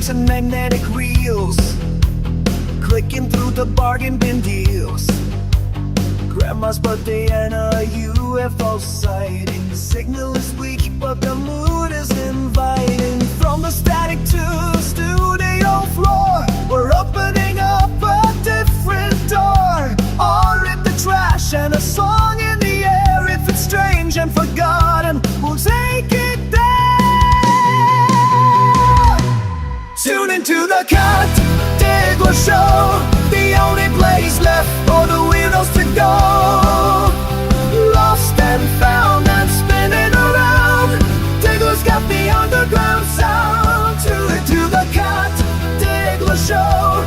books and magnetic reels, clicking through the bargain bin deals. Grandma's birthday and a UFO sighting. The signal is weak, but the mood is inviting. From the static to the studio floor, we're opening up a different door. Or in the trash and a song in the air. If it's strange and forgotten, we'll take it there. Tune into the Cat Diggler Show, the only place left for the weirdos to go. Lost and found and spinning around, Diggler's got the underground sound. Tune into the Cat Diggler Show,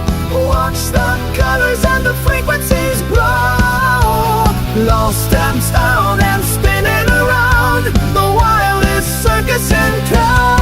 watch the colors and the frequencies grow. Lost and found and spinning around, the wildest circus in town.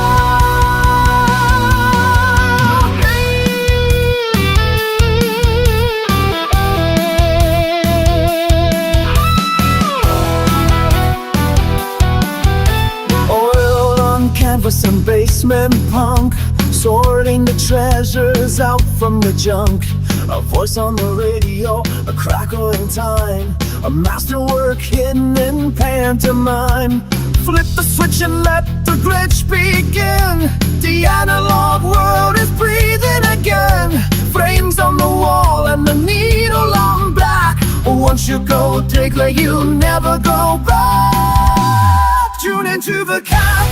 Canvas and basement punk, sorting the treasures out from the junk. A voice on the radio, a crackle in time, a masterwork hidden in pantomime. Flip the switch and let the glitch begin. The analog world is breathing again. Frames on the wall and the needle on black. Once you go Diggler, you never go back. Tune into the Cat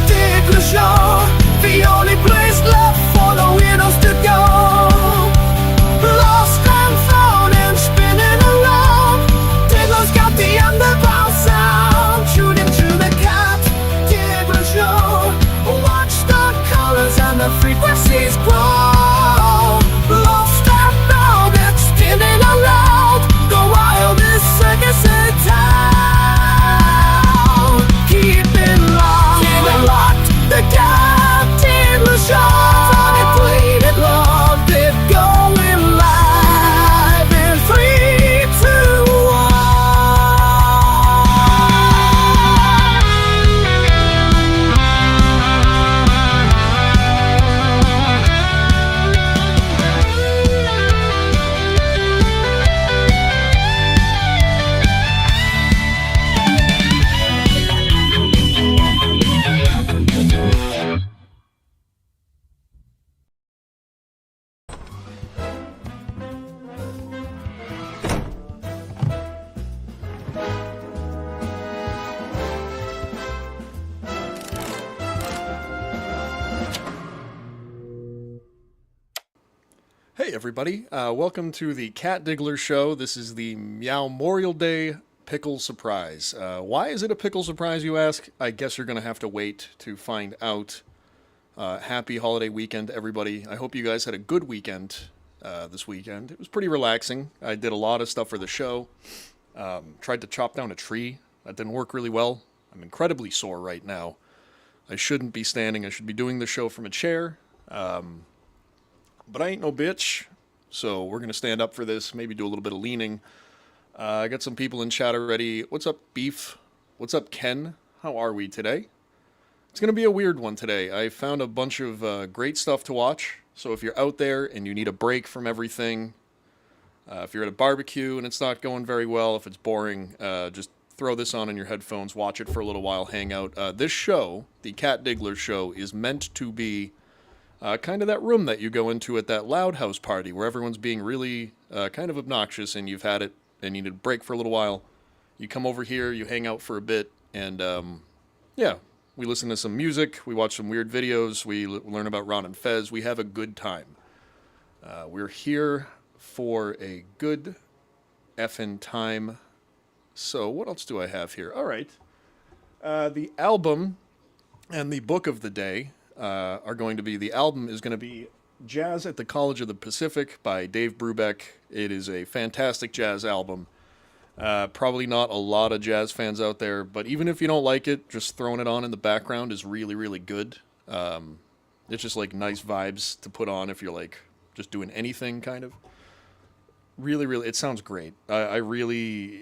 Diggler Show, the only place left for the weirdos to go. Lost and found and spinning around, Diggler's got the underground sound. Tune into the Cat Diggler Show, watch the colors and the frequencies grow. Lost and found and spinning around, the wildest circus in town. Keep it locked, the Cat Diggler Show. Fun it, played it, loved it, going live in 3, 2, Hey everybody, welcome to the Cat Diggler Show. This is the Meowmorial Day Pickle Surprise. Why is it a pickle surprise, you ask? I guess you're going to have to wait to find out. Happy holiday weekend, everybody. I hope you guys had a good weekend this weekend. It was pretty relaxing. I did a lot of stuff for the show. Tried to chop down a tree. That didn't work really well. I'm incredibly sore right now. I shouldn't be standing. I should be doing the show from a chair. But I ain't no bitch, so we're going to stand up for this, maybe do a little bit of leaning. I got some people in chat already. What's up, Beef? What's up, Ken? How are we today? It's going to be a weird one today. I found a bunch of great stuff to watch, so if you're out there and you need a break from everything, if you're at a barbecue and it's not going very well, if it's boring, just throw this on in your headphones, watch it for a little while, hang out. This show, the Cat Diggler Show, is meant to be kind of that room that you go into at that loud house party where everyone's being really kind of obnoxious and you've had it and you need a break for a little while. You come over here, you hang out for a bit, and yeah, we listen to some music, we watch some weird videos, we learn about Ron and Fez, we have a good time. We're here for a good effing time. So what else do I have here? All right. The album and the book of the day are going to be, the album is going to be Jazz at the College of the Pacific by Dave Brubeck. It is a fantastic jazz album. Probably not a lot of jazz fans out there, but even if you don't like it, just throwing it on in the background is really, really good. It's just like nice vibes to put on if you're like just doing anything kind of. Really, really, it sounds great. I really,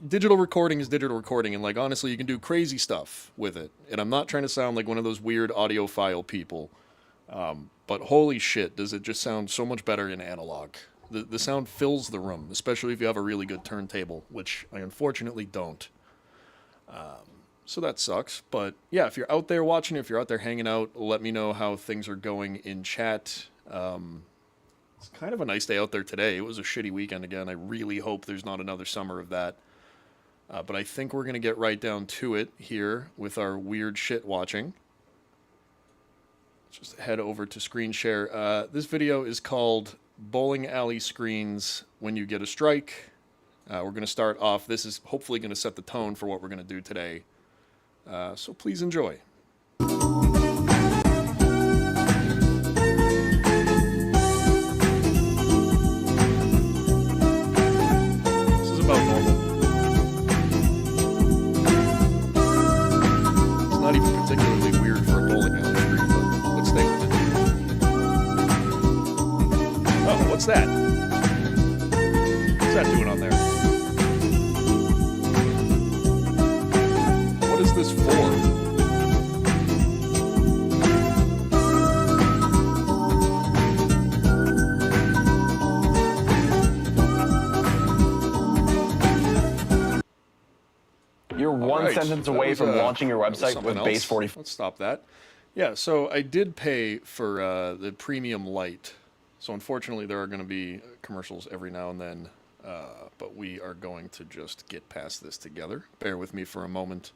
digital recording is digital recording, and like honestly, you can do crazy stuff with it. And I'm not trying to sound like one of those weird audiophile people. But holy shit, does it just sound so much better in analog. The sound fills the room, especially if you have a really good turntable, which I unfortunately don't. So that sucks. But yeah, if you're out there watching, if you're out there hanging out, let me know how things are going in chat. It's kind of a nice day out there today. It was a shitty weekend again. I really hope there's not another summer of that. But I think we're going to get right down to it here with our weird shit watching. Just head over to screen share. This video is called Bowling Alley Screens When You Get a Strike. We're going to start off. This is hopefully going to set the tone for what we're going to do today. So please enjoy. This is about normal. It's not even particularly weird for a bowling alley screen, but let's stay with it. Oh, what's that? What's that doing on there? What is this for? You're one sentence away from launching your website with Base 45. Let's stop that. Yeah, so I did pay for the premium light. So unfortunately, there are going to be commercials every now and then. But we are going to just get past this together. Bear with me for a moment.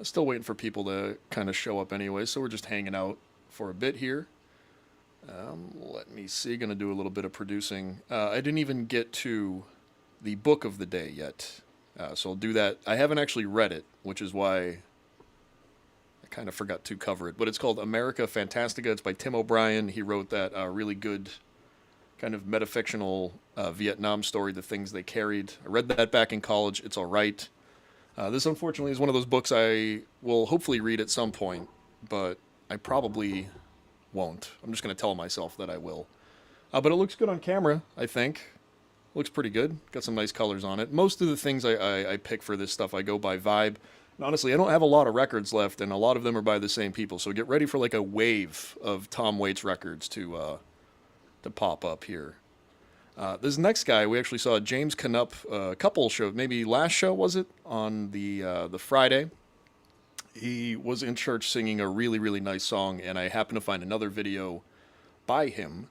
Still waiting for people to kind of show up anyway, so we're just hanging out for a bit here. Let me see. Going to do a little bit of producing. I didn't even get to the book of the day yet. So I'll do that. I haven't actually read it, which is why I kind of forgot to cover it. But it's called America Fantastica. It's by Tim O'Brien. He wrote that really good kind of metafictional Vietnam story, The Things They Carried. I read that back in college. It's all right. This, unfortunately, is one of those books I will hopefully read at some point, but I probably won't. I'm just going to tell myself that I will. But it looks good on camera, I think. Looks pretty good. Got some nice colors on it. Most of the things I pick for this stuff, I go by vibe. And honestly, I don't have a lot of records left, and a lot of them are by the same people. So get ready for like a wave of Tom Waits records to pop up here. This next guy, we actually saw James Canup a couple shows, maybe last show was it, on the Friday. He was in church singing a really, really nice song, and I happened to find another video by him.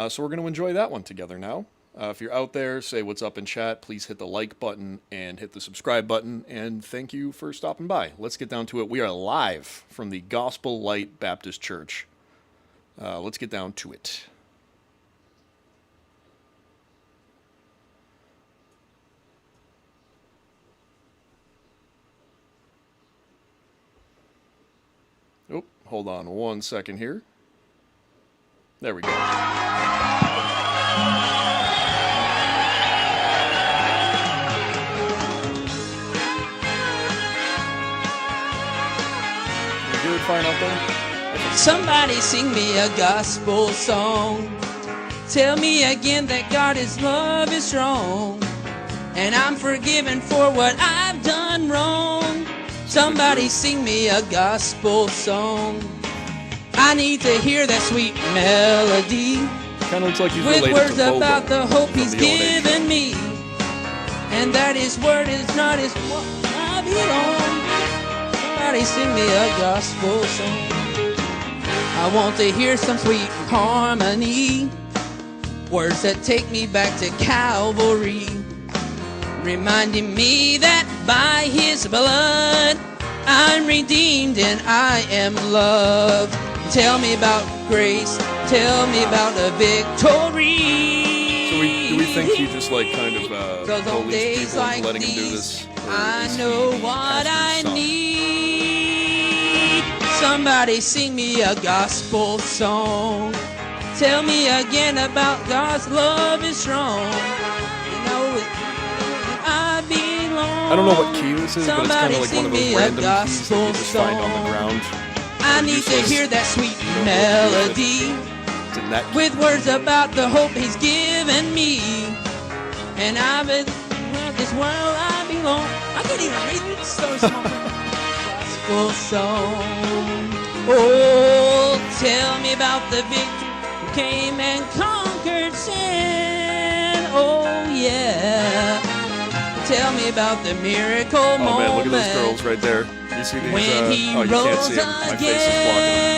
So we're going to enjoy that one together now. If you're out there, say what's up in chat. Please hit the like button and hit the subscribe button. And thank you for stopping by. Let's get down to it. We are live from the Gospel Light Baptist Church. Let's get down to it. Oh, hold on 1 second here. There we go. Fine out there? Somebody sing me a gospel song. Tell me again that God's love is strong, and I'm forgiven for what I've done wrong. Somebody sing me a gospel song. I need to hear that sweet melody Kind of looks like he's with related words to Bobo about the hope from he's the Old Age. given me, and that his word is not his what I belong. Somebody sing me a gospel song. I want to hear some sweet harmony, words that take me back to Calvary, reminding me that by his blood I'm redeemed and I am loved. Tell me about grace, tell me about the victory. So do we think he just like kind of Those old bullies days people like into letting him do these, this? Or I is know he what pastor's I son? need. Somebody sing me a gospel song. Tell me again about God's love is strong. You know I belong. I don't know what key this is, but it's kind Somebody of like one of sing those me a random keys that gospel you just find on the song. ground. I Or need to useless. hear that sweet You don't know what to do with it. melody It's in that key. with words about the hope he's given me. And I've been, well, this world I belong. I can't even read it. It's so small. Gospel song. Oh, Tell me about the victory who came and conquered sin. Oh yeah. Tell me about the miracle moment. Oh man, look at those girls right there. You see these? When he oh, you can't see them. My face is blocking them.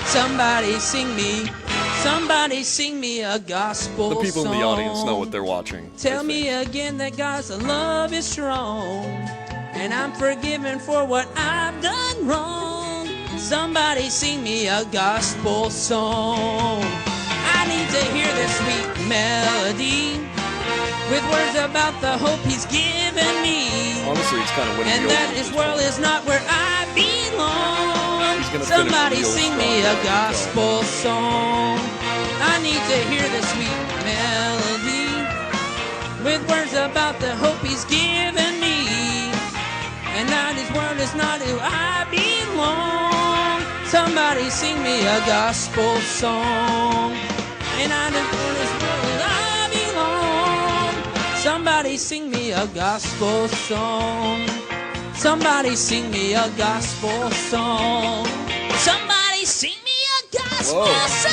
Somebody sing me a gospel song. The people in the audience know what they're watching. Tell me again that God's love is strong, and I'm forgiven for what I've done wrong. Somebody sing me a gospel song. I need to hear this sweet melody with words about the hope he's given me. Honestly, it's kind of winning. And that this world is not where I belong. Somebody sing me a gospel song. I need to hear the sweet melody with words about the hope he's given me. And that this world is not who I belong. Somebody sing me a gospel song. And I know this world I belong. Somebody sing me a gospel song. Somebody sing me a gospel song. Somebody sing me a gospel song.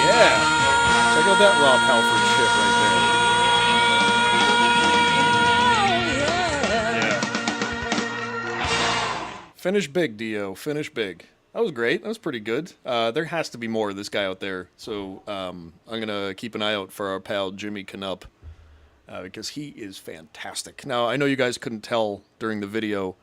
Yeah. Check out that Rob Halford shit right there. Yeah. Finish big, Dio. Finish big. That was great. That was pretty good. There has to be more of this guy out there. So I'm going to keep an eye out for our pal Jimmy Canup because he is fantastic. Now, I know you guys couldn't tell during the video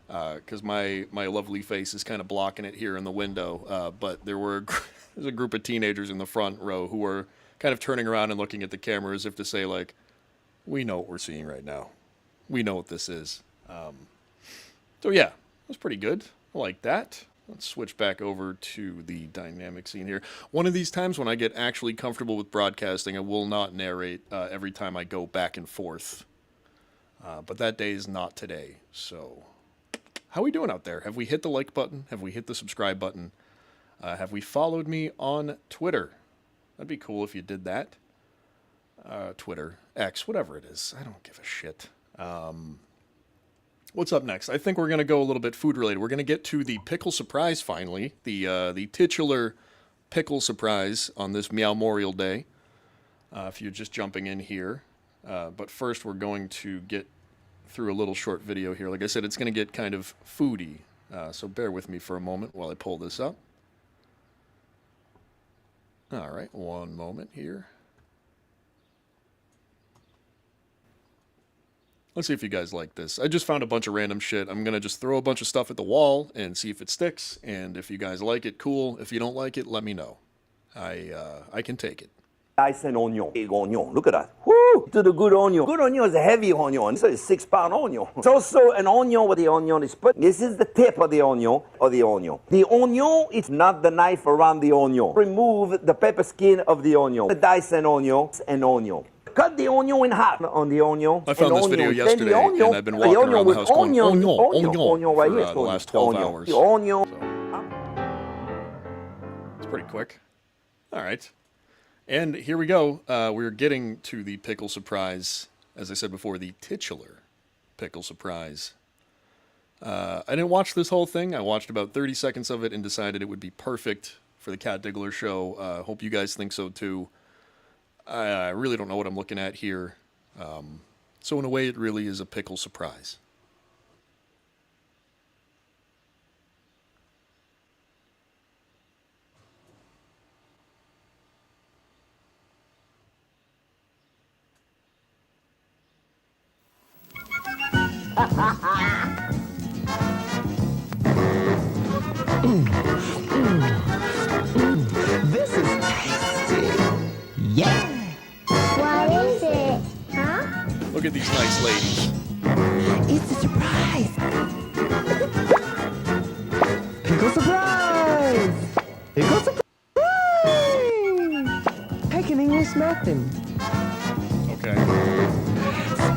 because my lovely face is kind of blocking it here in the window. But there's a group of teenagers in the front row who were kind of turning around and looking at the camera as if to say, like, we know what we're seeing right now. We know what this is. So, yeah, it was pretty good. I like that. Let's switch back over to the dynamic scene here. One of these times when I get actually comfortable with broadcasting, I will not narrate every time I go back and forth. But that day is not today. So, how are we doing out there? Have we hit the like button? Have we hit the subscribe button? Have we followed me on Twitter? That'd be cool if you did that. Twitter, X, whatever it is. I don't give a shit. What's up next? I think we're going to go a little bit food related. We're going to get to the pickle surprise finally, the titular pickle surprise on this Meowmorial Day. If you're just jumping in here, but first we're going to get through a little short video here. Like I said, it's going to get kind of foodie, so bear with me for a moment while I pull this up. All right, one moment here. Let's see if you guys like this. I just found a bunch of random shit. I'm going to just throw a bunch of stuff at the wall and see if it sticks. And if you guys like it, cool. If you don't like it, let me know. I can take it. Dice an onion. Big onion. Look at that. Woo! To the good onion. Good onion is a heavy onion. This is a 6-pound onion. It's also an onion where the onion is put. This is the tip of the onion. The onion is not the knife around the onion. Remove the pepper skin of the onion. Dice an onion. Cut the onion in half on the onion. I found this video yesterday, and I've been walking around the house going, onion, for the last 12 hours. So, it's pretty quick. All right. And here we go. We're getting to the pickle surprise. As I said before, the titular pickle surprise. I didn't watch this whole thing. I watched about 30 seconds of it and decided it would be perfect for the Cat Diggler show. Hope you guys think so too. I really don't know what I'm looking at here. So in a way, it really is a pickle surprise. This is tasty. Yeah. What is it? Huh? Look at these nice ladies. It's a surprise. Pickle surprise. Pickle surprise. Take an English muffin. Okay.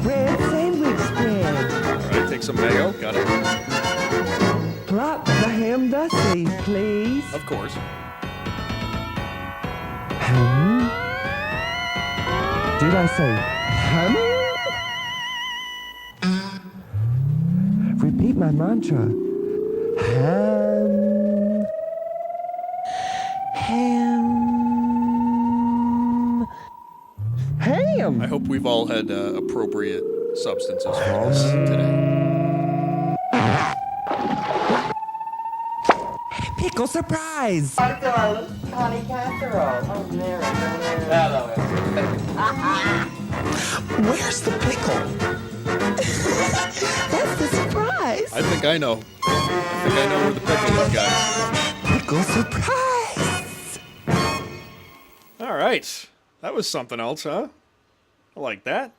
Spread sandwich spread. All right, take some mayo. Got it. Plop the ham thusly, please. Of course. Did I say ham? Repeat my mantra. Ham. Ham. Ham. I hope we've all had appropriate substances for this today. Pickle surprise. Honey casserole. Oh, Where's the pickle? That's the surprise. I think I know. I think I know where the pickle is, guys. Pickle surprise. All right. That was something else, huh? I like that.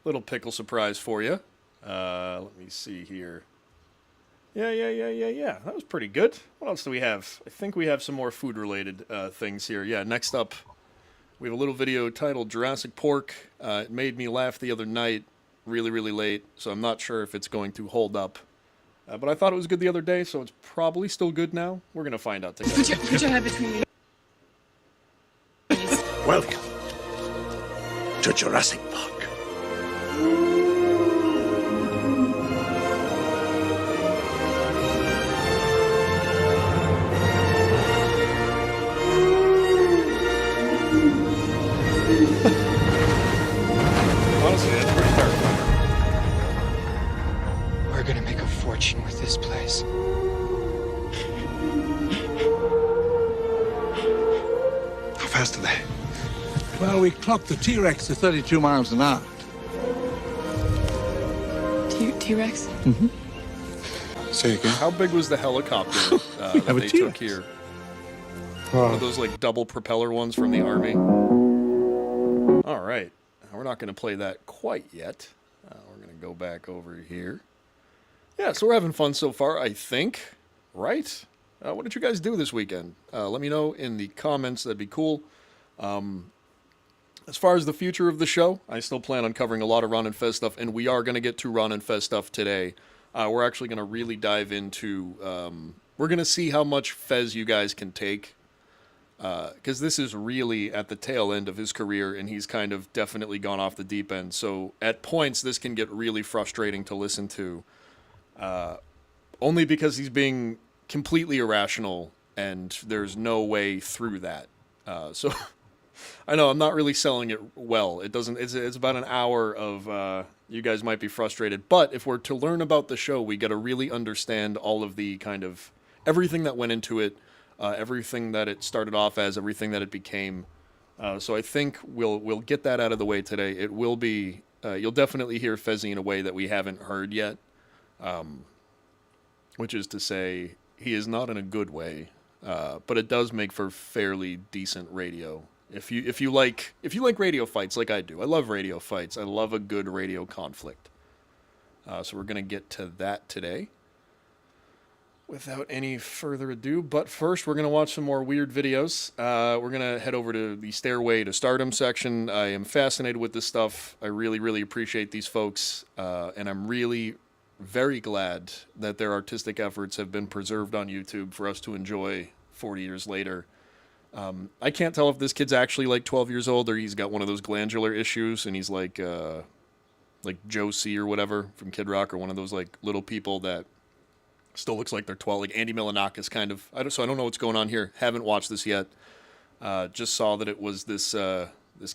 Little pickle surprise for you. Let me see here. Yeah. That was pretty good. What else do we have? I think we have some more food-related things here. Yeah, next up, we have a little video titled Jurassic Pork. It made me laugh the other night, really, really late, so I'm not sure if it's going to hold up. But I thought it was good the other day, so it's probably still good now. We're going to find out together. Put your head between your... Welcome to Jurassic Park. Honestly, that's pretty terrifying. We're gonna make a fortune with this place. How fast are they? Well, we clocked the T-Rex to 32 miles an hour. T-Rex? Mm-hmm. Say again. How big was the helicopter that have a they took T-Rex. here? One of those like double propeller ones from the Army. All right. We're not going to play that quite yet. We're going to go back over here. Yeah, so we're having fun so far, I think. Right? What did you guys do this weekend? Let me know in the comments. That'd be cool. As far as the future of the show, I still plan on covering a lot of Ron and Fez stuff, and we are going to get to Ron and Fez stuff today. We're actually going to really dive into... we're going to see how much Fez you guys can take. Because this is really at the tail end of his career, and he's kind of definitely gone off the deep end. So at points, this can get really frustrating to listen to. Only because he's being completely irrational, and there's no way through that. So I know I'm not really selling it well. It doesn't. It's about an hour of you guys might be frustrated. But if we're to learn about the show, we got to really understand all of the kind of everything that went into it. Everything that it started off as, everything that it became. So I think we'll get that out of the way today. It will be, you'll definitely hear Fezzy in a way that we haven't heard yet. Which is to say, he is not in a good way, but it does make for fairly decent radio. If you like radio fights like I do, I love radio fights. I love a good radio conflict. So we're gonna get to that today. Without any further ado, but first we're going to watch some more weird videos. We're going to head over to the Stairway to Stardom section. I am fascinated with this stuff. I really, really appreciate these folks, and I'm really very glad that their artistic efforts have been preserved on YouTube for us to enjoy 40 years later. I can't tell if this kid's actually like 12 years old or he's got one of those glandular issues and he's like Joe C or whatever from Kid Rock, or one of those like little people that still looks like they're 12, like Andy Milonakis kind of. So I don't know what's going on here. Haven't watched this yet. Just saw that it was this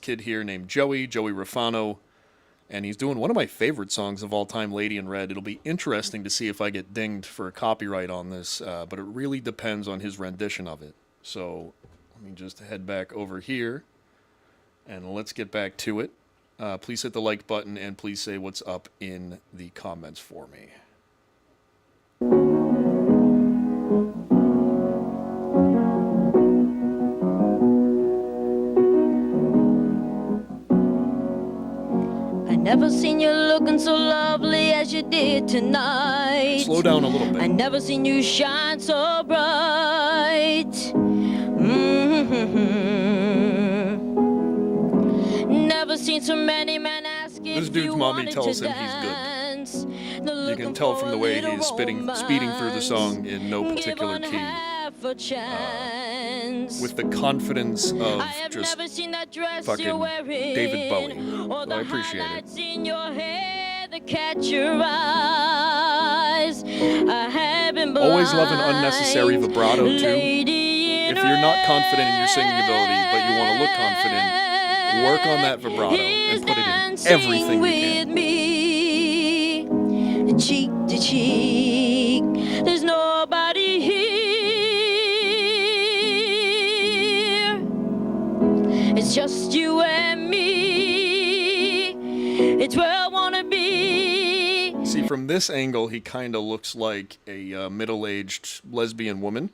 kid here named Joey Rafano, and he's doing one of my favorite songs of all time, Lady in Red. It'll be interesting to see if I get dinged for a copyright on this, but it really depends on his rendition of it. So let me just head back over here, and let's get back to it. Please hit the like button, and please say what's up in the comments for me. Never seen you looking so lovely as you did tonight. Slow down a little bit. I never seen you shine so bright. Never seen so many men ask if this dude's you mommy wanted tells to him he's dance. good. You can tell from the way he's speeding through the song in no particular key. With the confidence of just fucking David Bowie. So I appreciate it. In your hair that catch your eye. Always love an unnecessary vibrato, too. If you're not confident in your singing ability, but you want to look confident, work on that vibrato and put it in everything you can. Cheek to cheek, there's nobody here. It's just you and me. It's where I wanna be. See, from this angle, he kind of looks like a middle-aged lesbian woman.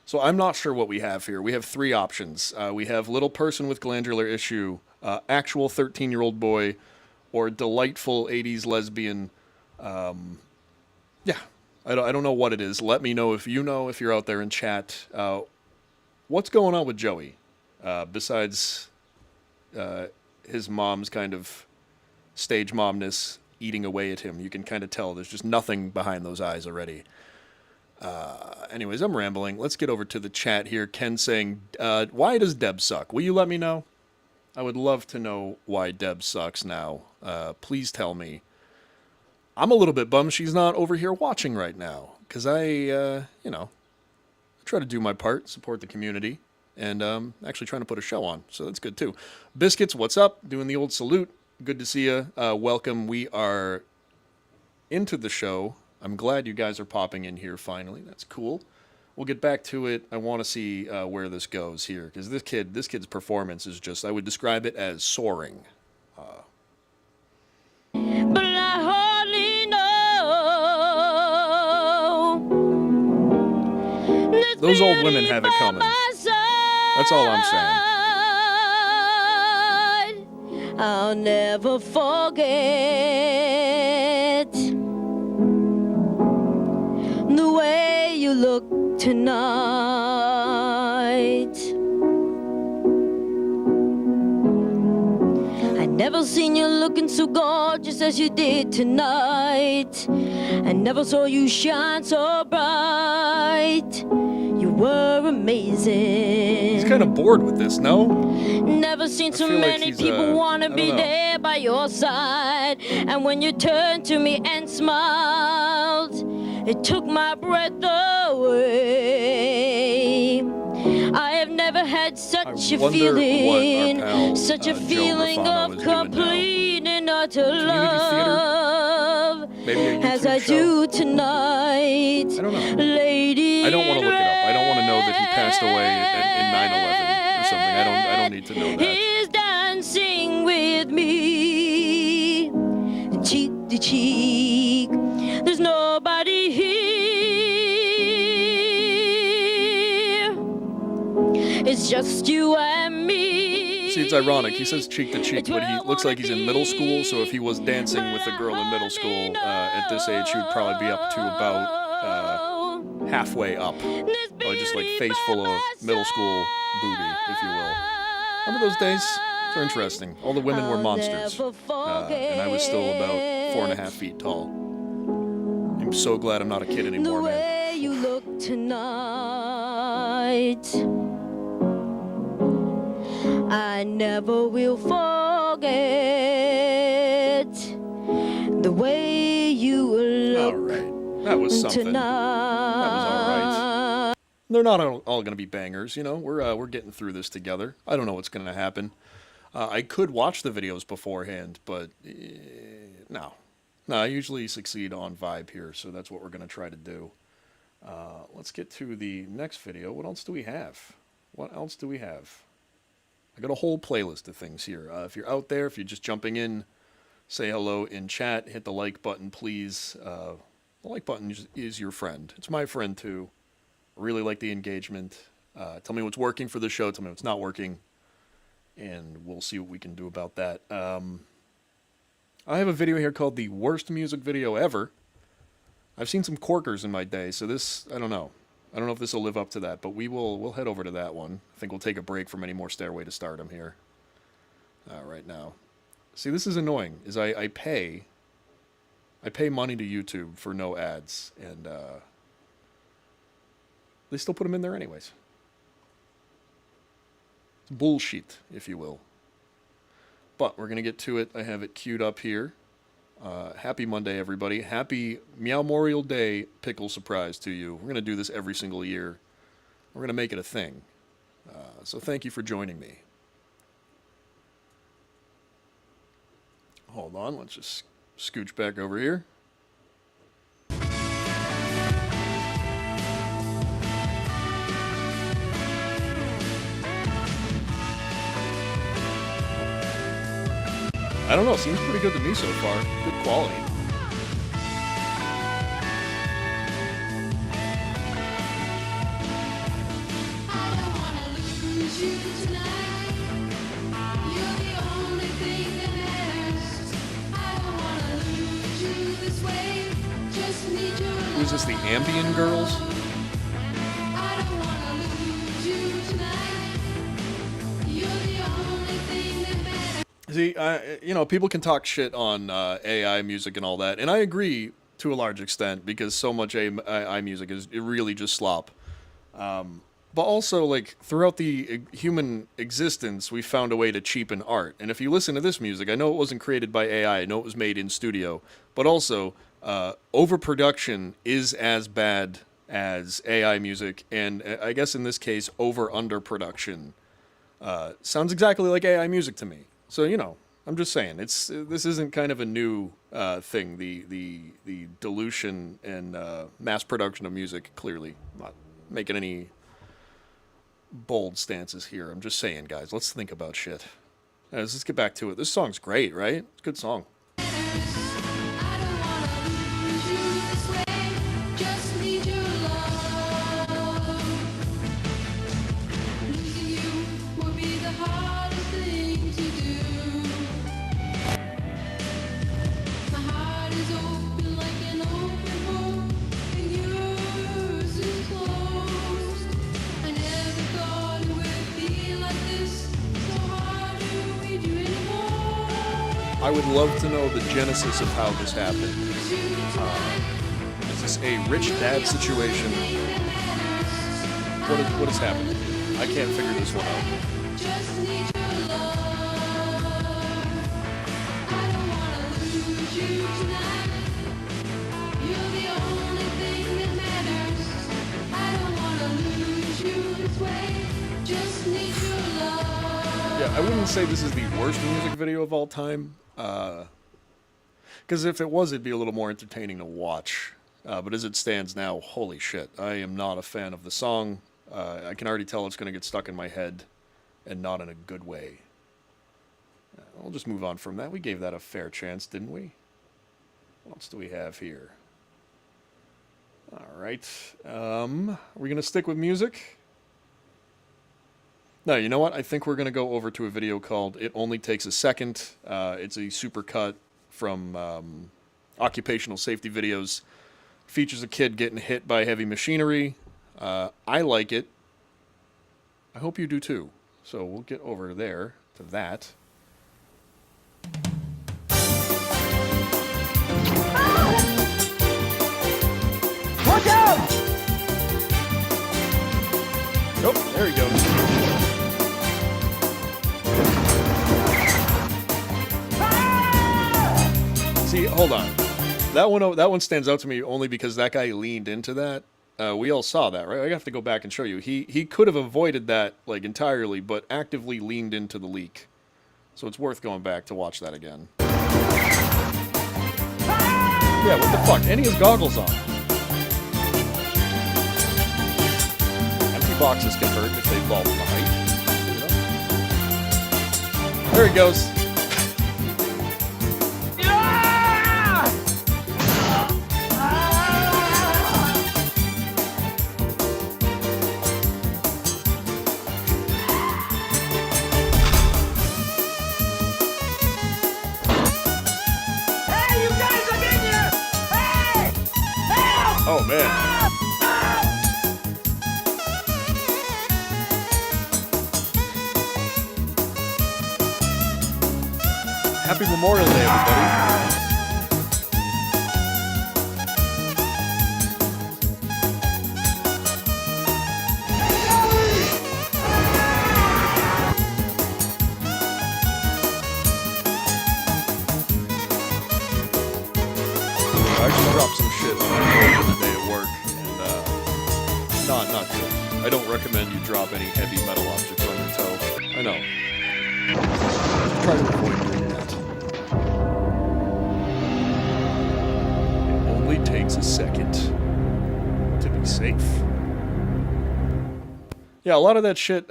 So I'm not sure what we have here. We have three options. We have little person with glandular issue, actual 13-year-old boy, or delightful 80s lesbian. Yeah, I don't know what it is. Let me know if you know, if you're out there in chat. What's going on with Joey? Besides his mom's kind of stage momness eating away at him. You can kind of tell there's just nothing behind those eyes already. Anyways, I'm rambling. Let's get over to the chat here. Ken saying, why does Deb suck? Will you let me know? I would love to know why Deb sucks now. Please tell me. I'm a little bit bummed she's not over here watching right now. Because I try to do my part, support the community, and actually trying to put a show on. So that's good too. Biscuits, what's up? Doing the old salute. Good to see you. Welcome. We are into the show. I'm glad you guys are popping in here finally. That's cool. We'll get back to it. I want to see where this goes here, because this kid's performance is just, I would describe it as soaring. But I hardly know. Those old women have it coming. That's all I'm saying. I'll never forget the way you look tonight. I never seen you looking so gorgeous as you did tonight. I never saw you shine so bright. You were amazing. He's kind of bored with this, no? Never seen so many people want to be there by your side. And when you turned to me and smiled, it took my breath away. I have never had such a feeling, such a feeling of complete and utter love as I do tonight. I don't know. Lady, I don't want to look it up. I don't want to know that he passed away in 9/11 or something. I don't need to know that. He's dancing with me, cheek to cheek. There's nobody here. It's just you and me. See, it's ironic. He says cheek to cheek, but he looks like he's in middle school, so if he was dancing with a girl in middle school at this age, he would probably be up to about halfway up. Probably just like face full of middle school booty, if you will. Remember those days? They're interesting. All the women were monsters. And I was still about 4.5 feet tall. I'm so glad I'm not a kid anymore, man. The way you look tonight, I never will forget the way you look. All right. That was something. Tonight. That was all right. They're not all going to be bangers, you know. We're getting through this together. I don't know what's going to happen. I could watch the videos beforehand, but no. No, I usually succeed on vibe here, so that's what we're going to try to do. Let's get to the next video. What else do we have? What else do we have? I got a whole playlist of things here. If you're out there, if you're just jumping in, say hello in chat, hit the like button, please. The like button is your friend. It's my friend, too. I really like the engagement. Tell me what's working for the show. Tell me what's not working. And we'll see what we can do about that. I have a video here called The Worst Music Video Ever. I've seen some corkers in my day, so this, I don't know. I don't know if this will live up to that, but we'll head over to that one. I think we'll take a break from any more Stairway to Stardom here. Right now. See, this is annoying, is I pay money to YouTube for no ads, and they still put them in there anyways. It's bullshit, if you will. But we're going to get to it. I have it queued up here. Happy Monday, everybody. Happy Meowmorial Day pickle surprise to you. We're going to do this every single year. We're going to make it a thing. So thank you for joining me. Hold on, let's just scooch back over here. I don't know, seems pretty good to me so far. Good quality. Who's this, the Ambien Girls? See, you know, people can talk shit on AI music and all that, and I agree to a large extent because so much AI music is really just slop. But also, like, throughout the human existence, we found a way to cheapen art. And if you listen to this music, I know it wasn't created by AI, I know it was made in studio, but also, overproduction is as bad as AI music, and I guess in this case, over-underproduction sounds exactly like AI music to me. So, you know, I'm just saying, this isn't kind of a new thing, the dilution and mass production of music, clearly. I'm not making any bold stances here. I'm just saying, guys, let's think about shit. Let's get back to it. This song's great, right? It's a good song. I would love to know the genesis of how this happened. Is this a rich dad situation? What has happened? I can't figure this one out. Yeah, I wouldn't say this is the worst music video of all time. Because if it was, it'd be a little more entertaining to watch. But as it stands now, holy shit, I am not a fan of the song. I can already tell it's going to get stuck in my head, and not in a good way. We'll just move on from that. We gave that a fair chance, didn't we? What else do we have here? Alright. Are we going to stick with music? No, you know what? I think we're going to go over to a video called It Only Takes a Second. It's a supercut from occupational safety videos. Features a kid getting hit by heavy machinery. I like it. I hope you do too. So we'll get over there to that. Watch out! Oh, there he goes. See, hold on. That one stands out to me only because that guy leaned into that. We all saw that, right? I have to go back and show you. He could have avoided that like entirely, but actively leaned into the leak. So it's worth going back to watch that again. Yeah, what the fuck? And he has goggles on. Empty boxes can hurt if they fall from a height. You know? There he goes. Oh, man. Happy Memorial Day, everybody. I don't recommend you drop any heavy metal objects on your toe. I know. Try to avoid doing that. It only takes a second to be safe. Yeah, a lot of that shit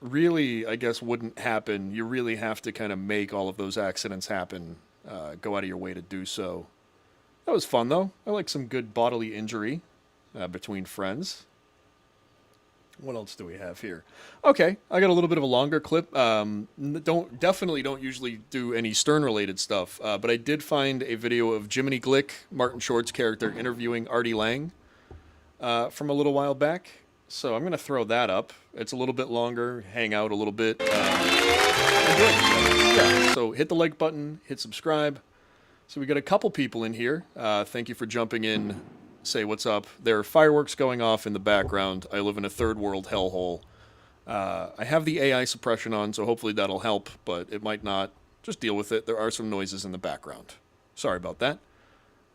really, I guess, wouldn't happen. You really have to kind of make all of those accidents happen, go out of your way to do so. That was fun, though. I like some good bodily injury between friends. What else do we have here? Okay, I got a little bit of a longer clip. Definitely don't usually do any Stern-related stuff, but I did find a video of Jiminy Glick, Martin Short's character, interviewing Artie Lang from a little while back. So I'm going to throw that up. It's a little bit longer, hang out a little bit. Yeah, so hit the like button, hit subscribe. So we got a couple people in here. Thank you for jumping in. Say what's up. There are fireworks going off in the background. I live in a third world hellhole. I have the AI suppression on, so hopefully that'll help, but it might not. Just deal with it. There are some noises in the background. Sorry about that.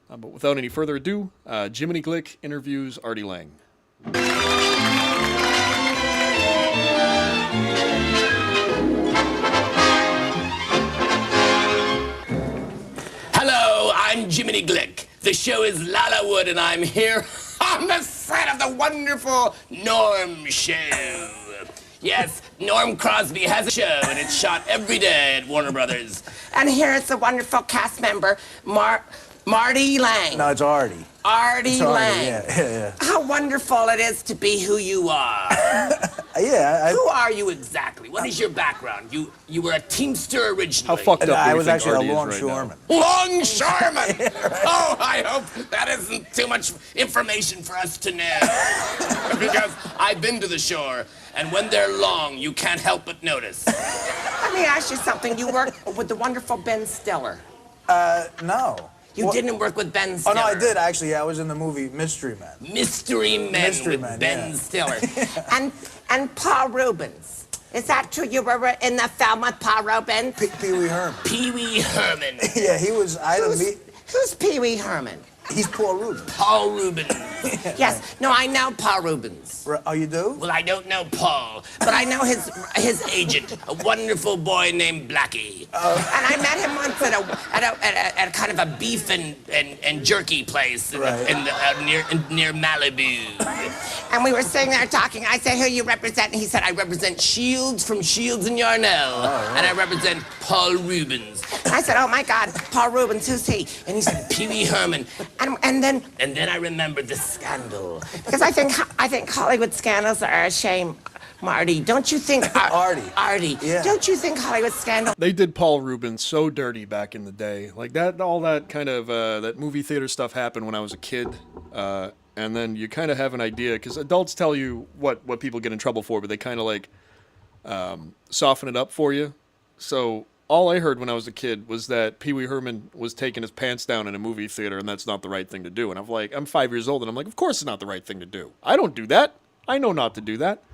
But without any further ado, Jiminy Glick interviews Artie Lang. Hello, I'm Jiminy Glick. The show is Lala Wood, and I'm here on the set of the wonderful Norm Show. Yes, Norm Crosby has a show, and it's shot every day at Warner Brothers. And here is the wonderful cast member, Marty Lang. No, it's Artie. Artie Lang. Yeah. How wonderful it is to be who you are. Yeah. Who are you exactly? What is your background? You were a Teamster originally. How fucked up I do you was think actually Artie a is longshoreman. Longshoreman! Yeah, right. Oh, I hope that isn't too much information for us to know. Because I've been to the shore, and when they're long, you can't help but notice. Let me ask you something. You worked with the wonderful Ben Stiller. No. You didn't work with Ben Stiller. Oh, no, I did, actually. Yeah, I was in the movie Mystery Men. Mystery Men with Ben Stiller. And Paul Rubens. Is that true? You were in the film with Paul Rubens? Pee Wee Herman. Pee Wee Herman. Yeah, he was... Who's Pee Wee Herman? He's Paul Rubens. Paul Rubens. Yes. No, I know Paul Rubens. Oh, you do? Well, I don't know Paul, but I know his agent, a wonderful boy named Blackie. And I met him once at a kind of a beef and jerky place near Malibu. And we were sitting there talking. I said, "Who you represent?" And he said, "I represent Shields from Shields and Yarnell, and I represent Paul Rubens." And I said, "Oh my God, Paul Rubens, who's he?" And he said, "Pee Wee Herman." And then I remembered the scandal. Because I think Hollywood scandals are a shame. Marty, don't you think... Artie. Yeah. Don't you think Hollywood scandal... They did Paul Rubens so dirty back in the day. Like that, all that kind of, that movie theater stuff happened when I was a kid. And then you kind of have an idea, because adults tell you what people get in trouble for, but they kind of like soften it up for you. So all I heard when I was a kid was that Pee Wee Herman was taking his pants down in a movie theater, and that's not the right thing to do. And I'm 5 years old, and I'm like, of course it's not the right thing to do. I don't do that. I know not to do that.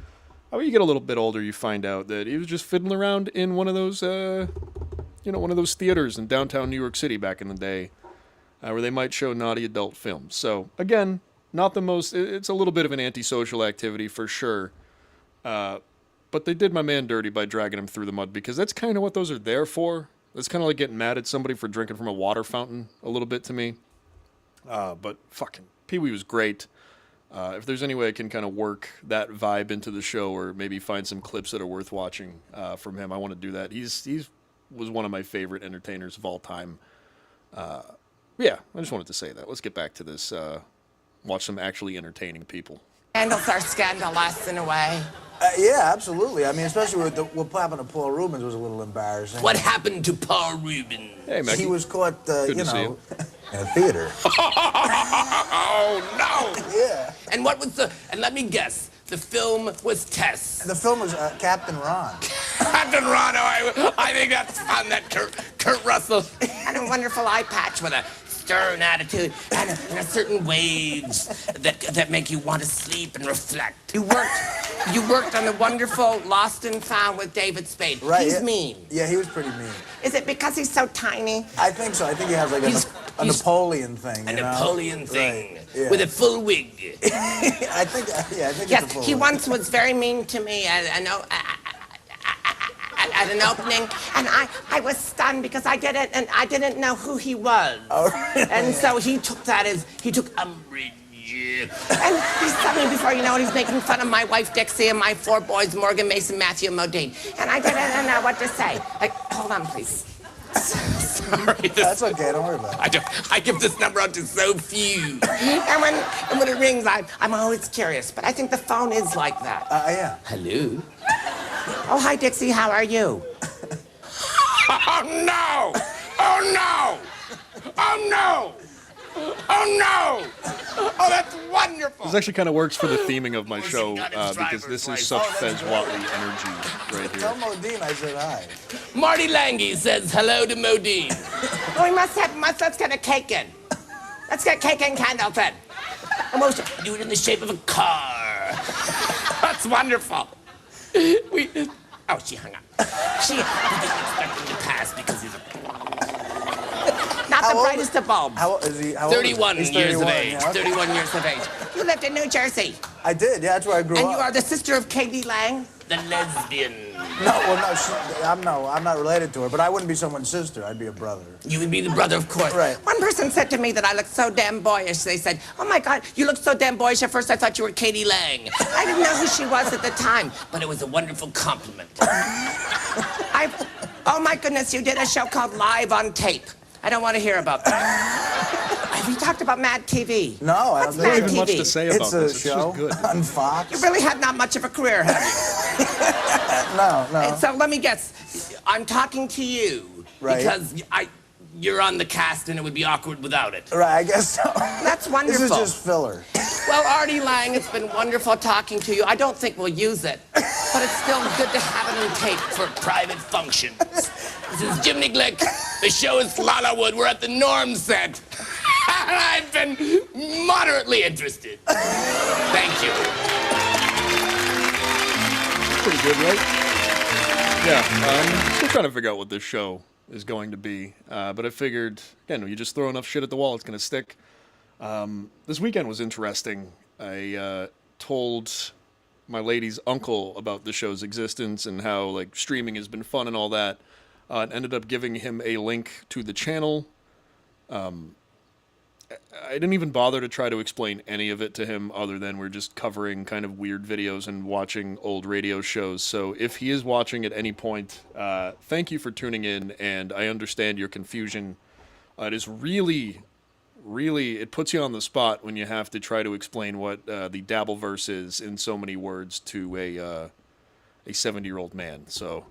When you get a little bit older, you find out that he was just fiddling around in one of those, one of those theaters in downtown New York City back in the day, where they might show naughty adult films. So again, not the most. It's a little bit of an antisocial activity for sure. But they did my man dirty by dragging him through the mud, because that's kind of what those are there for. It's kind of like getting mad at somebody for drinking from a water fountain a little bit to me. But fucking Pee Wee was great. If there's any way I can kind of work that vibe into the show, or maybe find some clips that are worth watching from him, I want to do that. He's was one of my favorite entertainers of all time. Yeah, I just wanted to say that. Let's get back to this. Watch some actually entertaining people. Scandals are scandalous in a way. Yeah, absolutely. I mean, especially with what happened to Paul Rubens was a little embarrassing. What happened to Paul Rubens? Hey, Maggie. He was caught, in a theater. Oh, no! Yeah. And what was and let me guess, the film was Tess. The film was Captain Ron. Captain Ron, I think that's fun, that Kurt Russell. And a wonderful eye patch with a stern attitude and a certain waves that make you want to sleep and reflect. You worked on the wonderful Lost and Found with David Spade. Right. He's mean. Yeah, he was pretty mean. Is it because he's so tiny? I think so. I think he has like a Napoleon thing. A you know? Napoleon thing. Right. Yeah. With a full wig. I think yes, it's a full he wig. once was very mean to me at an opening, and I was stunned because I didn't know who he was. Oh, really? And so he took umbrage. And he's suddenly, before you know it, he's making fun of my wife Dixie and my 4 boys, Morgan, Mason, Matthew, and Modine. And I didn't know what to say. Like, hold on, please. Sorry. That's okay, don't worry about it. I give this number out to so few. And when it rings, I'm always curious. But I think the phone is like that. Yeah. Hello? Oh, hi, Dixie. How are you? Oh, no! Oh, no! Oh, no! Oh, no! Oh, that's wonderful! This actually kind of works for the theming of my show, because this is such Fez Watley energy right here. Tell Modine I said hi. Marty Lange says hello to Modine. Let's get a cake in. Let's get cake and candles in. Almost do it in the shape of a car. That's wonderful. She hung up. He didn't expect him to pass because he's not the brightest of bulbs. How old is he? 31 years of age. Yeah, okay. 31 years of age. You lived in New Jersey. I did, yeah, that's where I grew up. And you are the sister of Katie Lang, the lesbian. I'm not related to her, but I wouldn't be someone's sister. I'd be a brother. You would be the brother, of course. Right. One person said to me that I looked so damn boyish. They said, oh my God, you look so damn boyish. At first I thought you were Katie Lang. I didn't know who she was at the time, but it was a wonderful compliment. Oh my goodness, you did a show called Live on Tape. I don't want to hear about that. Have you talked about Mad TV? No, I don't There's think not even much to say about this. It's a show just good. on Fox. You really had not much of a career, have you? No. And so let me guess. I'm talking to you because you're on the cast and it would be awkward without it. Right, I guess so. That's wonderful. This is just filler. Well, Artie Lang, it's been wonderful talking to you. I don't think we'll use it, but it's still good to have it on tape for private functions. This is Jiminy Glick. The show is Lalawood. We're at the Norm set. I've been moderately interested. Thank you. Pretty good, right? Yeah, still trying to figure out what this show is going to be. But I figured, again, when you just throw enough shit at the wall, it's going to stick. This weekend was interesting. I told my lady's uncle about the show's existence and how like streaming has been fun and all that. And ended up giving him a link to the channel. I didn't even bother to try to explain any of it to him other than we're just covering kind of weird videos and watching old radio shows. So if he is watching at any point, thank you for tuning in, and I understand your confusion. It is really, it puts you on the spot when you have to try to explain what the Dabbleverse is in so many words to a 70-year-old man. So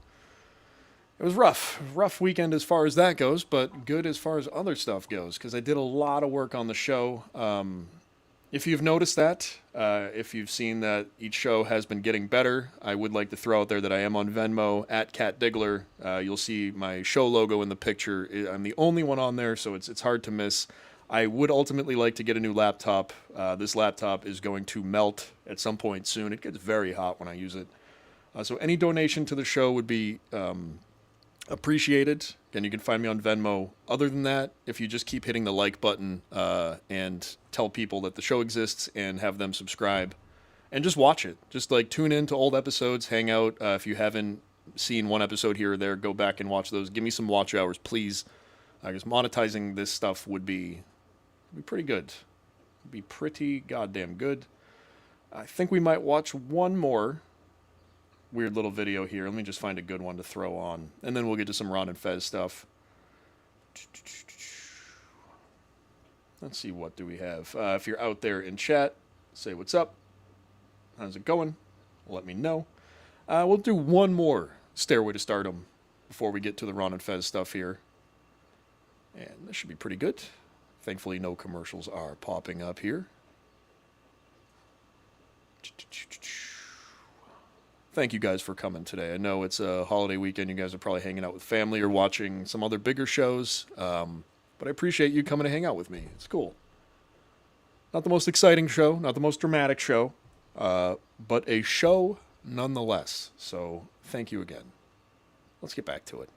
it was rough weekend as far as that goes, but good as far as other stuff goes, because I did a lot of work on the show. If you've noticed that, if you've seen that each show has been getting better, I would like to throw out there that I am on Venmo, @CatDiggler. You'll see my show logo in the picture. I'm the only one on there, so it's hard to miss. I would ultimately like to get a new laptop. This laptop is going to melt at some point soon. It gets very hot when I use it. So any donation to the show would be appreciated. Again, you can find me on Venmo. Other than that, if you just keep hitting the like button and tell people that the show exists and have them subscribe and just watch it. Just like tune in to old episodes, hang out. If you haven't seen one episode here or there, go back and watch those. Give me some watch hours, please. I guess monetizing this stuff would be pretty good. It'd be pretty goddamn good. I think we might watch one more weird little video here. Let me just find a good one to throw on, and then we'll get to some Ron and Fez stuff. Let's see, what do we have? If you're out there in chat, say what's up. How's it going? Let me know. We'll do one more Stairway to Stardom before we get to the Ron and Fez stuff here. And this should be pretty good. Thankfully, no commercials are popping up here. Thank you guys for coming today. I know it's a holiday weekend. You guys are probably hanging out with family or watching some other bigger shows. But I appreciate you coming to hang out with me. It's cool. Not the most exciting show, not the most dramatic show, but a show nonetheless. So thank you again. Let's get back to it.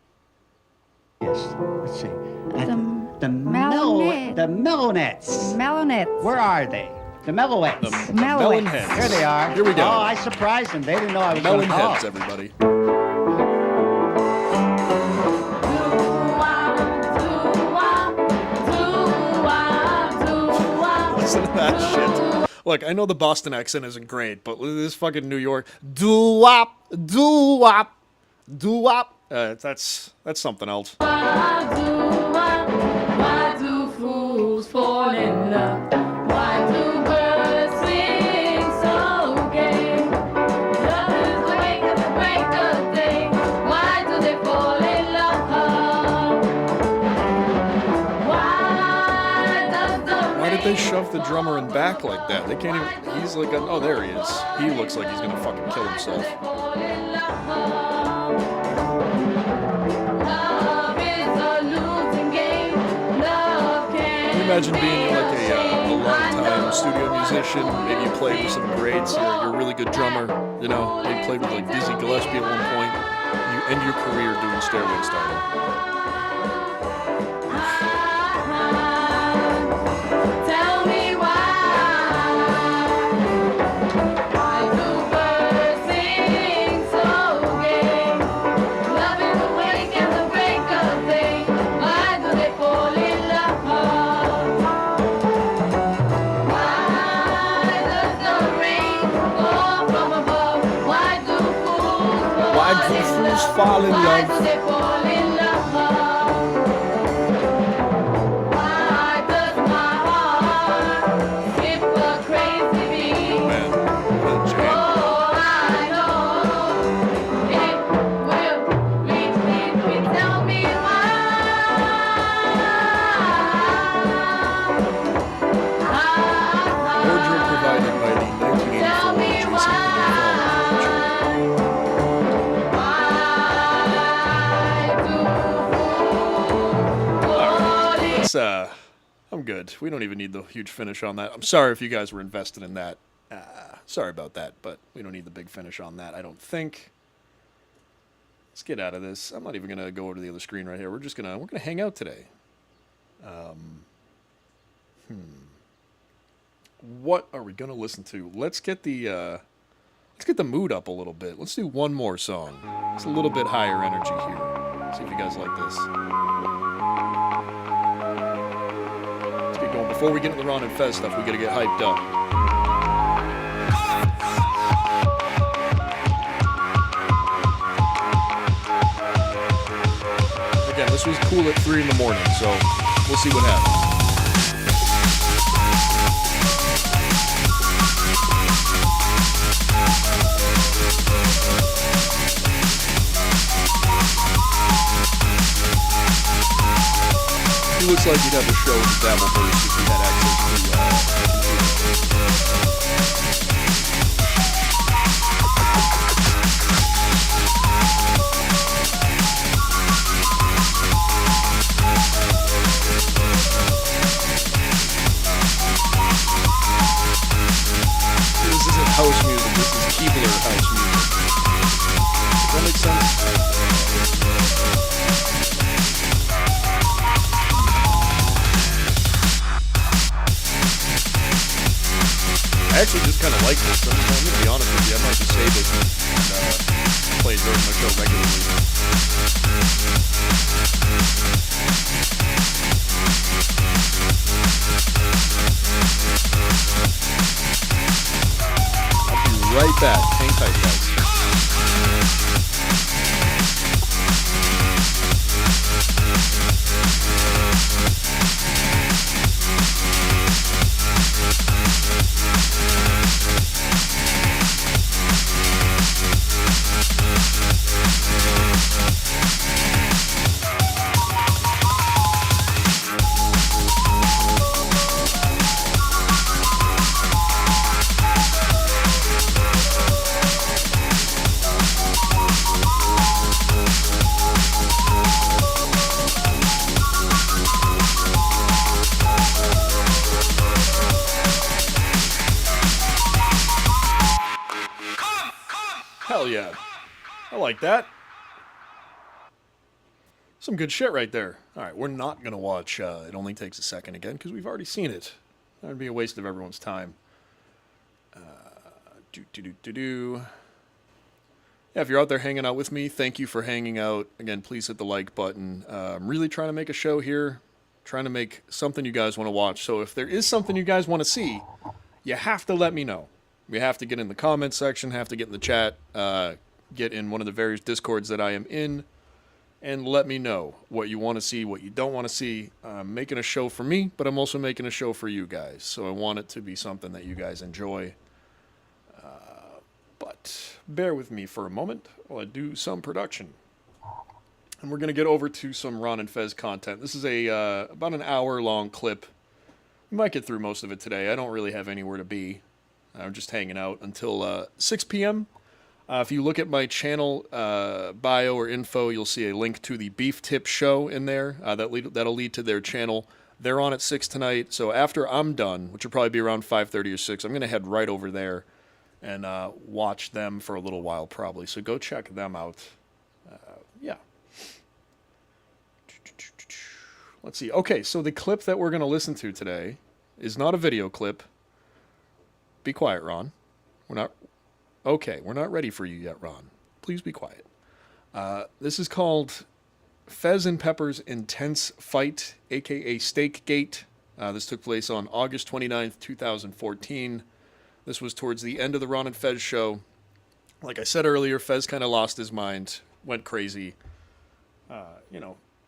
Yes, let's see. The Mellownettes. Mellownettes. Where are they? The Mellowettes. The melon heads. There they are. Here we go. Oh, I surprised them. They didn't know I was going Melon to call. heads, everybody. Listen to that shit. Look, I know the Boston accent isn't great, but this fucking New York doo-wop, doo-wop, doo-wop. That's something else. Why do fools fall in love? Why do birds sing so gay? Love is the wake of the break of day. Why do they fall in love? Why did they shove the drummer in back like that? They can't even. He's like, oh, there he is. He looks like he's gonna fucking kill himself. Imagine being like a long-time studio musician. Maybe you played with some greats. You're a really good drummer. You know, you played with like Dizzy Gillespie at one point. You end your career doing Stairway to Stardom. Tell me why do birds sing so gay? Love is the wake and the break of day. Why do they fall in love? Why do fools fall in love? Why do they fall in love? Why does my heart skip a crazy beat? Man, what a jam. Oh, I know it will reach me. Tell me why. Wardrobe provided by the 1984 Jason I'm good. We don't even need the huge finish on that. I'm sorry if you guys were invested in that. Sorry about that, but we don't need the big finish on that, I don't think. Let's get out of this. I'm not even gonna go over to the other screen right here. We're gonna hang out today. What are we gonna listen to? Let's get the mood up a little bit. Let's do one more song. It's a little bit higher energy here. See if you guys like this. Let's get going. Before we get into the Ron and Fez stuff, we gotta get hyped up. Again, this was cool at 3 in the morning, so we'll see what happens. He looks like he'd have a show in Dabbleverse if he had access to This isn't house music, this is Keebler house music. Does that make sense? I actually just kind of like this. I'm going to be honest with you. I might just save it and play it during my show regularly. I'll be right back. Hang tight, guys. Hell yeah. I like that. Some good shit right there. All right, we're not going to watch It Only Takes a Second again because we've already seen it. That would be a waste of everyone's time. Yeah, if you're out there hanging out with me, thank you for hanging out. Again, please hit the like button. I'm really trying to make a show here, trying to make something you guys want to watch. So if there is something you guys want to see, you have to let me know. You have to get in the comments section, have to get in the chat, get in one of the various Discords that I am in, and let me know what you want to see, what you don't want to see. I'm making a show for me, but I'm also making a show for you guys. So I want it to be something that you guys enjoy. But bear with me for a moment while I do some production. And we're going to get over to some Ron and Fez content. This is about an hour-long clip. We might get through most of it today. I don't really have anywhere to be. I'm just hanging out until 6 p.m. If you look at my channel bio or info, you'll see a link to the Beef Tip show in there. That'll lead to their channel. They're on at 6 tonight. So after I'm done, which will probably be around 5:30 or 6, I'm going to head right over there and watch them for a little while probably. So go check them out. Yeah. Let's see. Okay, so the clip that we're going to listen to today is not a video clip. Be quiet, Ron. We're not ready for you yet, Ron. Please be quiet. This is called Fez and Pepper's Intense Fight, a.k.a. Steakgate. This took place on August 29th, 2014. This was towards the end of the Ron and Fez show. Like I said earlier, Fez kind of lost his mind, went crazy.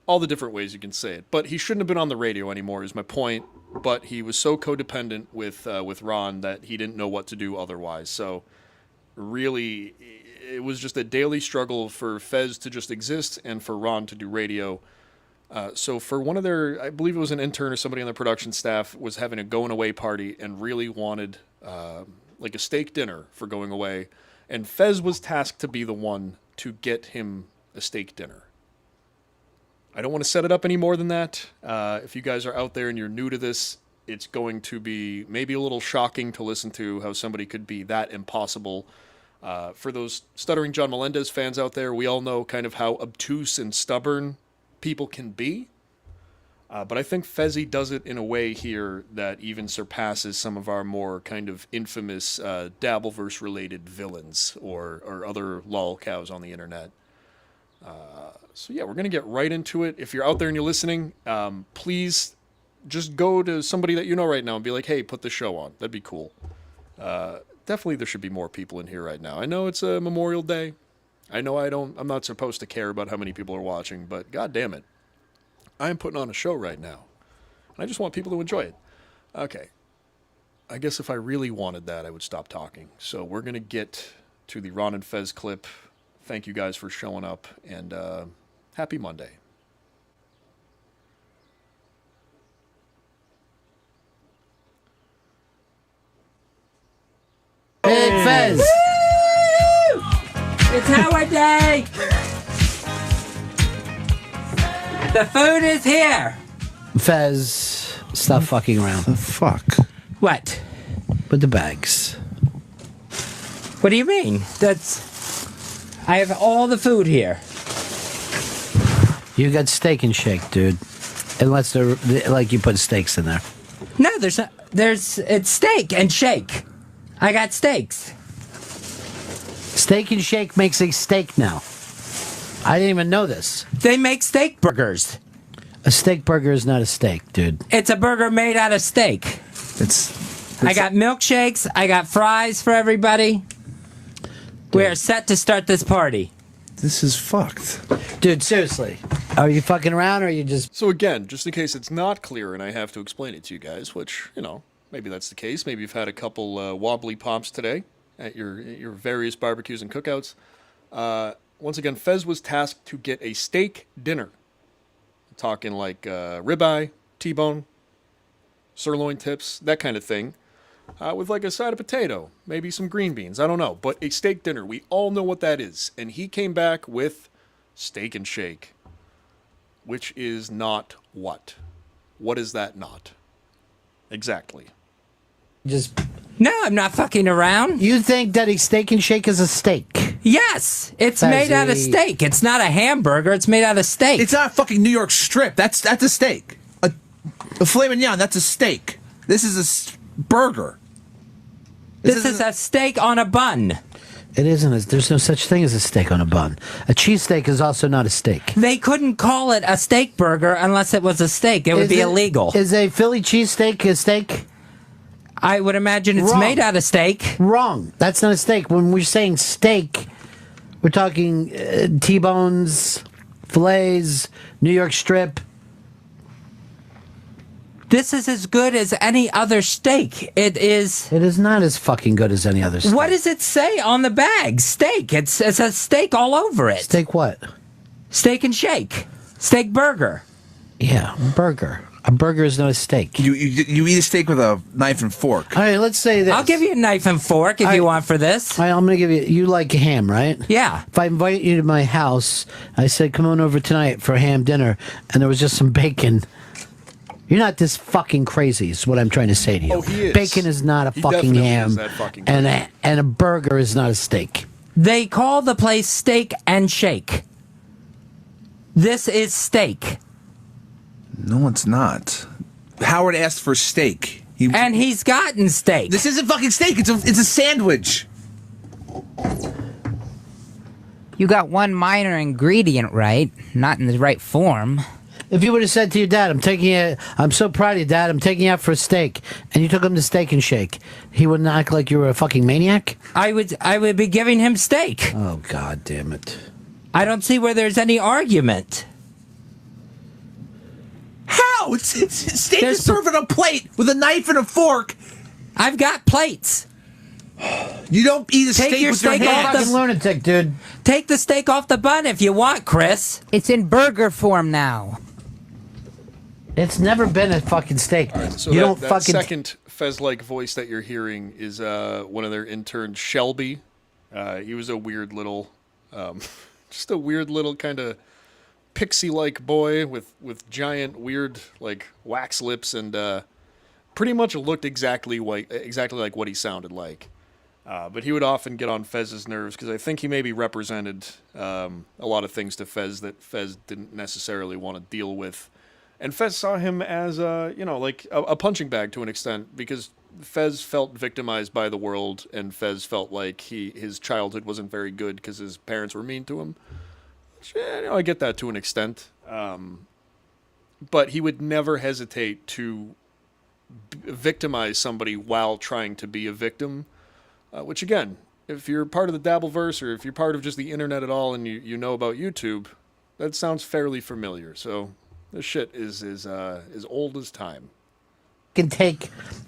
All the different ways you can say it. But he shouldn't have been on the radio anymore, is my point. But he was so codependent with Ron that he didn't know what to do otherwise. So really, it was just a daily struggle for Fez to just exist and for Ron to do radio. So for one of their, I believe it was an intern or somebody on the production staff, was having a going away party and really wanted like a steak dinner for going away. And Fez was tasked to be the one to get him a steak dinner. I don't want to set it up any more than that. If you guys are out there and you're new to this, it's going to be maybe a little shocking to listen to how somebody could be that impossible. For those Stuttering John Melendez fans out there, we all know kind of how obtuse and stubborn people can be. But I think Fezzy does it in a way here that even surpasses some of our more kind of infamous Dabbleverse-related villains or other lolcows on the internet. So yeah, we're going to get right into it. If you're out there and you're listening, please just go to somebody that you know right now and be like, hey, put the show on. That'd be cool. Definitely there should be more people in here right now. I know it's a Memorial Day. I know I'm not supposed to care about how many people are watching, but god damn it. I am putting on a show right now. And I just want people to enjoy it. Okay. I guess if I really wanted that, I would stop talking. So we're going to get to the Ron and Fez clip. Thank you guys for showing up, and happy Monday. Hey, Fez! Woo! It's Howard Day! The food is here! Fez, stop fucking around. The fuck? What? With the bags. What do you mean? I have all the food here. You got steak and shake, dude. Unless you put steaks in there. No, there's not. It's steak and shake. I got steaks. Steak and shake makes a steak now. I didn't even know this. They make steak burgers. A steak burger is not a steak, dude. It's a burger made out of steak. I got milkshakes. I got fries for everybody. We are set to start this party. This is fucked. Dude, seriously. Are you fucking around or are you just... So again, just in case it's not clear and I have to explain it to you guys, which, maybe that's the case. Maybe you've had a couple wobbly pops today at your various barbecues and cookouts. Once again, Fez was tasked to get a steak dinner. I'm talking like ribeye, T-bone, sirloin tips, that kind of thing. With like a side of potato, maybe some green beans, I don't know. But a steak dinner, we all know what that is. And he came back with steak and shake, which is not what? What is that not? Exactly. No, I'm not fucking around. You think that a steak and shake is a steak? Yes, it's made out of steak. It's not a hamburger. It's made out of steak. It's not a fucking New York strip. That's a steak. A filet mignon, that's a steak. This is a burger. This is a steak on a bun. It isn't. There's no such thing as a steak on a bun. A cheesesteak is also not a steak. They couldn't call it a steak burger unless it was a steak. It would be illegal. Is a Philly cheesesteak a steak? I would imagine it's made out of steak. Wrong. That's not a steak. When we're saying steak, we're talking T-bones, fillets, New York strip. This is as good as any other steak. It is. It is not as fucking good as any other steak. What does it say on the bag? Steak. It says steak all over it. Steak what? Steak and shake. Steak burger. Yeah, burger. A burger is not a steak. You eat a steak with a knife and fork. All right, let's say this. I'll give you a knife and fork if you want for this. All right, I'm going to give you... You like ham, right? Yeah. If I invite you to my house, I said, come on over tonight for a ham dinner, and there was just some bacon... You're not this fucking crazy, is what I'm trying to say to you. Oh, he is. Bacon is not a fucking ham, and a burger is not a steak. They call the place Steak and Shake. This is steak. No, it's not. Howard asked for steak. And he's gotten steak. This isn't fucking steak. It's a sandwich. You got one minor ingredient right, not in the right form. If you would have said to your dad, I'm so proud of you, Dad, I'm taking you out for a steak, and you took him to Steak and Shake, he wouldn't act like you were a fucking maniac? I would be giving him steak. Oh, God damn it. I don't see where there's any argument. How? Steak is served on a plate with a knife and a fork. I've got plates. You don't eat a steak with your hands. Fucking lunatic, dude. Take the steak off the bun if you want, Chris. It's in burger form now. It's never been a fucking steak. So that second Fez-like voice that you're hearing is one of their interns, Shelby. He was a weird little, just a weird little kind of pixie-like boy with giant weird like wax lips and pretty much looked exactly like what he sounded like. But he would often get on Fez's nerves because I think he maybe represented a lot of things to Fez that Fez didn't necessarily want to deal with. And Fez saw him as like a punching bag to an extent because Fez felt victimized by the world and Fez felt like his childhood wasn't very good because his parents were mean to him. Which, I get that to an extent. But he would never hesitate to victimize somebody while trying to be a victim. Which, again, if you're part of the Dabbleverse or if you're part of just the internet at all and you know about YouTube, that sounds fairly familiar. So this shit is as old as time.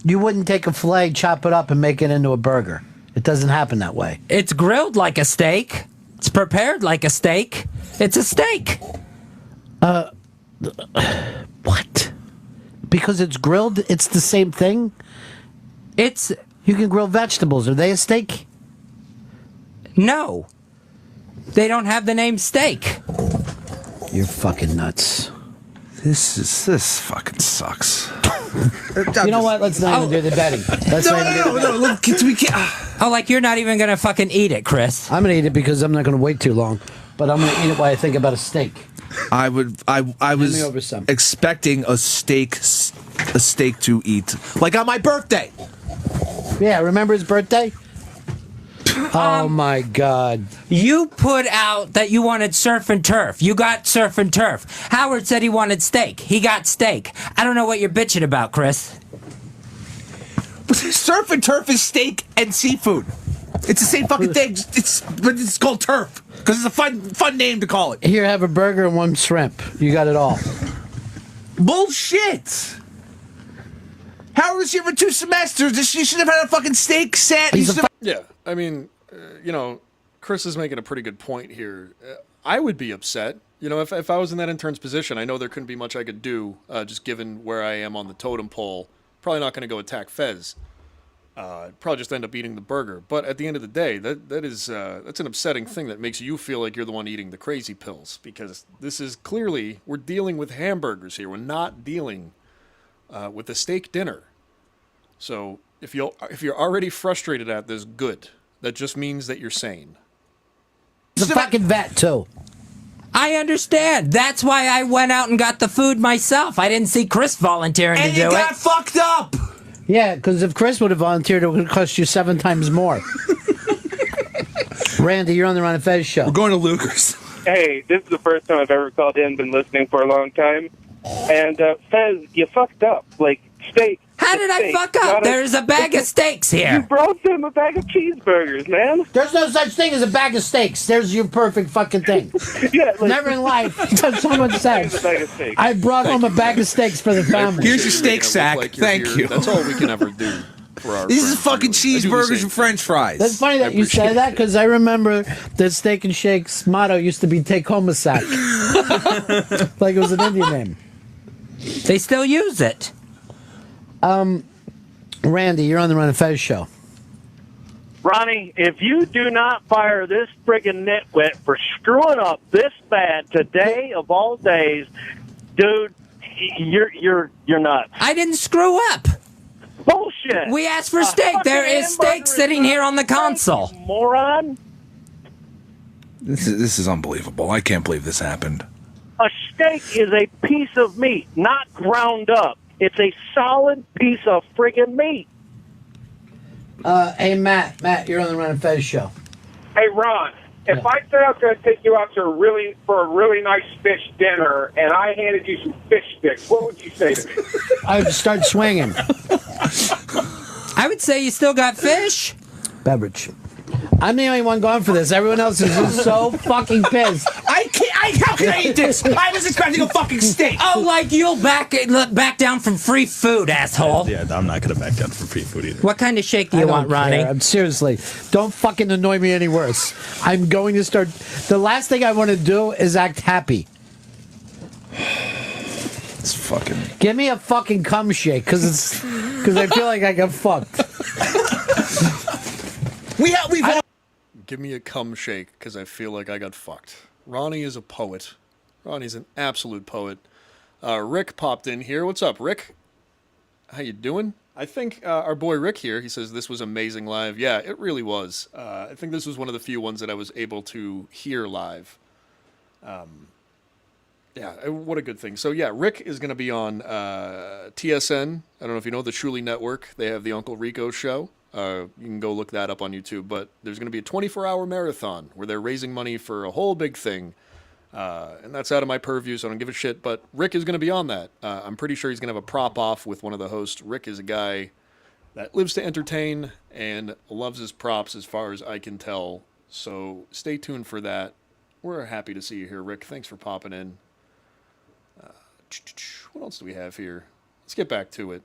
You wouldn't take a filet, chop it up, and make it into a burger. It doesn't happen that way. It's grilled like a steak. It's prepared like a steak. It's a steak. What? Because it's grilled, it's the same thing? You can grill vegetables. Are they a steak? No. They don't have the name steak. You're fucking nuts. This fucking sucks. You know what? Let's not even do the betting. No. Look, we can't. Oh, like you're not even gonna fucking eat it, Chris. I'm gonna eat it because I'm not gonna wait too long. But I'm gonna eat it while I think about a steak. I was expecting a steak to eat, like on my birthday. Yeah, remember his birthday? Oh my God. You put out that you wanted surf and turf. You got surf and turf. Howard said he wanted steak. He got steak. I don't know what you're bitching about, Chris. Surf and turf is steak and seafood. It's the same fucking thing. But it's called turf because it's a fun name to call it. Here, have a burger and one shrimp. You got it all. Bullshit. Howard was here for 2 semesters. She should have had a fucking steak set. Yeah, I mean, Chris is making a pretty good point here. I would be upset. If I was in that intern's position, I know there couldn't be much I could do, just given where I am on the totem pole. Probably not going to go attack Fez. Probably just end up eating the burger. But at the end of the day, that's an upsetting thing that makes you feel like you're the one eating the crazy pills. Because this is clearly, we're dealing with hamburgers here. We're not dealing with a steak dinner. So if you're already frustrated at this, good. That just means that you're sane. He's a fucking vet, too. I understand. That's why I went out and got the food myself. I didn't see Chris volunteering to do it. And you got fucked up. Yeah, because if Chris would have volunteered, it would have cost you 7 times more. Randy, you're on the Ron and Fez show. We're going to Luger's. Hey, this is the first time I've ever called in, been listening for a long time. And, Fez, you fucked up. Like, steak. How did I fuck up? There's a bag of steaks here. You brought them a bag of cheeseburgers, man. There's no such thing as a bag of steaks. There's your perfect fucking thing. Yeah, like, never in life does someone say, I brought home a bag of steaks for the family. Here's your steak sack. Thank you. That's all we can ever do for our This is fucking cheeseburgers and french fries. That's funny that you say that, because I remember that Steak and Shake's motto used to be take home a sack. Like it was an Indian name. They still use it. Randy, you're on the Ron and Fez show. Ronnie, if you do not fire this friggin' nitwit for screwing up this bad today of all days, dude, you're nuts. I didn't screw up. Bullshit. We asked for steak. There is steak sitting here on the console. Moron. This is unbelievable. I can't believe this happened. A steak is a piece of meat, not ground up. It's a solid piece of friggin' meat. Hey, Matt, you're on the Ron and Fez show. Hey, Ron, if I said I was going to take you out to a really nice fish dinner and I handed you some fish sticks, what would you say to me? I would start swinging. I would say you still got fish. Beverage. I'm the only one going for this. Everyone else is just so fucking pissed. I can't. How can I eat this? I was expecting a fucking steak. Oh, like you'll back down from free food, asshole. Yeah, I'm not going to back down from free food either. What kind of shake do you want, Ronnie? Seriously, don't fucking annoy me any worse. I'm going to start. The last thing I want to do is act happy. It's fucking. Give me a fucking cum shake, because I feel like I got fucked. Give me a cum shake, because I feel like I got fucked. Ronnie is a poet. Ronnie's an absolute poet. Rick popped in here. What's up, Rick? How you doing? I think our boy Rick here, he says this was amazing live. Yeah, it really was. I think this was one of the few ones that I was able to hear live. Yeah, what a good thing. So yeah, Rick is going to be on TSN. I don't know if you know the Truly Network. They have the Uncle Rico show. You can go look that up on YouTube. But there's going to be a 24-hour marathon where they're raising money for a whole big thing. And that's out of my purview, so I don't give a shit. But Rick is going to be on that. I'm pretty sure he's going to have a prop off with one of the hosts. Rick is a guy that lives to entertain and loves his props as far as I can tell. So stay tuned for that. We're happy to see you here, Rick. Thanks for popping in. What else do we have here? Let's get back to it.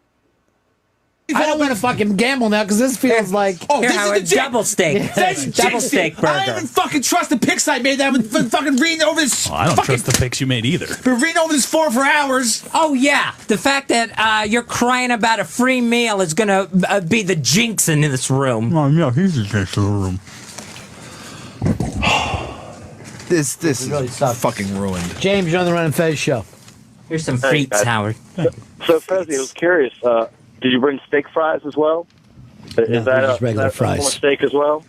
I don't want to fucking gamble now because this feels like Here, Howard, double steak. Double steak burger. I don't even fucking trust the pics I made. That I've been fucking reading over this. Oh, I don't trust the pics you made either. Been reading over this for hours. Oh yeah, the fact that you're crying about a free meal is gonna be the jinx in this room. Oh yeah, he's the jinx in the room. This is fucking ruined. James, you're on the Ron and Fez show. Here's some frites, Howard. So, Fezzi, I was curious. Did you bring steak fries as well? Is that just regular fries. Steak as well?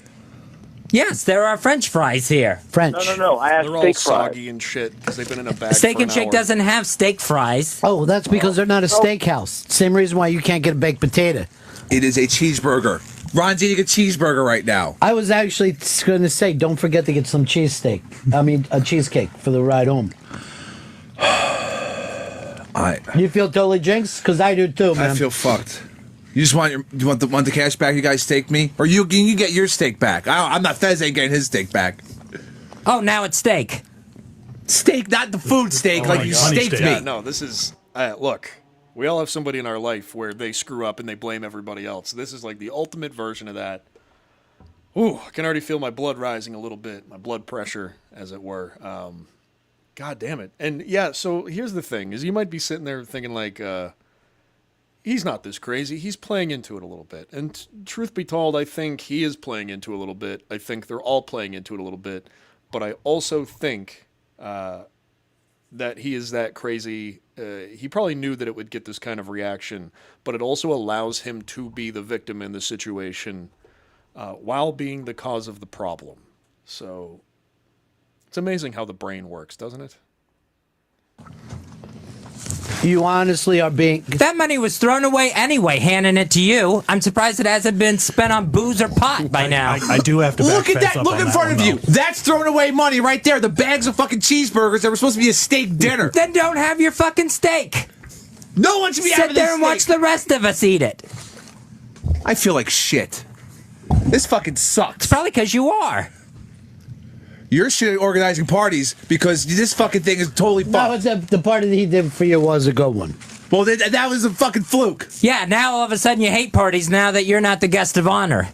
Yes, there are French fries here. French. No. I asked They're all steak fries. soggy and shit because they've been in a bag Steak for and an Shake hour. doesn't have steak fries. Oh, that's because they're not a steakhouse. Same reason why you can't get a baked potato. It is a cheeseburger. Ron's eating a cheeseburger right now. I was actually going to say, don't forget to get some cheesesteak. I mean, a cheesecake for the ride home. You feel totally jinxed? Because I do too, man. I feel fucked. You just want want the cash back you guys staked me? Or you get your steak back. I'm not Fez ain't getting his steak back. Oh, now it's steak. Steak, not the food steak, like you staked me. Yeah, no, this is... look, we all have somebody in our life where they screw up and they blame everybody else. This is like the ultimate version of that. Ooh, I can already feel my blood rising a little bit. My blood pressure, as it were. God damn it. And yeah, so here's the thing, is you might be sitting there thinking like, he's not this crazy. He's playing into it a little bit. And truth be told, I think he is playing into it a little bit. I think they're all playing into it a little bit. But I also think that he is that crazy. He probably knew that it would get this kind of reaction, but it also allows him to be the victim in the situation while being the cause of the problem. So It's amazing how the brain works, doesn't it? You honestly are being... That money was thrown away anyway, handing it to you. I'm surprised it hasn't been spent on booze or pot by now. I do have to back Look at Fez that. up Look on in that front one, of you. though. That's throwing away money right there. The bags of fucking cheeseburgers that were supposed to be a steak dinner. Then don't have your fucking steak. No one should be having Sit there and this watch steak. the rest of us eat it. I feel like shit. This fucking sucks. It's probably because you are. You're shit at organizing parties because this fucking thing is totally fucked. No, the party that he did for you was a good one. Well, that was a fucking fluke. Yeah, now all of a sudden you hate parties now that you're not the guest of honor.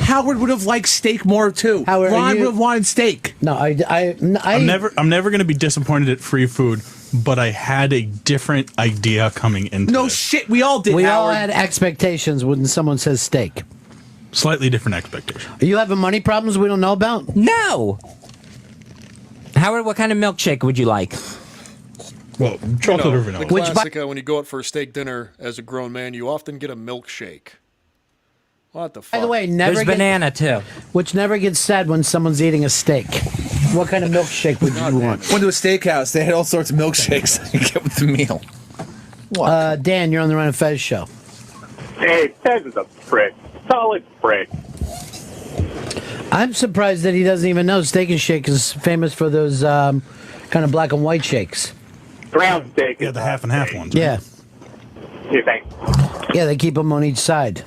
Howard would have liked steak more too. Howard, Ron would have wanted steak. No, I'm never going to be disappointed at free food, but I had a different idea coming into No this. shit, we all did. We all Howard. had expectations when someone says steak. Slightly different expectation. Are you having money problems we don't know about? No. Howard, what kind of milkshake would you like? Well, chocolate or vanilla. The classic, when you go out for a steak dinner as a grown man, you often get a milkshake. What the fuck? By the way, There's banana too. Which never gets said when someone's eating a steak. What kind of milkshake would you want? Went to a steakhouse. They had all sorts of milkshakes you get with the meal. Dan, you're on the Run of Fez show. Hey, Fez is a prick. Solid prick. I'm surprised that he doesn't even know Steak and Shake is famous for those kind of black and white shakes. Ground steak. Yeah, the half and half ones. Right? Yeah. You think? Yeah, they keep them on each side.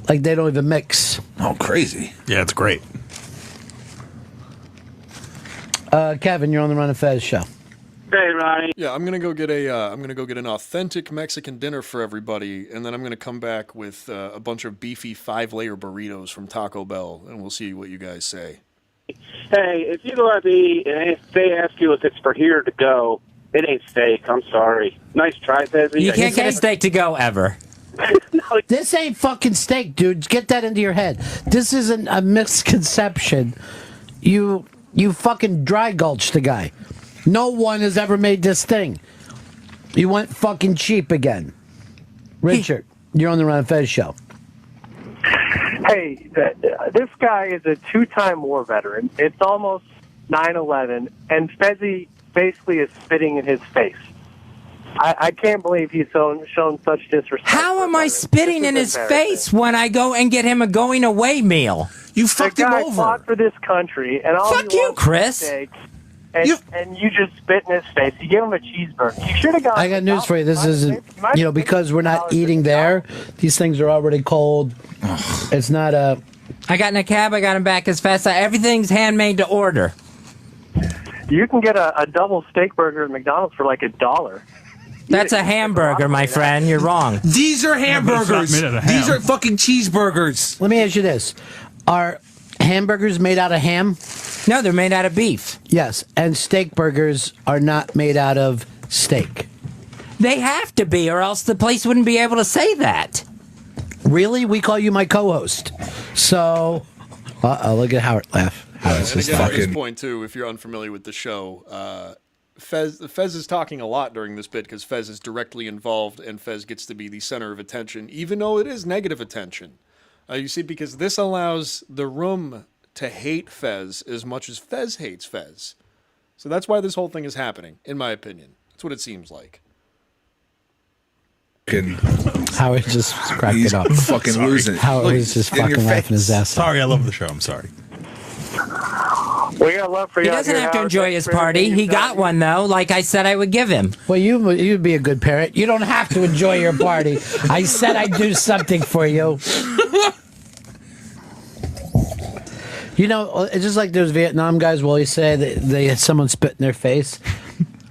Like they don't even mix. Oh, crazy. Yeah, it's great. Kevin, you're on the Run of Fez show. Hey, Ronnie. Yeah, I'm gonna go get an authentic Mexican dinner for everybody, and then I'm gonna come back with a bunch of beefy 5-layer burritos from Taco Bell, and we'll see what you guys say. Hey, if you go out to eat and if they ask you if it's for here to go, it ain't steak. I'm sorry. Nice try, Fez. You can't get a steak to go ever. This ain't fucking steak, dude. Get that into your head. This isn't a misconception. You fucking dry gulched the guy. No one has ever made this thing. You went fucking cheap again. Richard, you're on the Run of Fez show. Hey, this guy is a 2-time war veteran. It's almost 9/11, and Fezzy basically is spitting in his face. I can't believe he's shown such disrespect. How am I spitting in his face when I go and get him a going away meal? You fucked him over. Fought for this country, and all Fuck he you, wants is Chris. steak, and you just spit in his face. You gave him a cheeseburger. You should have got. I got news for you. This isn't, because we're not eating there. These things are already cold. It's not a. I got in a cab. I got him back as fast. Everything's handmade to order. You can get a double steak burger at McDonald's for like $1. That's a hamburger, my friend. You're wrong. These are hamburgers. These are fucking cheeseburgers. Let me ask you this: are hamburgers made out of ham? No, they're made out of beef. Yes, and steak burgers are not made out of steak. They have to be, or else the place wouldn't be able to say that. Really? We call you my co-host. So, look at Howard laugh. And again, at this point too, if you're unfamiliar with the show, Fez is talking a lot during this bit because Fez is directly involved, and Fez gets to be the center of attention, even though it is negative attention. You see, because this allows the room to hate Fez as much as Fez hates Fez. So that's why this whole thing is happening, in my opinion. That's what it seems like. Howard just cracked it up. Fucking losing it. Howard was just fucking laughing his ass off. Sorry, I love the show. I'm sorry. We got love for you. He doesn't have to enjoy his party. He got one, though, like I said I would give him. Well, you'd be a good parent. You don't have to enjoy your party. I said I'd do something for you. You know, it's just like those Vietnam guys will always say that they had someone spit in their face.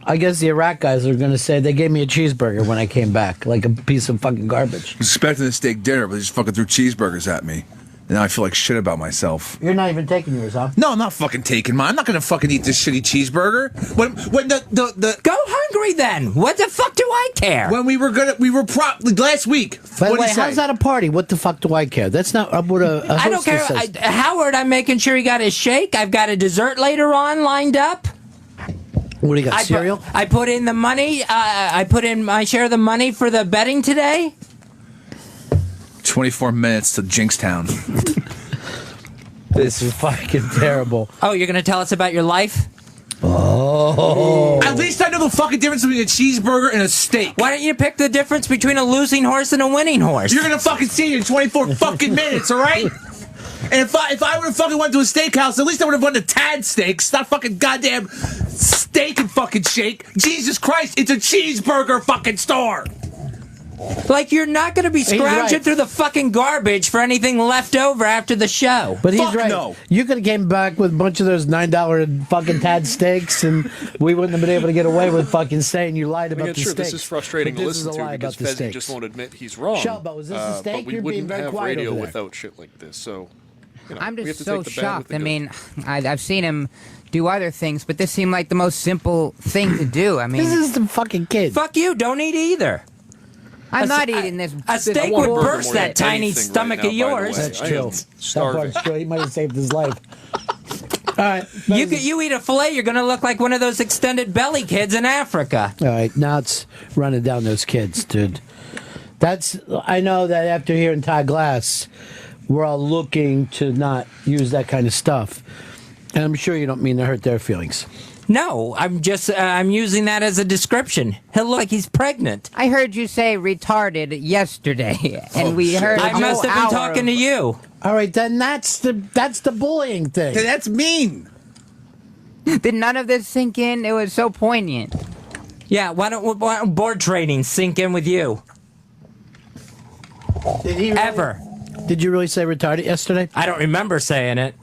I guess the Iraq guys are going to say they gave me a cheeseburger when I came back, like a piece of fucking garbage. Expecting a steak dinner, but they just fucking threw cheeseburgers at me. And now I feel like shit about myself. You're not even taking yours, huh? No, I'm not fucking taking mine. I'm not gonna fucking eat this shitty cheeseburger. When the Go hungry then. What the fuck do I care? When we were last week. By the way, how's that a party? What the fuck do I care? That's not what a I don't care. says. Howard, I'm making sure he got his shake. I've got a dessert later on lined up. What do you got, cereal? I put in the money. I put in my share of the money for the betting today. 24 minutes to Jinkstown. This is fucking terrible. Oh, you're going to tell us about your life? Oh. At least I know the fucking difference between a cheeseburger and a steak. Why don't you pick the difference between a losing horse and a winning horse? You're gonna fucking see it in 24 fucking minutes, all right? And if I would have fucking went to a steakhouse, at least I would have went to Tad Steaks, not fucking goddamn Steak and fucking Shake. Jesus Christ, it's a cheeseburger fucking store. Like, you're not going to be scrounging right. through the fucking garbage for anything left over after the show. But he's Fuck right. no. You could have came back with a bunch of those $9 fucking Tad steaks, and we wouldn't have been able to get away with fucking saying you lied about the sure, steaks. this is frustrating But to this is listen a to lie because about the Fezzi steaks. just won't admit he's wrong. Shelbo, is this a steak? But we You're being wouldn't very have quiet radio over there. without shit like this. So, you know, I'm we have just to so take the bad with shocked. the I good. mean, I've seen him do other things, but this seemed like the most simple thing to do. I mean, This is some fucking kid. Fuck you, don't eat either. I'm not eating this. A steak want a would burger burst more that than tiny anything stomach right of now, by the yours. way. That's I true. am That starving. part's true. He might have saved his life. All right. You eat a fillet, you're going to look like one of those extended belly kids in Africa. All right, now it's running down those kids, dude. I know that after hearing Todd Glass, we're all looking to not use that kind of stuff. And I'm sure you don't mean to hurt their feelings. No, I'm just, I'm using that as a description. He'll look like he's pregnant. I heard you say retarded yesterday, and we heard. I must have been talking to you. All right, then that's the bullying thing. Hey, that's mean. Did none of this sink in? It was so poignant. Yeah, why don't board training sink in with you? Did he really, Ever. Did you really say retarded yesterday? I don't remember saying it.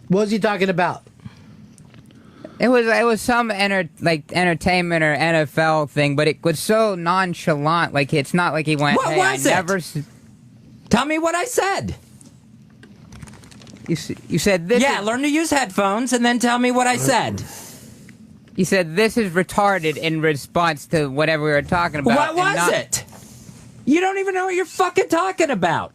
What was he talking about? It was some entertainment or NFL thing, but it was so nonchalant. Like, it's not like he went. What hey, was I it? Never Tell me what I said. You said this. Yeah, learn to use headphones and then tell me what I said. You said this is retarded in response to whatever we were talking about. What was it? You don't even know what you're fucking talking about.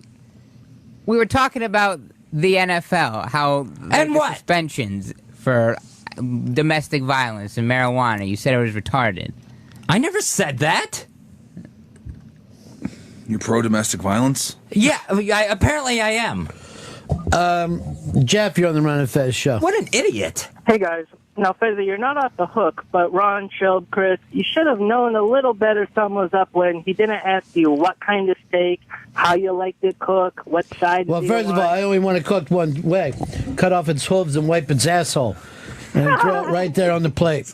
We were talking about the NFL, how And what? suspensions for domestic violence and marijuana. You said it was retarded. I never said that. You're pro domestic violence? Yeah, apparently I am. Jeff, you're on the Ron and Fez show. What an idiot. Hey guys, now Fezzi, you're not off the hook, but Ron, Shelb, Chris, you should have known a little better something was up when he didn't ask you what kind of steak, how you liked it cooked, what side. Well, first of all, I only want it cooked one way. Cut off its hooves and wipe its asshole. And throw it right there on the plate.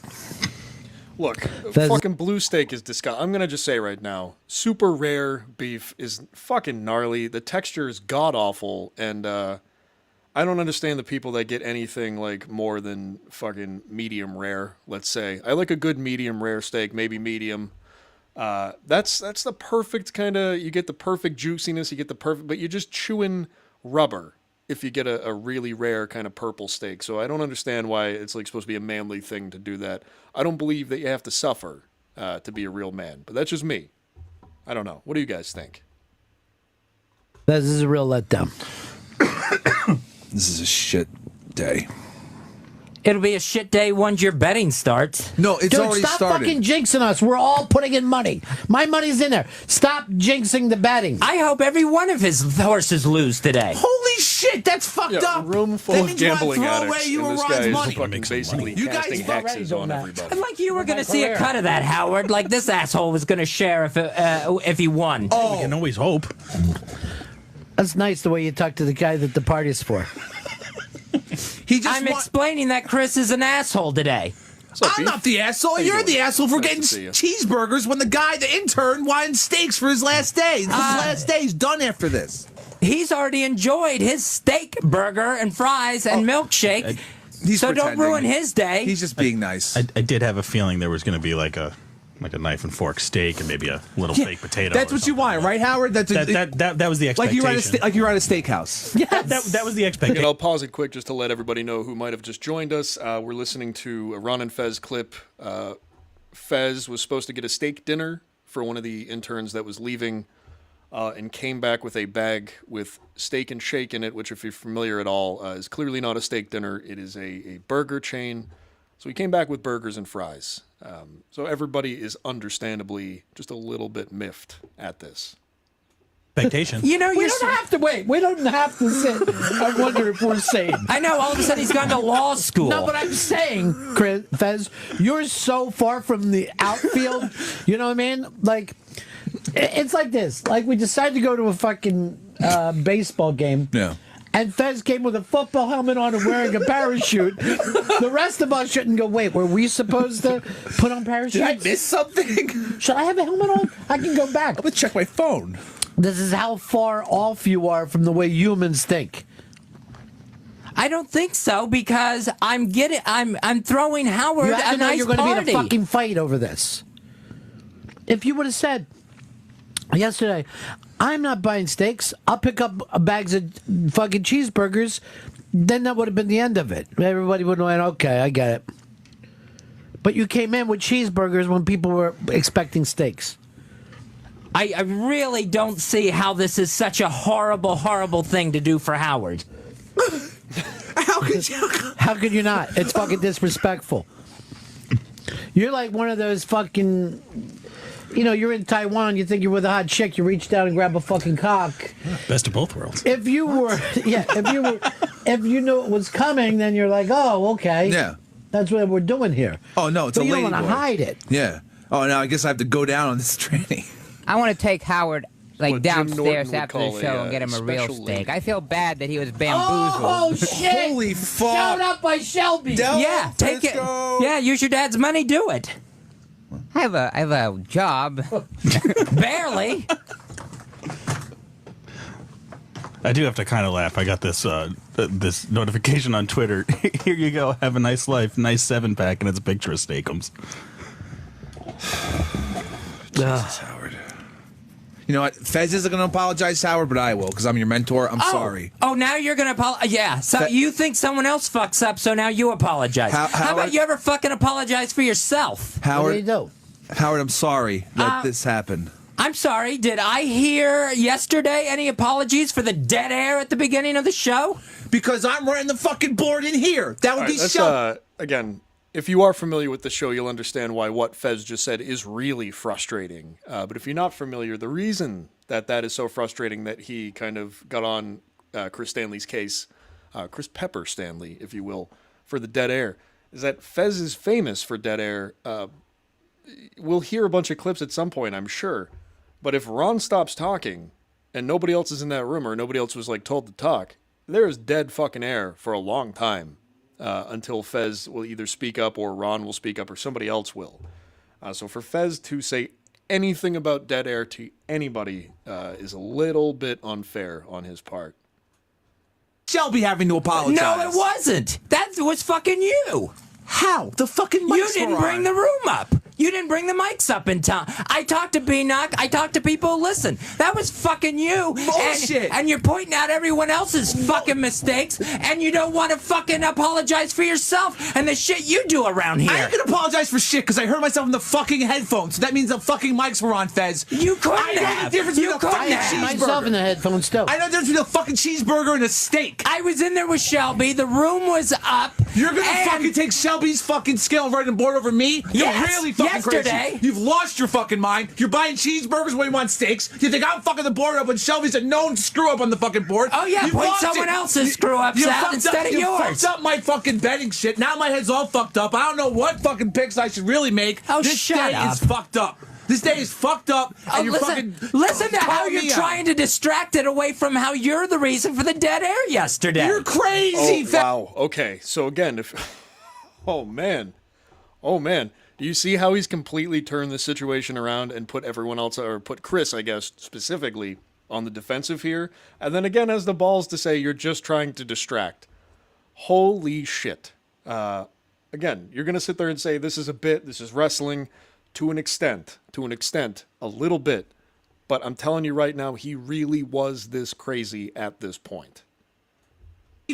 Look, fucking blue steak is disgusting. I'm gonna just say right now, super rare beef is fucking gnarly. The texture is god awful, and I don't understand the people that get anything like more than fucking medium rare. Let's say I like a good medium rare steak, maybe medium. That's the perfect kind of. You get the perfect juiciness. You get the perfect, but you're just chewing rubber if you get a really rare kind of purple steak. So I don't understand why it's like supposed to be a manly thing to do that. I don't believe that you have to suffer to be a real man, but that's just me. I don't know. What do you guys think? This is a real letdown. This is a shit day. It'll be a shit day once your betting starts. No, it's Dude, already stop started. fucking jinxing us. We're all putting in money. My money's in there. Stop jinxing the betting. I hope every one of his horses lose today. Holy shit, that's fucked up. Room full That of means you wanna gambling throw away addicts, you and and this Ron's guy is money. fucking basically You guys casting already hexes done on that. everybody. Like you were going to see a cut of that, Howard. Like this asshole was going to share if he won. We can always hope. That's nice the way you talk to the guy that the party's for. I'm explaining that Chris is an asshole today. I'm not the asshole. You're the asshole for getting cheeseburgers when the intern, wanted steaks for his last day. This is his last day. He's done after this. He's already enjoyed his steak burger and fries and milkshake. So don't ruin his day. He's just being nice. I did have a feeling there was going to be like a knife and fork steak and maybe a little baked potato. That's what you want, right, Howard? That was the expectation. Like you're at a steakhouse. Yeah, that was the expectation. I'll pause it quick just to let everybody know who might have just joined us. We're listening to a Ron and Fez clip. Fez was supposed to get a steak dinner for one of the interns that was leaving and came back with a bag with steak and shake in it, which, if you're familiar at all, is clearly not a steak dinner. It is a burger chain. So he came back with burgers and fries. So everybody is understandably just a little bit miffed at this. expectation. We don't have to wait. We don't have to sit and wonder if we're sane. I know. All of a sudden, he's gone to law school. No, but I'm saying, Fez, you're so far from the outfield. You know what I mean? Like, it's like this. Like, we decided to go to a fucking baseball game. Yeah. And Fez came with a football helmet on and wearing a parachute. The rest of us shouldn't go, wait, were we supposed to put on parachutes? Did I miss something? Should I have a helmet on? I can go back. I'm going to check my phone. This is how far off you are from the way humans think. I don't think so, because I'm throwing Howard a nice you're going to be in party. a fucking fight over this. If you would have said yesterday, I'm not buying steaks, I'll pick up bags of fucking cheeseburgers, then that would have been the end of it. Everybody would have went, okay, I get it. But you came in with cheeseburgers when people were expecting steaks. I really don't see how this is such a horrible, horrible thing to do for Howard. How could you? How could you not? It's fucking disrespectful. You're like one of those fucking... you're in Taiwan, you think you're with a hot chick, you reach down and grab a fucking cock. Best of both worlds. If you knew it was coming, then you're like, oh, okay. Yeah. That's what we're doing here. Oh, no, it's but a you lady don't want boy. to hide it. Yeah. Oh, now I guess I have to go down on this training. I want to take Howard What Jim downstairs Norton would after the call show a, and get him a real special steak. lady. I feel bad that he was bamboozled. Oh, shit! Holy fuck. Shout out by Shelby. Yeah, take it. go. Yeah, use your dad's money, do it. I have a job. Barely. I do have to kind of laugh. I got this this notification on Twitter. Here you go. Have a nice life. Nice 7-pack, and it's a picture of Steakums. Jesus, Howard. You know what? Fez isn't going to apologize to Howard, but I will, because I'm your mentor. I'm sorry. Oh, now you're going to apologize? Yeah. So you think someone else fucks up, so now you apologize. How about you ever fucking apologize for yourself? Howard, What do you do? Howard, I'm sorry that this happened. I'm sorry. Did I hear yesterday any apologies for the dead air at the beginning of the show? Because I'm running the fucking board in here. That would be so. Again, if you are familiar with the show, you'll understand why what Fez just said is really frustrating. But if you're not familiar, the reason that is so frustrating that he kind of got on Chris Stanley's case, Chris Pepper Stanley, if you will, for the dead air, is that Fez is famous for dead air. We'll hear a bunch of clips at some point, I'm sure. But if Ron stops talking and nobody else is in that room or nobody else was like told to talk, there is dead fucking air for a long time. Until Fez will either speak up or Ron will speak up or somebody else will. So for Fez to say anything about dead air to anybody is a little bit unfair on his part. Shelby having to apologize. No, it wasn't. That was fucking you. How? The fucking mics You didn't were bring on. the room up. You didn't bring the mics up in time. I talked to B-Knock. I talked to people who listen. That was fucking you. Bullshit. And you're pointing out everyone else's fucking mistakes, and you don't want to fucking apologize for yourself and the shit you do around here. I ain't gonna apologize for shit because I heard myself in the fucking headphones. So that means the fucking mics were on, Fez. You couldn't I know have. the difference You between a fucking couldn't have. Myself in cheeseburger. the headphones too. I know the difference between a fucking cheeseburger and a steak. I was in there with Shelby. The room was up. You're gonna and fucking take Shelby's fucking skill and write the board over me? You're Yes, really fucking yesterday. crazy. You've lost your fucking mind. You're buying cheeseburgers when you want steaks. You think I'm fucking the board up when Shelby's a known screw up on the fucking board? Oh, yeah, You've point lost someone it. else's screw-ups You out fucked instead up, of you yours. fucked up my fucking betting shit. Now my head's all fucked up. I don't know what fucking picks I should really make. Oh, this shut day up. is fucked up. This day is fucked up. And you're listen, fucking listen to how calling you're me out. trying to distract it away from how you're the reason for the dead air yesterday. You're crazy. Oh, wow. Okay. So again, if... Oh, man. Do you see how he's completely turned the situation around and put everyone else, or put Chris, I guess, specifically, on the defensive here? And then again has the balls to say you're just trying to distract. Holy shit. Again, you're going to sit there and say this is a bit, this is wrestling to an extent, a little bit. But I'm telling you right now, he really was this crazy at this point.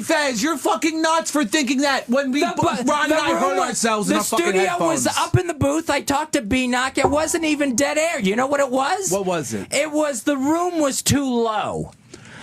Fez, you're fucking nuts for thinking that when Ron and I heard ourselves in the our fucking studio headphones. was up in the booth. I talked to B-Knock. It wasn't even dead air. You know what it was? What was it? It was the room was too low.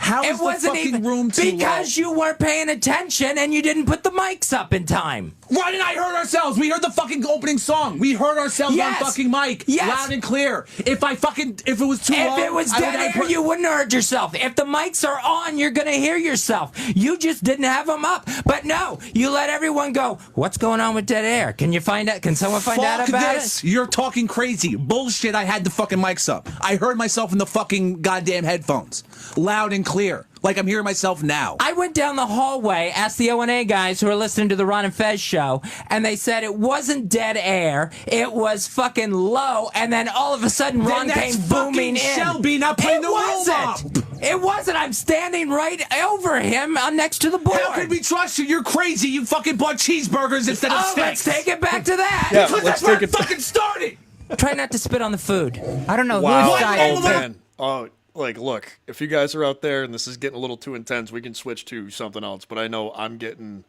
How it is the wasn't fucking even room too because low? you weren't paying attention and you didn't put the mics up in time. Why didn't I heard ourselves? We heard the fucking opening song. We heard ourselves on fucking mic, loud and clear. If it was too low, if it was dead air, you wouldn't have heard yourself. If the mics are on, you're gonna hear yourself. You just didn't have them up. But no, you let everyone go. What's going on with dead air? Can you find out? Can someone find out about it? You're talking crazy bullshit. I had the fucking mics up. I heard myself in the fucking goddamn headphones, loud and clear, like I'm hearing myself now. I went down the hallway, asked the O&A guys who are listening to the Ron and Fez show, and they said it wasn't dead air. It was fucking low, and then all of a sudden Ron came booming in. Shelby not putting the room up. It wasn't. I'm standing right over him next to the board. How could we trust you? You're crazy. You fucking bought cheeseburgers instead of steaks. Let's take it back to that. Yeah, because let's that's where take it fucking started. Try not to spit on the food. I don't know Wow. whose side. Oh, man. Oh, like, look, if you guys are out there and this is getting a little too intense, we can switch to something else. But I know I'm getting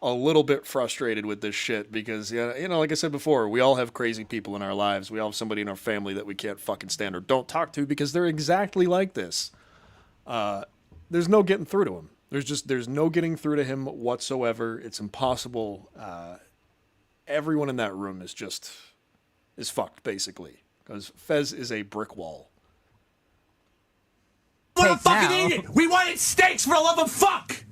a little bit frustrated with this shit because, you know, like I said before, we all have crazy people in our lives. We all have somebody in our family that we can't fucking stand or don't talk to because they're exactly like this. There's no getting through to him. There's no getting through to him whatsoever. It's impossible. Everyone in that room is fucked, basically. Because Fez is a brick wall. Motherfucking eat it! We wanted steaks for the love of fuck!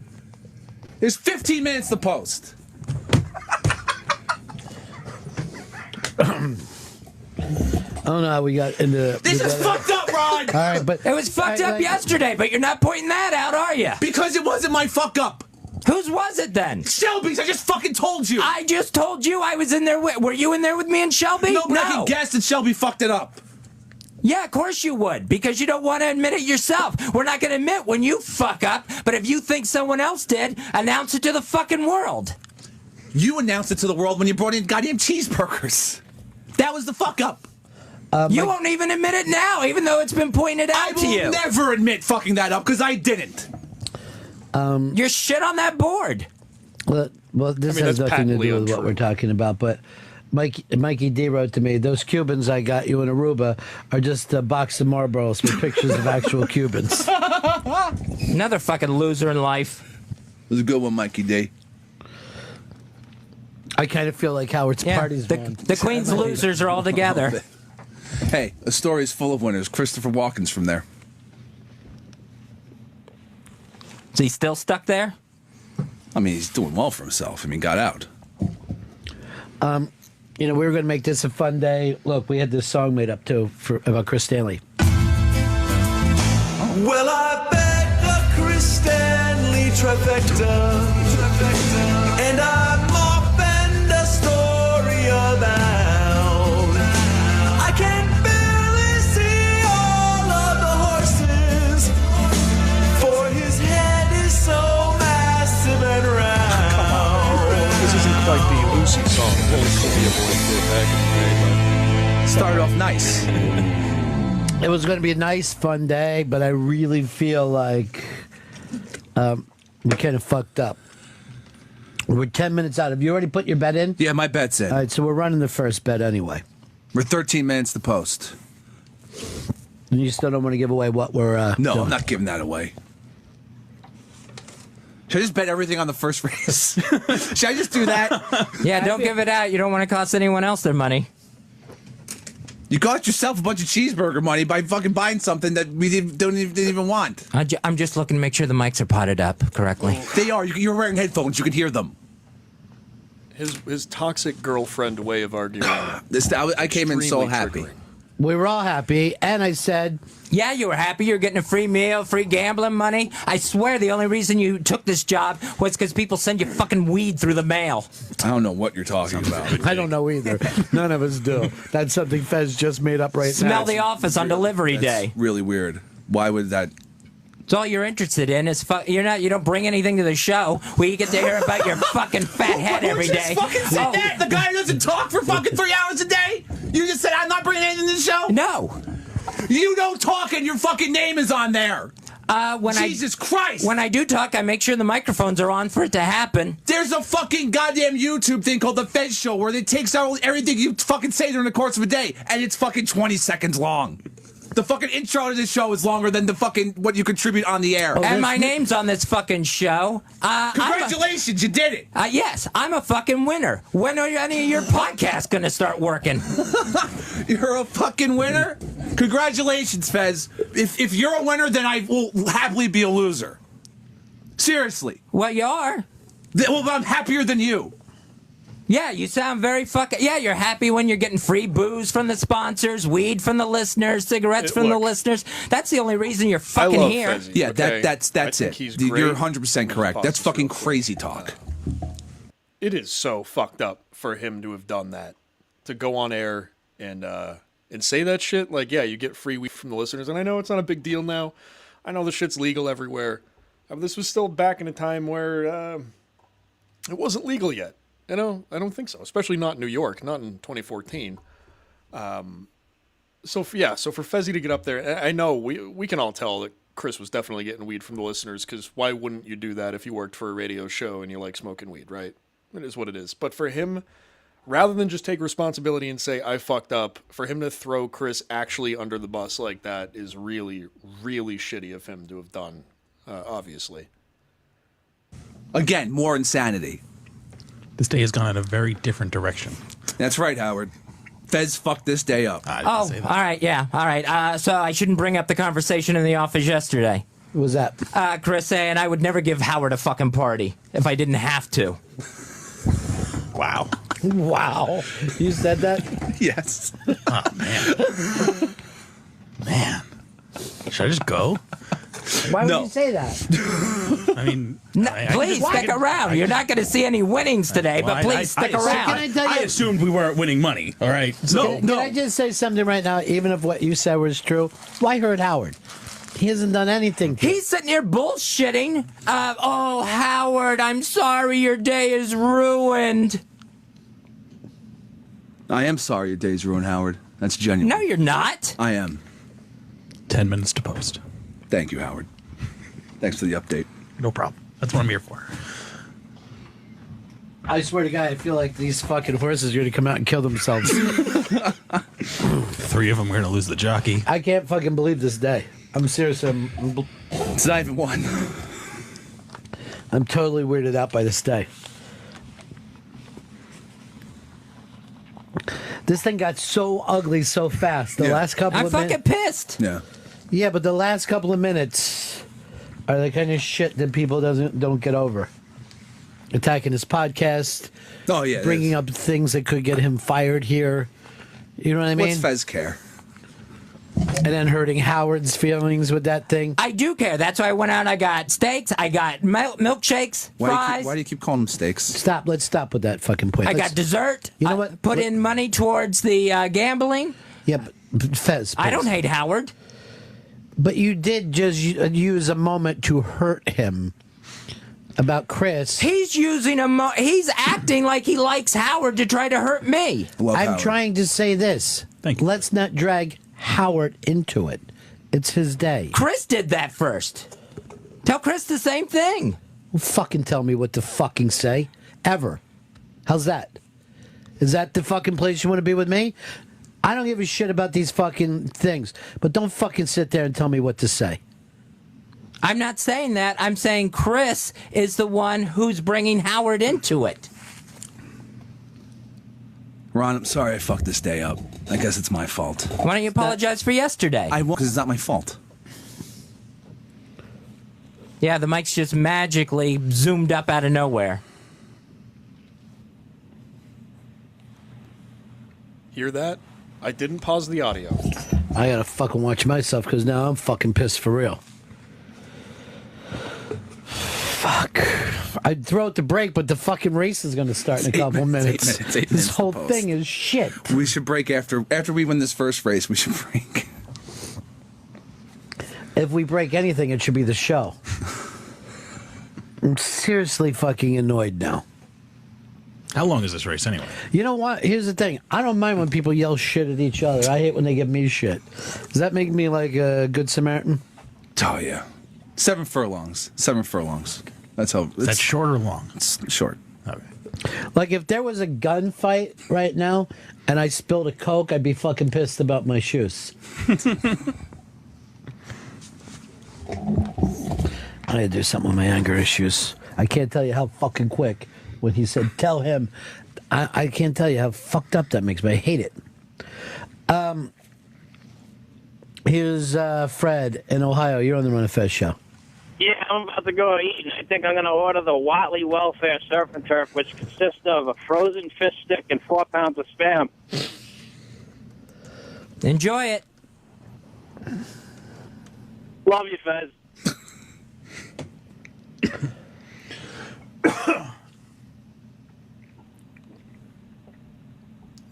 There's 15 minutes to post. I don't know how we got into This is fucked up, Ron! All right, but it was fucked up yesterday, but you're not pointing that out, are you? Because it wasn't my fuck up. Whose was it then? Shelby's. I just fucking told you. I just told you I was in there with. Were you in there with me and Shelby? No, but I can guess that Shelby fucked it up. Yeah, of course you would, because you don't want to admit it yourself. We're not going to admit when you fuck up, but if you think someone else did, announce it to the fucking world. You announced it to the world when you brought in goddamn cheeseburgers. That was the fuck up. You won't even admit it now, even though it's been pointed out to you. I will never admit fucking that up, because I didn't. You're shit on that board. Well, this has nothing to do with what we're talking about, but Mikey D wrote to me, those Cubans I got you in Aruba are just a box of Marlboros with pictures of actual Cubans. Another fucking loser in life. It was a good one, Mikey D. I kind of feel like Howard's parties, man. The Queen's losers are all together. Hey, a story is full of winners. Christopher Walken's from there. Is he still stuck there? I mean, he's doing well for himself. I mean, got out. You know, we were going to make this a fun day. Look, we had this song made up, too, about Chris Stanley. Well, I bet the Chris Stanley trifecta, and I'm off and a story about. I can barely see all of the horses, for his head is so massive and round. This isn't quite the Lucy song that Columbia Boys did back in the day, but started off nice. It was going to be a nice, fun day, but I really feel like we kind of fucked up. We're 10 minutes out. Have you already put your bet in? Yeah, my bet's in. All right, so we're running the first bet anyway. We're 13 minutes to post. And you still don't want to give away what we're No, doing. I'm not giving that away. Should I just bet everything on the first race? Should I just do that? Yeah, don't give it out. You don't want to cost anyone else their money. You got yourself a bunch of cheeseburger money by fucking buying something that we didn't even want. I'm just looking to make sure the mics are potted up correctly. They are. You're wearing headphones. You can hear them. his toxic girlfriend way of arguing. I came in so happy. We were all happy, and I said... Yeah, you were happy. You were getting a free meal, free gambling money. I swear the only reason you took this job was because people send you fucking weed through the mail. I don't know what you're talking about. I don't know either. None of us do. That's something Fez just made up right now. Smell the office on delivery day. Really weird. Why would that... It's all you're interested in is you don't bring anything to the show where you get to hear about your fucking fat head every day. You just fucking said that? The guy who doesn't talk for fucking 3 hours a day? You just said I'm not bringing anything to the show? No. You don't talk and your fucking name is on there. Jesus Christ. When I do talk, I make sure the microphones are on for it to happen. There's a fucking goddamn YouTube thing called The Fez Show where it takes out everything you fucking say during the course of a day, and it's fucking 20 seconds long. The fucking intro to this show is longer than the fucking what you contribute on the air. And my name's on this fucking show. Congratulations, you did it. Yes, I'm a fucking winner. When are any of your podcasts going to start working? You're a fucking winner? Congratulations, Fez. If you're a winner, then I will happily be a loser. Seriously. Well, you are. Well, I'm happier than you. Yeah, you sound very fucking... Yeah, you're happy when you're getting free booze from the sponsors, weed from the listeners, cigarettes from the listeners. That's the only reason you're fucking here. Fezzy, Yeah, okay? that's it. You're 100% correct. That's fucking crazy talk. It is so fucked up for him to have done that. To go on air and say that shit. Like, yeah, you get free weed from the listeners. And I know it's not a big deal now. I know the shit's legal everywhere. But this was still back in a time where it wasn't legal yet. You know, I don't think so. Especially not in New York, not in 2014. So for Fezzy to get up there, I know we can all tell that Chris was definitely getting weed from the listeners, because why wouldn't you do that if you worked for a radio show and you like smoking weed, right? It is what it is. But for him, rather than just take responsibility and say, I fucked up, for him to throw Chris actually under the bus like that is really, really shitty of him to have done, obviously. Again, more insanity. This day has gone in a very different direction. That's right, Howard. Fez fucked this day up. All right, yeah, all right. So I shouldn't bring up the conversation in the office yesterday. What was that? Chris saying I would never give Howard a fucking party if I didn't have to. Wow. Wow. You said that? Yes. Oh, man. Should I just go? Why would you say that? I mean, please stick around. You're not going to see any winnings today, but please stick around. I assumed we weren't winning money. All right. So Can I just say something right now? Even if what you said was true, why hurt Howard? He hasn't done anything. He's sitting here bullshitting. Oh, Howard, I'm sorry your day is ruined. I am sorry your day's ruined, Howard. That's genuine. No, you're not. I am. 10 minutes to post. Thank you, Howard. Thanks for the update. No problem. That's what I'm here for. I swear to God, I feel like these fucking horses are going to come out and kill themselves. 3 of them are going to lose the jockey. I can't fucking believe this day. I'm serious. It's not even one. I'm totally weirded out by this day. This thing got so ugly so fast. The last couple of minutes. I'm fucking pissed. Yeah. Yeah, but the last couple of minutes are the kind of shit that people don't get over. Attacking his podcast. Oh, yeah. Bringing up things that could get him fired here. You know what I mean? What's Fez care? And then hurting Howard's feelings with that thing. I do care. That's why I went out and I got steaks. I got milkshakes, fries. Why do you keep calling them steaks? Stop. Let's stop with that fucking point. I got dessert. You know what? Put in money towards the gambling. Yeah, but Fez. I don't hate Howard. But you did just use a moment to hurt him about Chris. He's using he's acting like he likes Howard to try to hurt me. I'm trying to say this. Thank you. Let's not drag Howard into it. It's his day. Chris did that first. Tell Chris the same thing. Well, fucking tell me what to fucking say. Ever. How's that? Is that the fucking place you want to be with me? I don't give a shit about these fucking things. But don't fucking sit there and tell me what to say. I'm not saying that. I'm saying Chris is the one who's bringing Howard into it. Ron, I'm sorry I fucked this day up. I guess it's my fault. Why don't you apologize for yesterday? I won't, because it's not my fault. Yeah, the mic's just magically zoomed up out of nowhere. Hear that? I didn't pause the audio. I gotta fucking watch myself because now I'm fucking pissed for real. Fuck. I'd throw it to break, but the fucking race is gonna start in a couple minutes. This whole thing is shit. We should break after we win this first race. We should break. If we break anything, it should be the show. I'm seriously fucking annoyed now. How long is this race anyway? You know what? Here's the thing. I don't mind when people yell shit at each other. I hate when they give me shit. Does that make me like a good Samaritan? Oh, yeah. 7 furlongs. 7 furlongs. That's how. Is that short or long? It's short. Okay. Like, if there was a gunfight right now and I spilled a Coke, I'd be fucking pissed about my shoes. I gotta do something with my anger issues. I can't tell you how fucking quick when he said, tell him. I can't tell you how fucked up that makes me. I hate it. Here's Fred in Ohio. You're on the Run of Fez show. Yeah, I'm about to go eat. I think I'm going to order the Watley Welfare Surf and Turf, which consists of a frozen fish stick and 4 pounds of Spam. Enjoy it. Love you, Fez.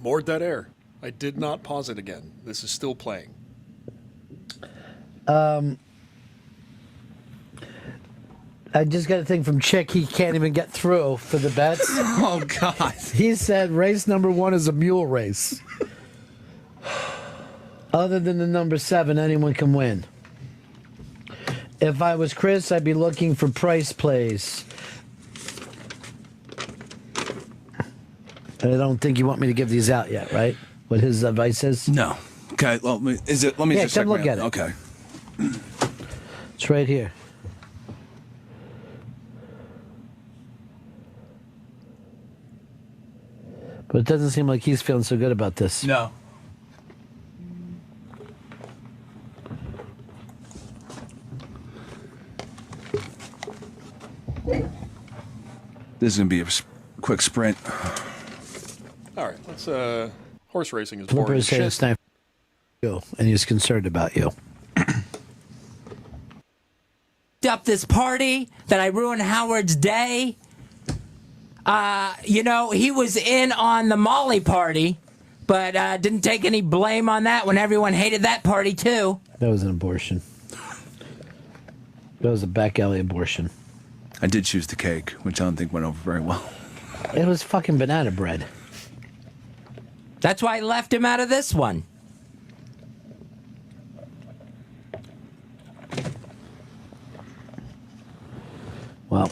More dead air. I did not pause it again. This is still playing. I just got a thing from Chick he can't even get through for the bets. Oh, God. He said race number 1 is a mule race. Other than the number 7, anyone can win. If I was Chris, I'd be looking for price plays. I don't think you want me to give these out yet, right? What his advice is? No. Okay, well, is it? Let me just come look at it. Okay. It's right here. But it doesn't seem like he's feeling so good about this. No. This is going to be a quick sprint. All right, let's. Horse racing is Flipper boring. is saying it's time for you, and he's concerned about you. Up this party that I ruined Howard's day. He was in on the Molly party, but didn't take any blame on that when everyone hated that party too. That was an abortion. That was a back alley abortion. I did choose the cake, which I don't think went over very well. It was fucking banana bread. That's why I left him out of this one. Well,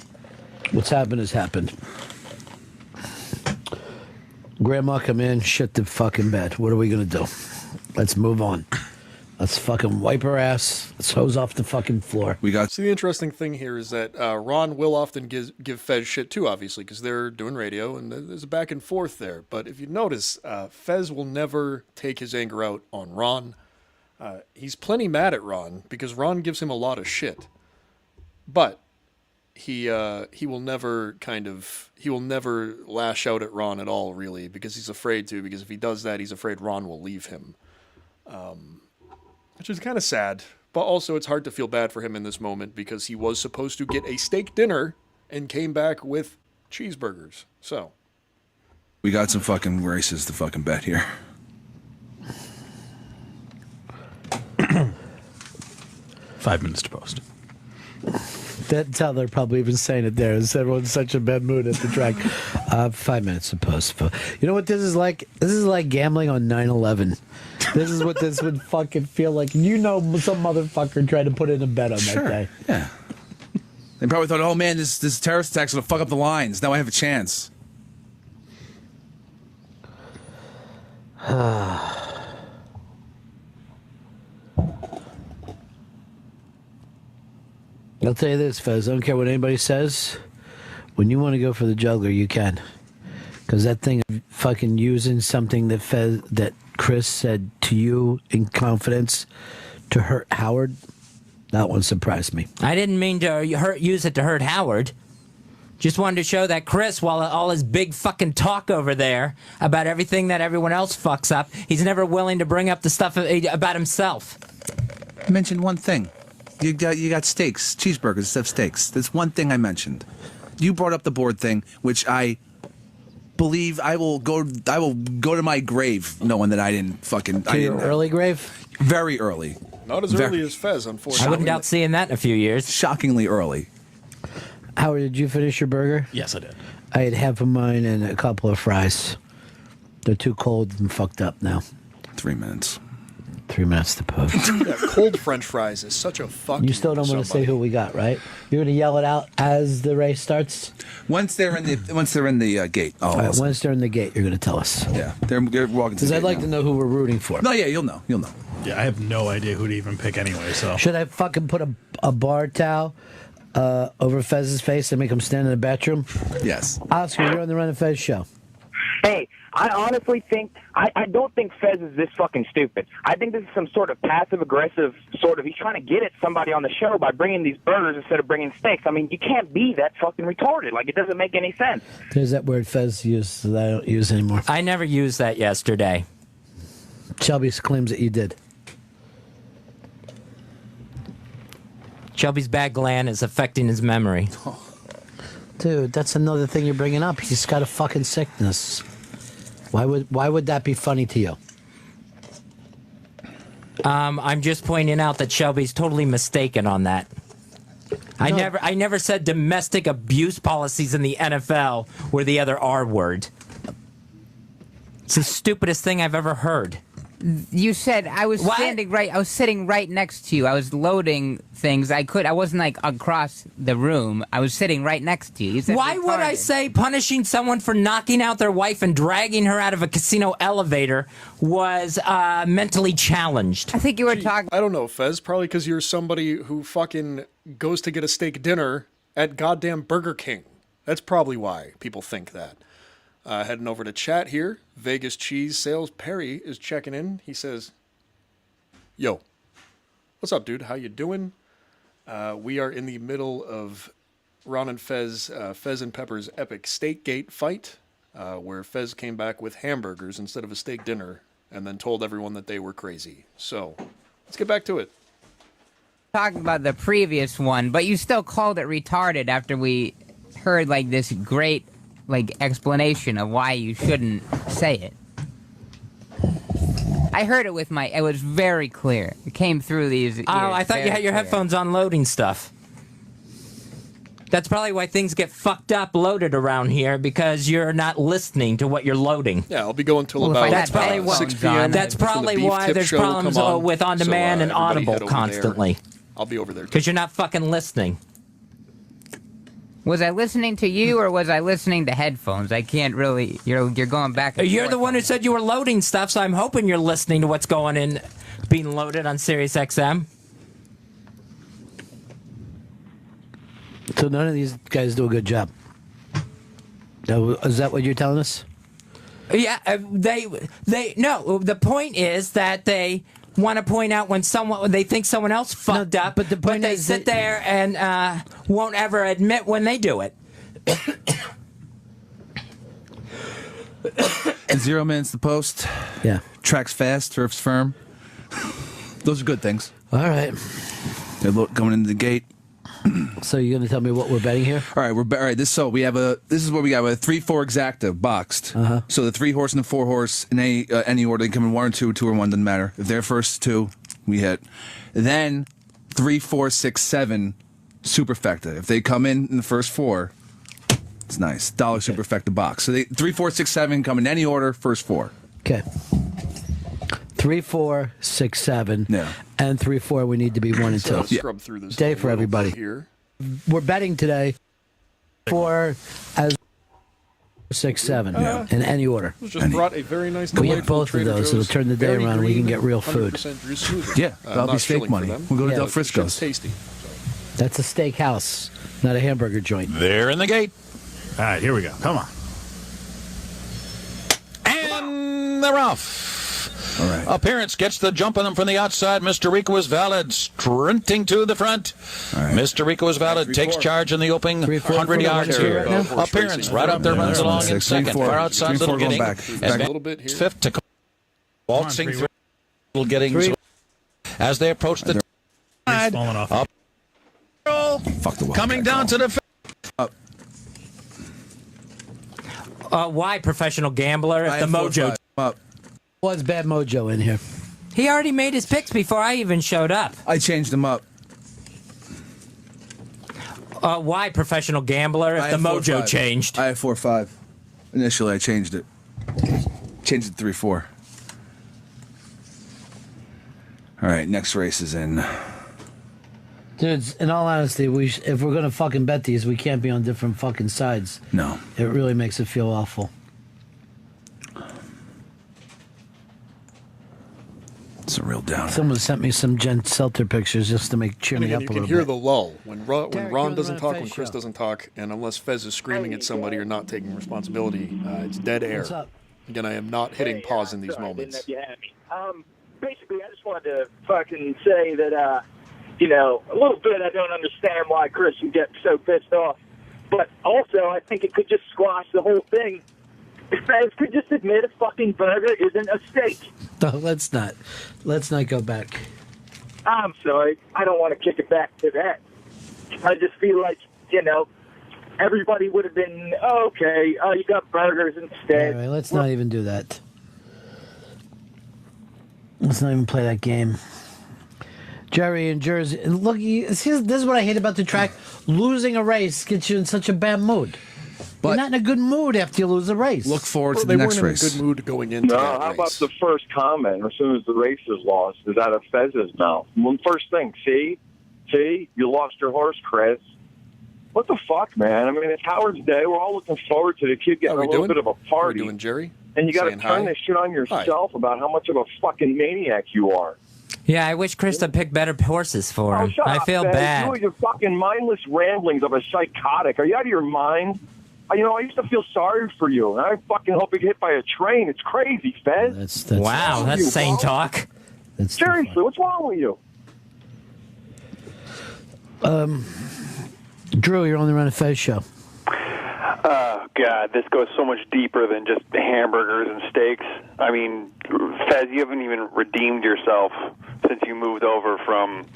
what's happened has happened. Grandma come in, shit the fucking bed. What are we gonna do? Let's move on. Let's fucking wipe her ass. Let's hose off the fucking floor. See, the interesting thing here is that Ron will often give Fez shit too, obviously, because they're doing radio and there's a back and forth there. But if you notice, Fez will never take his anger out on Ron. He's plenty mad at Ron because Ron gives him a lot of shit. But he will never lash out at Ron at all, really, because he's afraid to. Because if he does that, he's afraid Ron will leave him. Which is kind of sad, but also it's hard to feel bad for him in this moment because he was supposed to get a steak dinner and came back with cheeseburgers. So We got some fucking races to fucking bet here. Five minutes to post. That's how they're probably even saying it there. Is everyone's such a bad mood at the track? 5 minutes to post. You know what this is like? This is like gambling on 9/11. This is what this would fucking feel like. You know, some motherfucker tried to put in a bet on that day. Yeah. They probably thought, oh man, this terrorist attack's gonna fuck up the lines. Now I have a chance. I'll tell you this, Fez. I don't care what anybody says. When you want to go for the juggler, you can. Because that thing of fucking using something that Chris said to you in confidence to hurt Howard, that one surprised me. I didn't mean to use it to hurt Howard. Just wanted to show that Chris, while all his big fucking talk over there about everything that everyone else fucks up, he's never willing to bring up the stuff about himself. I mentioned one thing. You got steaks, cheeseburgers instead of steaks. That's one thing I mentioned. You brought up the board thing, which I believe I will go to my grave knowing that I didn't fucking. To your early grave? Very early. Not as early as Fez, unfortunately. I wouldn't doubt seeing that in a few years. Shockingly early. Howard, did you finish your burger? Yes, I did. I had half of mine and a couple of fries. They're too cold and fucked up now. 3 minutes. 3 minutes to post. Yeah, cold French fries is such a fucking. You still don't want to say who we got, right? You're going to yell it out as the race starts. Once they're in the gate. Oh, All right, once they're in the gate, you're going to tell us. Yeah, they're walking. Because I'd like to know who we're rooting for. No, yeah, you'll know. You'll know. Yeah, I have no idea who to even pick anyway. So should I fucking put a bar towel over Fez's face and make him stand in the bathroom? Yes. Oscar, you're on the Run and Fez show. Hey, I honestly think, I don't think Fez is this fucking stupid. I think this is some sort of passive-aggressive sort of, he's trying to get at somebody on the show by bringing these burgers instead of bringing steaks. I mean, you can't be that fucking retarded. Like, it doesn't make any sense. There's that word Fez used that I don't use anymore. I never used that yesterday. Shelby claims that you did. Shelby's bad gland is affecting his memory. Dude, that's another thing you're bringing up. He's got a fucking sickness. Why would that be funny to you? I'm just pointing out that Shelby's totally mistaken on that. I never said domestic abuse policies in the NFL were the other R word. It's the stupidest thing I've ever heard. You said I was standing right. I was sitting right next to you. I was loading things. I wasn't like across the room. I was sitting right next to you. You said Why would I say punishing someone for knocking out their wife and dragging her out of a casino elevator was mentally challenged? I think you were talking. I don't know, Fez. Probably because you're somebody who fucking goes to get a steak dinner at goddamn Burger King. That's probably why people think that. Heading over to chat here. Vegas Cheese Sales Perry is checking in. He says, "Yo, what's up, dude? How you doing? We are in the middle of Ron and Fez, Fez and Pepper's epic steak gate fight, where Fez came back with hamburgers instead of a steak dinner, and then told everyone that they were crazy. So, let's get back to it." Talking about the previous one, but you still called it retarded after we heard like this great explanation of why you shouldn't say it. I heard it with it was very clear. It came through these ears. Oh, I thought you had your headphones on loading stuff. That's probably why things get fucked up loaded around here, because you're not listening to what you're loading. Yeah, I'll be going till about that's probably 6 p.m. That's probably why there's problems with on-demand and Audible constantly. I'll be over there. Because you're not fucking listening. Was I listening to you or was I listening to headphones? I can't really. You're going back and You're forth. the one who said you were loading stuff, so I'm hoping you're listening to what's being loaded on Sirius XM. So none of these guys do a good job. Is that what you're telling us? Yeah, no. The point is that they want to point out when they think someone else fucked up, but they sit there and won't ever admit when they do it. And 0 minutes to post. Yeah. Tracks fast, turfs firm. Those are good things. All right. They're going into the gate. So you're gonna tell me what we're betting here? All right, all right. This is what we got. A 3-4 exacta boxed. So the 3 horse and the 4 horse in any order. They come in 1 or 2, 2 or 1, doesn't matter. If they're first 2, we hit. Then 3, 4, 6, 7 superfecta. If they come in the first 4, it's nice. Dollar superfecta box. So 3, 4, 6, 7 come in any order. First 4. Okay. 3, 4, 6, 7. Yeah. And 3, 4. We need to be 1 and 2. So I'll scrub through this day for everybody. Here. We're betting today 4 as 6, 7 in any order. Just brought a very nice. We get both of those. It'll turn the day around. We can get real food. Yeah, that'll be steak money. We'll go to Del Frisco's. Tasty. That's a steak house, not a hamburger joint. They're in the gate. All right, here we go. Come on. And they're off. All right. Appearance gets the jump on them from the outside. Mr. Rico is valid, sprinting to the front. Right. Mr. Rico is valid, takes charge in the opening 100 yards here. Appearance right up there, runs along in second. Far outside, little getting. Back a little bit here. Fifth to waltzing through, little getting as they approach the side. Up, coming down to the. Why, professional gambler? If the mojo. Was Bad Mojo in here? He already made his picks before I even showed up. I changed them up. Why, professional gambler? If the mojo changed. I have 4-5. Initially, I changed it. Changed it to 3-4. All right, next race is in. Dudes, in all honesty, if we're gonna fucking bet these, we can't be on different fucking sides. No. It really makes it feel awful. It's a real downer. Someone sent me some Jen Selter pictures just to cheer me up a you little can hear bit. the lull when Derek, Ron you're doesn't the talk, Fez when Chris show. doesn't talk, and unless Fez is screaming at somebody or not taking responsibility, it's dead air. What's up? Again, I am not hitting pause in these moments. Didn't have you had me. Basically, I just wanted to fucking say that, you know, a little bit I don't understand why Chris would get so pissed off. But also, I think it could just squash the whole thing. If Fez could just admit a fucking burger isn't a steak. No, let's not. Let's not go back. I'm sorry. I don't want to kick it back to that. I just feel like, you know, everybody would have been, okay, you got burgers instead. All right, let's not even do that. Let's not even play that game. Jerry in Jersey. Look, this is what I hate about the track. Losing a race gets you in such a bad mood. But you're not in a good mood after you lose a race. Look forward to the next race. They weren't in a good mood going into No, that how race. about the first comment as soon as the race is lost is out of Fez's mouth? One first thing, see, you lost your horse, Chris. What the fuck, man? I mean, it's Howard's Day. We're all looking forward to the kid getting a little bit of a party. How we doing, Jerry? And you got to Saying turn hi? this shit on yourself about how much of a fucking maniac you are. Yeah, I wish Krista picked better horses for him. Shut I up, feel Fez. bad. You and your fucking mindless ramblings of a psychotic. Are you out of your mind? You know, I used to feel sorry for you, and I fucking hope you get hit by a train. It's crazy, Fez. Wow, that's sane talk. Seriously, what's wrong with you? Drew, you're on the Run of Fez show. Oh, God, this goes so much deeper than just hamburgers and steaks. I mean, Fez, you haven't even redeemed yourself since you moved over from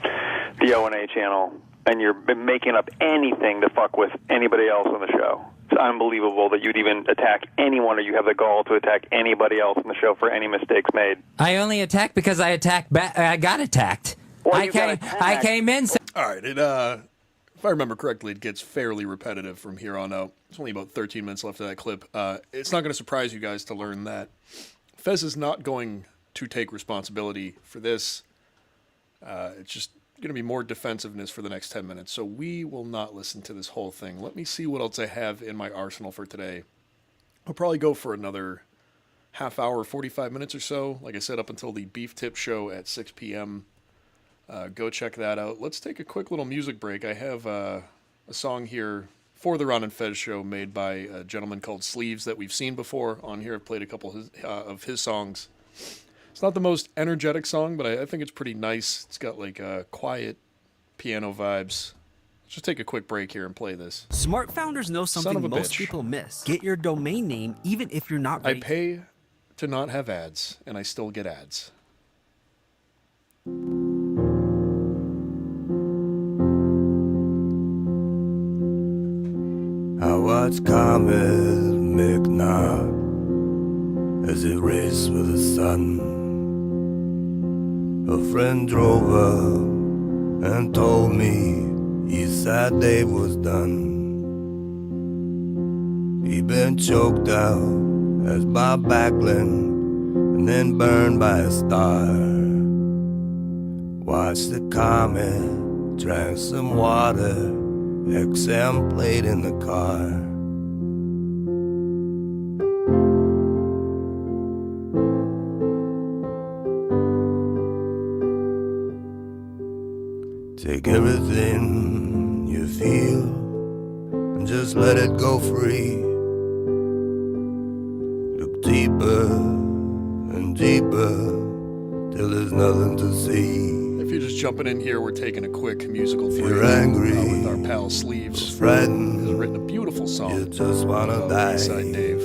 the O&A channel, and you've been making up anything to fuck with anybody else on the show. It's unbelievable that you'd even attack anyone, or you have the gall to attack anybody else on the show for any mistakes made. I only attacked because I attacked back. I got attacked. I came in. All right, if I remember correctly, it gets fairly repetitive from here on out. There's only about 13 minutes left of that clip. It's not going to surprise you guys to learn that Fez is not going to take responsibility for this. It's just going to be more defensiveness for the next 10 minutes. So we will not listen to this whole thing. Let me see what else I have in my arsenal for today. I'll probably go for another half hour, 45 minutes or so. Like I said, up until the Beef Tip show at 6 p.m. Go check that out. Let's take a quick little music break. I have a song here for the Ron and Fez show made by a gentleman called Sleeves that we've seen before on here. I've played a couple of his songs. It's not the most energetic song, but I think it's pretty nice. It's got like quiet piano vibes. Let's just take a quick break here and play this. Smart founders know Son something of a most bitch. people miss. Get your domain name even if you're not I ready. pay to not have ads, and I still get ads. I watch Comet McNabb as it raced with the sun. A friend drove up and told me his sad day was done. He'd been choked out as by Backlund and then burned by a star. Watched the comet, drank some water, XM played in the car. Take everything you feel and just let it go free. Look deeper and deeper till there's nothing to see. If you're just jumping in here, we're taking a quick musical break. You're angry, with our pal Sleeves. frightened, He's written a beautiful song. You just wanna die. Alongside Dave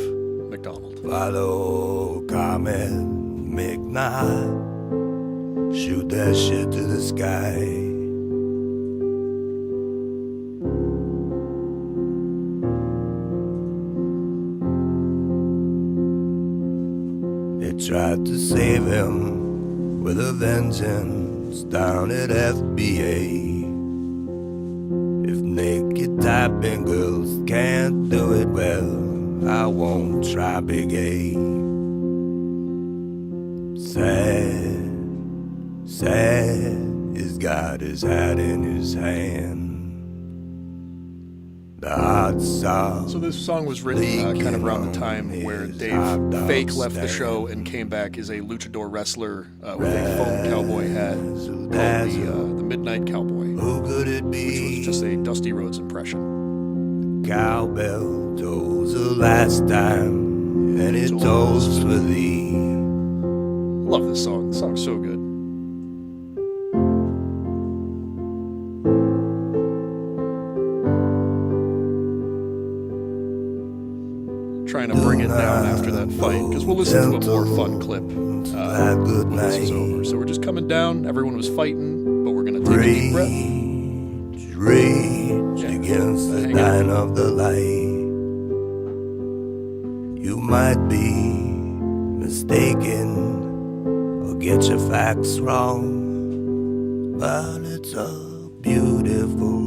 McDonald. Follow Comet McNabb, shoot that shit to the sky. They tried to save him with a vengeance down at FBA. If naked typing girls can't do it well, I won't try Big A. Sad Sad, he's got his hat in his hand. The hot sound. So this song was written kind of around the time where Dave Fake left the show and came back as a luchador wrestler with a foam cowboy hat called the Midnight Cowboy, which was just a Dusty Rhodes impression. Cowbell tolls the last time, and it tolls for thee. Love this song. The song's so good. Trying to bring it down after that fight, because we'll listen to a more fun clip when this is over. So we're just coming down. Everyone was fighting, but we're going to take a deep breath. Rage against the dying of the light. You might be mistaken or get your facts wrong, but it's a beautiful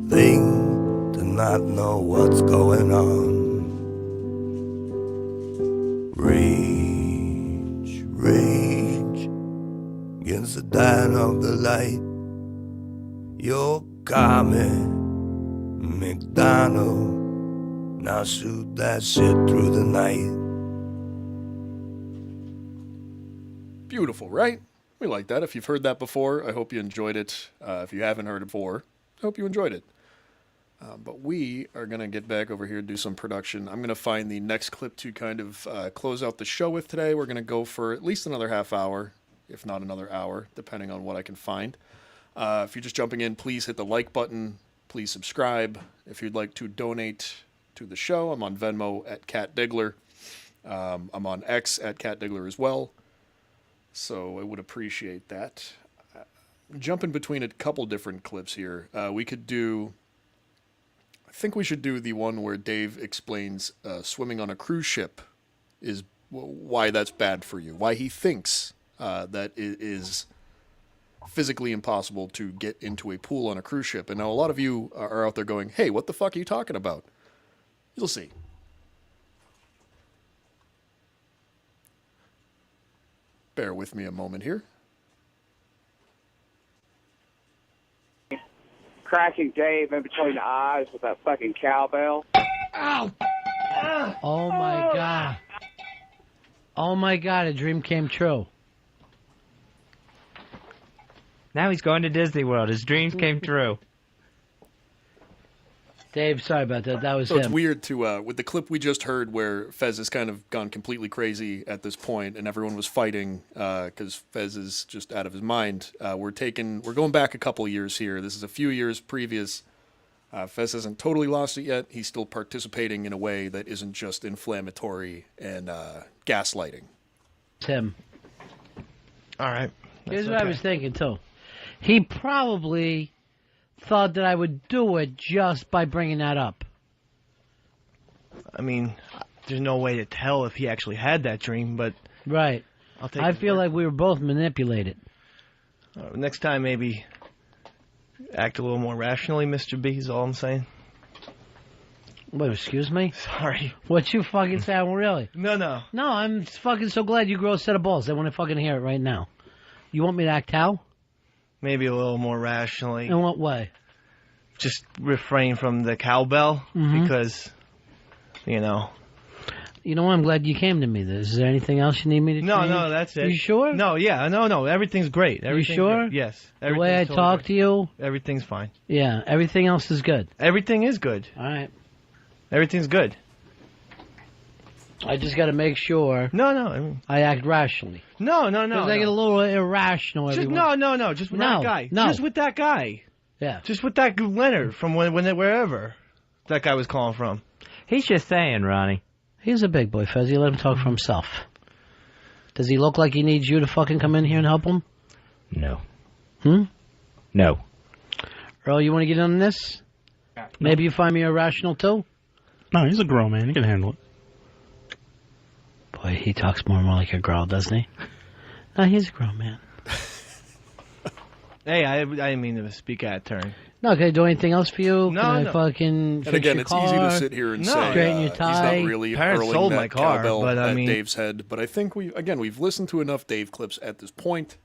thing to not know what's going on. Rage, rage against the dying of the light. You're coming, McDonald. Now shoot that shit through the night. Beautiful, right? We like that. If you've heard that before, I hope you enjoyed it. If you haven't heard it before, I hope you enjoyed it. But we are going to get back over here and do some production. I'm going to find the next clip to kind of close out the show with today. We're going to go for at least another half hour, if not another hour, depending on what I can find. If you're just jumping in, please hit the like button. Please subscribe. If you'd like to donate to the show, I'm on Venmo at Cat Diggler. I'm on X at Cat Diggler as well. So I would appreciate that. Jumping between a couple different clips here. We could do... I think we should do the one where Dave explains swimming on a cruise ship is why that's bad for you. Why he thinks that it is physically impossible to get into a pool on a cruise ship. And now a lot of you are out there going, hey, what the fuck are you talking about? You'll see. Bear with me a moment here. Cracking Dave in between the eyes with that fucking cowbell. Ow! Oh my god. Oh my god, a dream came true. Now he's going to Disney World. His dreams came true. Dave, sorry about that. That was so him. It's weird to, with the clip we just heard where Fez has kind of gone completely crazy at this point and everyone was fighting because Fez is just out of his mind. We're going back a couple years here. This is a few years previous. Fez hasn't totally lost it yet. He's still participating in a way that isn't just inflammatory and gaslighting. Tim. All right. Here's what I was thinking, too. He probably thought that I would do it just by bringing that up. I mean, there's no way to tell if he actually had that dream, but... Right. I feel like we were both manipulated. Next time, maybe act a little more rationally, Mr. B, is all I'm saying. Wait, excuse me? Sorry. What you fucking say? Really? No. No, I'm fucking so glad you grow a set of balls. I want to fucking hear it right now. You want me to act how? Maybe a little more rationally. In what way? Just refrain from the cowbell, because, you know. You know what? I'm glad you came to me. Is there anything else you need me to change? No, that's it. You sure? No, yeah, no. Everything's great. You sure? Good. Yes. The way I talk to you? Everything's fine. Yeah, everything else is good. Everything is good. All right. Everything's good. I just got to make sure. No. I act rationally. No. Because I get a little irrational. No. Just with that guy. No. Just with that guy. Yeah. Just with that Leonard from wherever that guy was calling from. He's just saying, Ronnie. He's a big boy, Fez. You let him talk for himself. Does he look like he needs you to fucking come in here and help him? No. No. Earl, you want to get on this? Maybe you find me irrational too? No, he's a grown man. He can handle it. Boy, he talks more and more like a girl, doesn't he? No, he's a grown man. Hey, I didn't mean to speak out of turn. No, can I do anything else for you? No, can no. I fucking fix And again, your it's car? easy to sit here and say straighten your he's tie? not really Parents hurling sold that my car, cowbell but I at mean- Dave's head. But I think we've listened to enough Dave clips at this point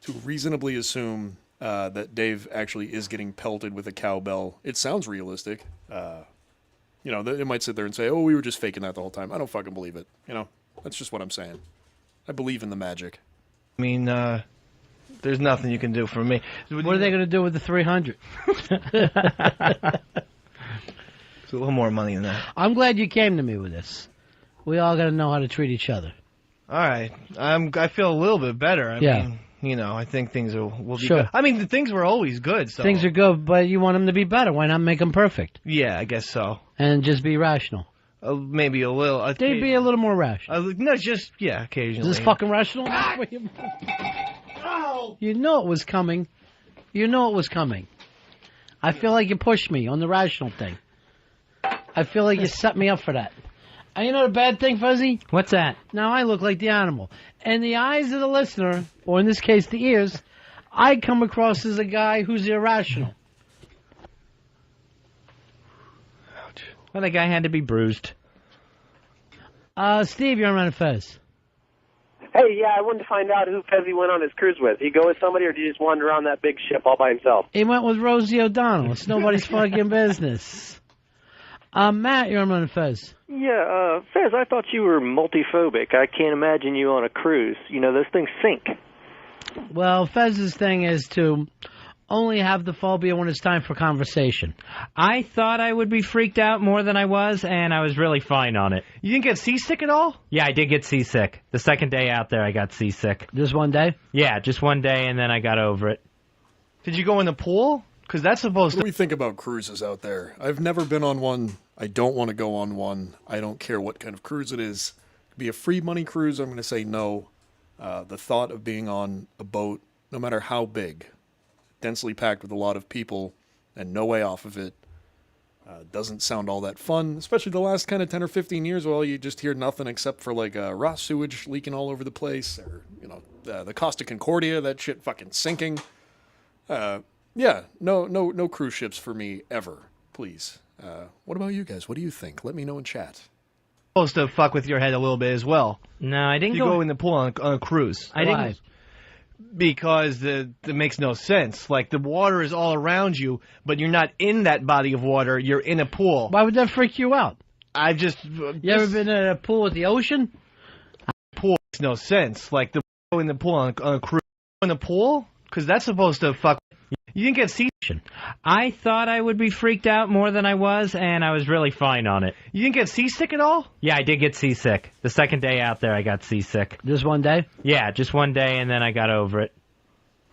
to reasonably assume that Dave actually is getting pelted with a cowbell. It sounds realistic. You know, they might sit there and say, oh, we were just faking that the whole time. I don't fucking believe it. You know, that's just what I'm saying. I believe in the magic. I mean, there's nothing you can do for me. What are they going to do with the 300? It's a little more money than that. I'm glad you came to me with this. We all got to know how to treat each other. All right. I feel a little bit better. I Yeah. mean, you know, I think things will be Sure. good. I mean, the things were always good, so. Things are good, but you want them to be better. Why not make them perfect? Yeah, I guess so. And just be rational. Maybe a little. They'd be a little more rational. No, just, yeah, occasionally. Is this fucking rational? You know it was coming. You know it was coming. I feel like you pushed me on the rational thing. I feel like you set me up for that. And you know the bad thing, Fuzzy? What's that? Now I look like the animal. In the eyes of the listener, or in this case the ears, I come across as a guy who's irrational. Well, the guy had to be bruised. Steve, you're on Fez. Hey, yeah, I wanted to find out who Fezzy went on his cruise with. He go with somebody, or did he just wander around that big ship all by himself? He went with Rosie O'Donnell. It's nobody's fucking business. Matt, you're on Fez. Yeah, Fez, I thought you were multiphobic. I can't imagine you on a cruise. You know, those things sink. Well, Fez's thing is to only have the phobia when it's time for conversation. I thought I would be freaked out more than I was, and I was really fine on it. You didn't get seasick at all? Yeah, I did get seasick. The second day out there, I got seasick. Just one day? Yeah, just one day, and then I got over it. Did you go in the pool? Because that's supposed What do we think about cruises out there? I've never been on one. I don't want to go on one. I don't care what kind of cruise it is. Be a free money cruise, I'm going to say no. The thought of being on a boat, no matter how big, densely packed with a lot of people, and no way off of it, doesn't sound all that fun, especially the last kind of 10 or 15 years. Well, you just hear nothing except for like raw sewage leaking all over the place, or, you know, the Costa Concordia, that shit fucking sinking. Yeah, no cruise ships for me ever, please. What about you guys? What do you think? Let me know in chat. Supposed to fuck with your head a little bit as well. No, I didn't go in the pool on a cruise. I didn't. Because it makes no sense. Like, the water is all around you, but you're not in that body of water. You're in a pool. Why would that freak you out? I just... You ever been in a pool with the ocean? Pool makes no sense. Like, the go in the pool on a cruise. In the pool? Because that's supposed to fuck... You didn't get seasick. I thought I would be freaked out more than I was, and I was really fine on it. You didn't get seasick at all? Yeah, I did get seasick. The second day out there, I got seasick. Just one day? Yeah, just one day, and then I got over it.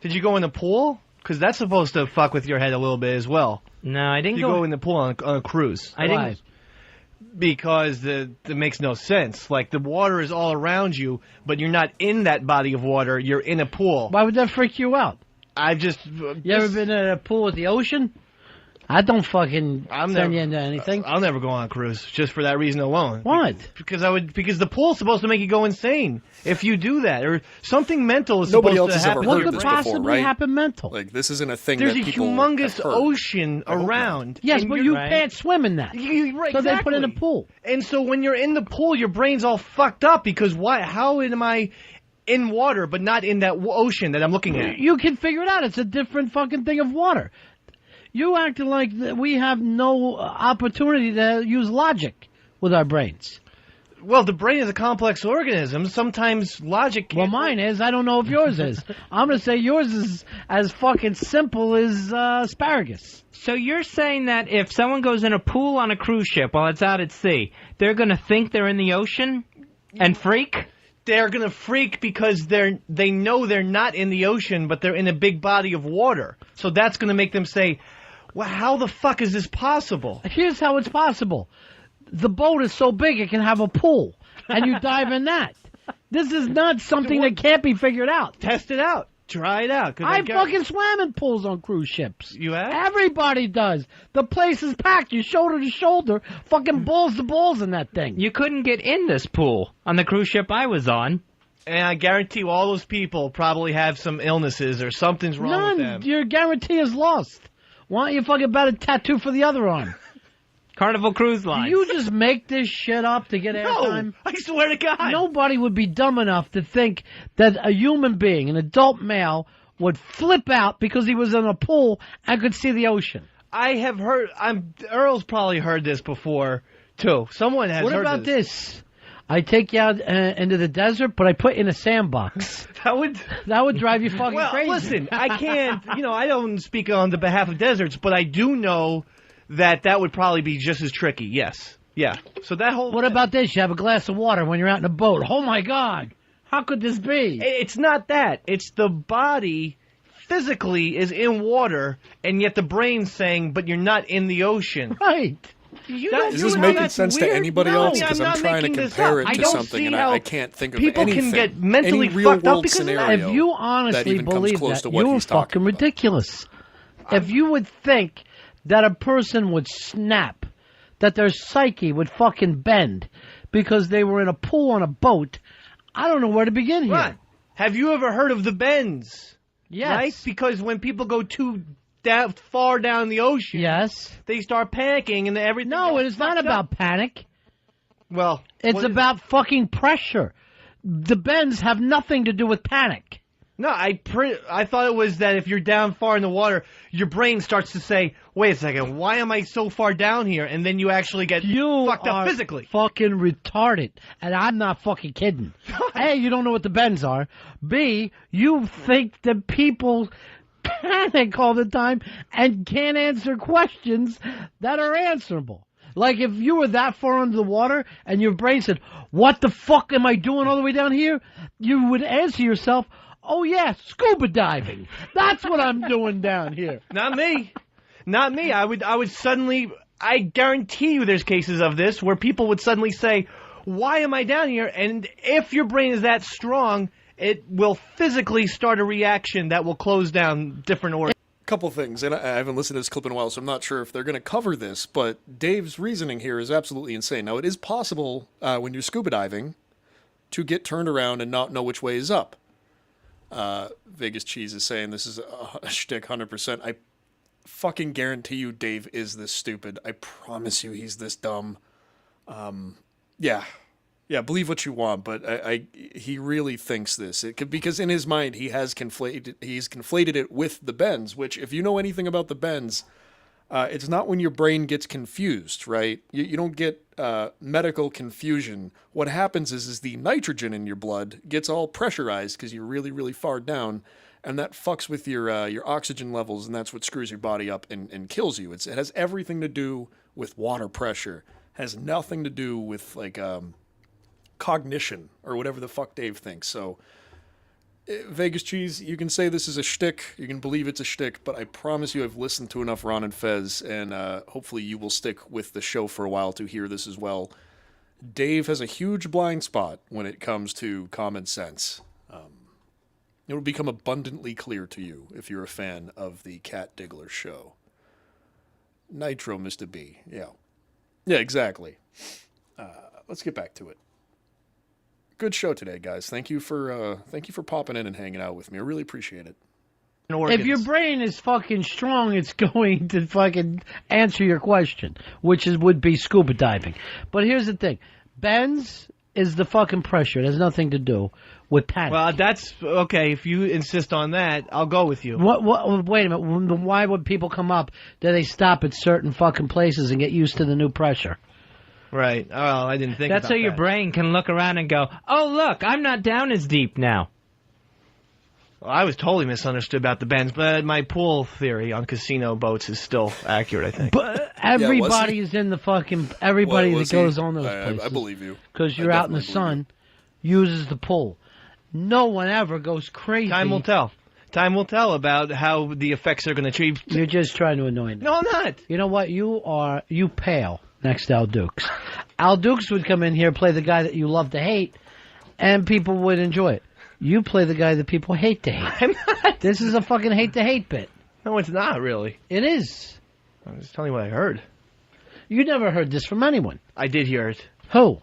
Did you go in the pool? Because that's supposed to fuck with your head a little bit as well. No, I didn't you go in the pool on a cruise. I didn't. Because it makes no sense. Like, the water is all around you, but you're not in that body of water. You're in a pool. Why would that freak you out? I've just... You ever been in a pool with the ocean? I don't fucking turn you into anything. I'll never go on a cruise just for that reason alone. What? Because the pool's supposed to make you go insane if you do that, or something mental is Nobody supposed else to has happen. ever heard What this could possibly before, right? happen mental? Like, this isn't a thing There's that a people humongous have heard. ocean around. Yes, and but you're- you can't swim in that. Right, so exactly. they put in a pool. And so when you're in the pool, your brain's all fucked up because why? How am I in water but not in that ocean that I'm looking at? You can figure it out. It's a different fucking thing of water. You acting like we have no opportunity to use logic with our brains. Well, the brain is a complex organism. Sometimes logic can't... Well, mine is. I don't know if yours is. I'm going to say yours is as fucking simple as asparagus. So you're saying that if someone goes in a pool on a cruise ship while it's out at sea, they're going to think they're in the ocean and freak? They're going to freak because they know they're not in the ocean, but they're in a big body of water. So that's going to make them say, well, how the fuck is this possible? Here's how it's possible. The boat is so big it can have a pool, and you dive in that. This is not something that can't be figured out. Test it out. Try it out. I fucking swam in pools on cruise ships. You have? Everybody does. The place is packed. You're shoulder to shoulder. Fucking balls to balls in that thing. You couldn't get in this pool on the cruise ship I was on. And I guarantee you all those people probably have some illnesses or something's wrong with them. None. Your guarantee is lost. Why don't you fucking bet a tattoo for the other arm? Carnival Cruise Line. Do you just make this shit up to get airtime? I swear to God. Nobody would be dumb enough to think that a human being, an adult male, would flip out because he was in a pool and could see the ocean. I have heard. Earl's probably heard this before too. Someone has. What heard about this? I take you out into the desert, but I put you in a sandbox. That would drive you fucking well, crazy. Listen, I can't. I don't speak on the behalf of deserts, but I do know that would probably be just as tricky. Yes. Yeah. So that whole. What about this? You have a glass of water when you're out in a boat. Oh my God! How could this be? It's not that. It's the body physically is in water, and yet the brain's saying, "But you're not in the ocean." Right. Is this making sense to anybody else? Because I'm trying to compare it to something, and I can't think of people anything. Can get mentally any real fucked up world because scenario if you that honestly even comes believe close that, to what you're he's talking fucking ridiculous. If you would think that a person would snap, that their psyche would fucking bend because they were in a pool on a boat, I don't know where to begin here. Right. Have you ever heard of the bends? Yes. Right? Because when people go too far down the ocean, yes, they start panicking and everything. No, it is not about panic. Well, it's about fucking pressure. The bends have nothing to do with panic. No, I thought it was that if you're down far in the water, your brain starts to say, "Wait a second, why am I so far down here?" And then you actually get fucked up physically. Fucking retarded, and I'm not fucking kidding. A, you don't know what the bends are. B, you think that people panic all the time and can't answer questions that are answerable. Like if you were that far under the water and your brain said, "What the fuck am I doing all the way down here?" you would answer yourself, "Oh yeah, scuba diving. That's what I'm doing down here." Not me. Not me. I would suddenly, I guarantee you there's cases of this where people would suddenly say, "Why am I down here?" And if your brain is that strong, it will physically start a reaction that will close down different organs. Couple things, and I haven't listened to this clip in a while, so I'm not sure if they're going to cover this, but Dave's reasoning here is absolutely insane. Now, it is possible when you're scuba diving to get turned around and not know which way is up. Vegas Cheese is saying this is a shtick 100%. I fucking guarantee you Dave is this stupid. I promise you he's this dumb. Yeah, believe what you want, but he really thinks this. Because in his mind he's conflated it with the bends, which if you know anything about the bends, it's not when your brain gets confused, right? You don't get medical confusion. What happens is the nitrogen in your blood gets all pressurized because you're really, really far down, and that fucks with your oxygen levels, and that's what screws your body up and kills you. It has everything to do with water pressure. It has nothing to do with like cognition or whatever the fuck Dave thinks. So Vegas Cheese, you can say this is a shtick, you can believe it's a shtick, but I promise you I've listened to enough Ron and Fez, and hopefully you will stick with the show for a while to hear this as well. Dave has a huge blind spot when it comes to common sense. It will become abundantly clear to you if you're a fan of the Cat Diggler show. Nitro, Mr. B. Yeah, exactly. Let's get back to it. Good show today, guys. Thank you for popping in and hanging out with me. I really appreciate it. If your brain is fucking strong, it's going to fucking answer your question, which would be scuba diving. But here's the thing. Bends is the fucking pressure. It has nothing to do with panic. Well, that's okay. If you insist on that, I'll go with you. Wait a minute. Why would people come up? Do they stop at certain fucking places and get used to the new pressure? Right. Oh, I didn't think That's about so your that. brain can look around and go, "Oh, look, I'm not down as deep now." Well, I was totally misunderstood about the bends, but my pool theory on casino boats is still accurate, I think. But everybody is in the fucking... Everybody that goes on those places. I believe you. Because you're out in the sun, uses the pool. No one ever goes crazy. Time will tell. Time will tell about how the effects are going to achieve. You're just trying to annoy me. No, I'm not. You know what? You pale next to Al Dukes. Al Dukes would come in here, play the guy that you love to hate, and people would enjoy it. You play the guy that people hate to hate. I'm not. This is a fucking hate-to-hate bit. No, it's not really. It is. I'm just telling you what I heard. You never heard this from anyone. I did hear it. Who?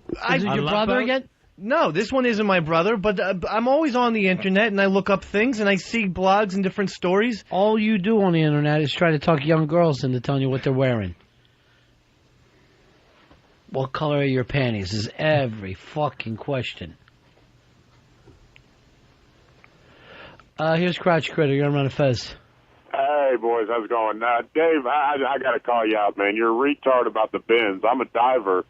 Is it your brother again? No, this one isn't my brother, but I'm always on the internet, and I look up things, and I see blogs and different stories. All you do on the internet is try to talk young girls into telling you what they're wearing. What color are your panties is every fucking question. Here's Crotch Critter. You're on Run of Fez. Hey, boys, how's it going? Dave, I got to call you out, man. You're a retard about the bins. I'm a diver,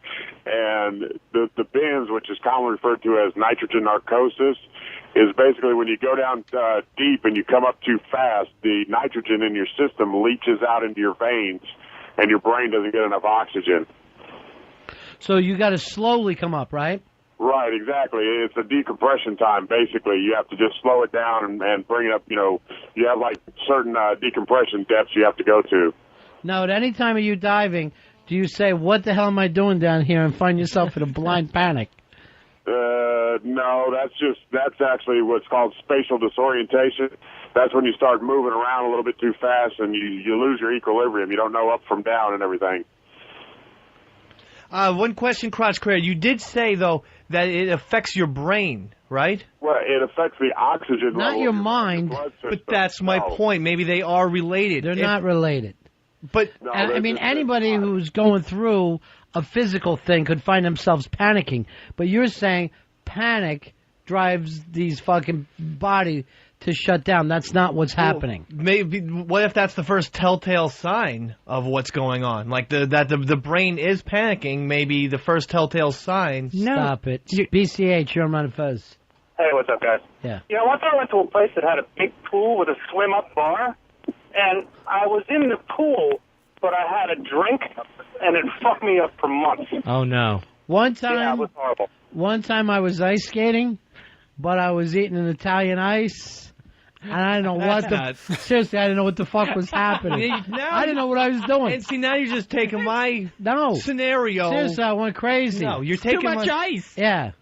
and the bins, which is commonly referred to as nitrogen narcosis, is basically when you go down deep and you come up too fast, the nitrogen in your system leaches out into your veins, and your brain doesn't get enough oxygen. So you got to slowly come up, right? Right, exactly. It's a decompression time, basically. You have to just slow it down and bring it up. You know, you have, like, certain decompression depths you have to go to. Now, at any time of you diving, do you say, what the hell am I doing down here, and find yourself in a blind panic? No, that's actually what's called spatial disorientation. That's when you start moving around a little bit too fast and you lose your equilibrium. You don't know up from down and everything. One question, Crotch Critter. You did say, though, that it affects your brain, right? Well, it affects the oxygen level. Not your mind. But that's my point. Maybe they are related. They're not related. But No, I mean, anybody who's going through a physical thing could find themselves panicking. But you're saying panic drives these fucking body to shut down. That's not what's happening. Maybe. What if that's the first telltale sign of what's going on? Like that the brain is panicking. Maybe the first telltale sign. Stop it. BCH, you're on Run of Fez. Hey, what's up, guys? Yeah. You know, once I went to a place that had a big pool with a swim-up bar, and I was in the pool, but I had a drink, and it fucked me up for months. Oh, no. One time, Yeah, it was horrible. One time I was ice skating, but I was eating an Italian ice, and I didn't know what seriously, I didn't know what the fuck was happening. I didn't know what I was doing. And see, now you're just taking my scenario. Seriously, I went crazy. No, you're taking too much ice. Yeah.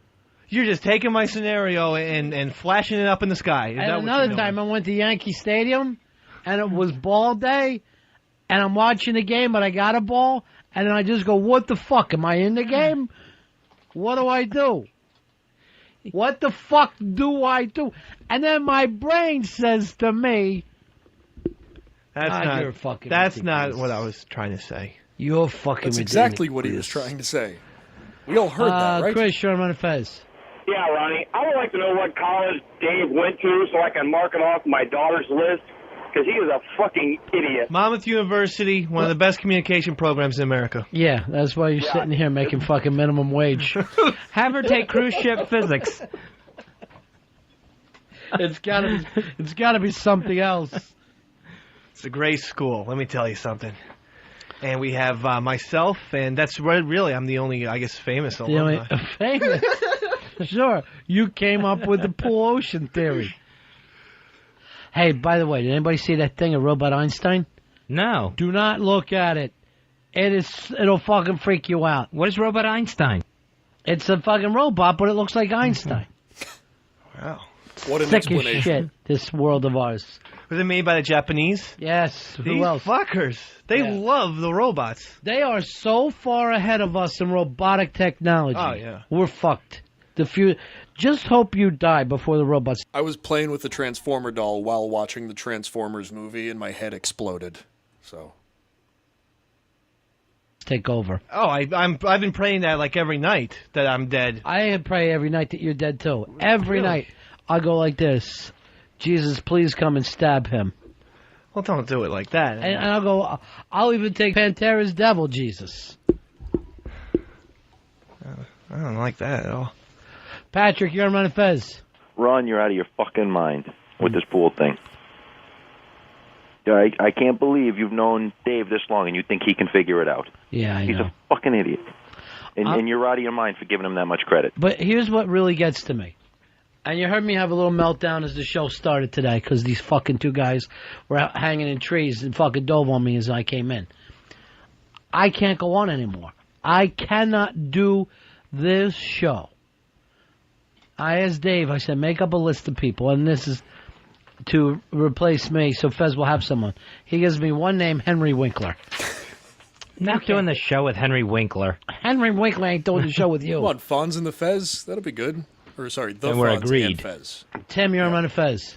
You're just taking my scenario and flashing it up in the sky. Is that And what another you're time doing? I went to Yankee Stadium, and it was ball day, and I'm watching the game, but I got a ball, and then I just go, what the fuck? Am I in the game? What do I do? What the fuck do I do? And then my brain says to me, you're fucking That's ridiculous. not what I was trying to say. You're fucking That's ridiculous. exactly what he was trying to say. We all heard that, right? Chris, you're on Run of Fez. Yeah, Ronnie. I would like to know what college Dave went to so I can mark it off my daughter's list, because he is a fucking idiot. Monmouth University, one of the best communication programs in America. Yeah, that's why you're sitting here making fucking minimum wage. Have her take cruise ship physics. It's gotta be something else. It's a great school, let me tell you something. And we have myself, and that's really, I'm the only, I guess, famous alumni. Famous? Sure. You came up with the pool ocean theory. Hey, by the way, did anybody see that thing of Robot Einstein? No. Do not look at it. It'll fucking freak you out. What is Robot Einstein? It's a fucking robot, but it looks like Einstein. Wow. What an Sick as explanation. shit, this world of ours. Was it made by the Japanese? Yes. These Who else? fuckers. They love the robots. They are so far ahead of us in robotic technology. Oh, yeah. We're fucked. Just hope you die before the robots. I was playing with the Transformer doll while watching the Transformers movie, and my head exploded. So take over. Oh, I've been praying that like every night that I'm dead. I pray every night that you're dead too. Every night. I'll go like this. Jesus, please come and stab him. Well, don't do it like that. And I'll go, I'll even take Pantera's devil, Jesus. I don't like that at all. Patrick, you're on Run of Fez. Ron, you're out of your fucking mind with this pool thing. I can't believe you've known Dave this long and you think he can figure it out. Yeah, I He's know. a fucking idiot. And you're out of your mind for giving him that much credit. But here's what really gets to me. And you heard me have a little meltdown as the show started today because these fucking two guys were out hanging in trees and fucking dove on me as I came in. I can't go on anymore. I cannot do this show. I asked Dave, I said, make up a list of people, and this is to replace me so Fez will have someone. He gives me one name, Henry Winkler. Not doing the show with Henry Winkler. Henry Winkler ain't doing the show with you. Come on, Fonz and the Fez? That'll be good. Or, sorry, the And we're Fonz agreed. and Fez. Tim, you're on Run of Fez.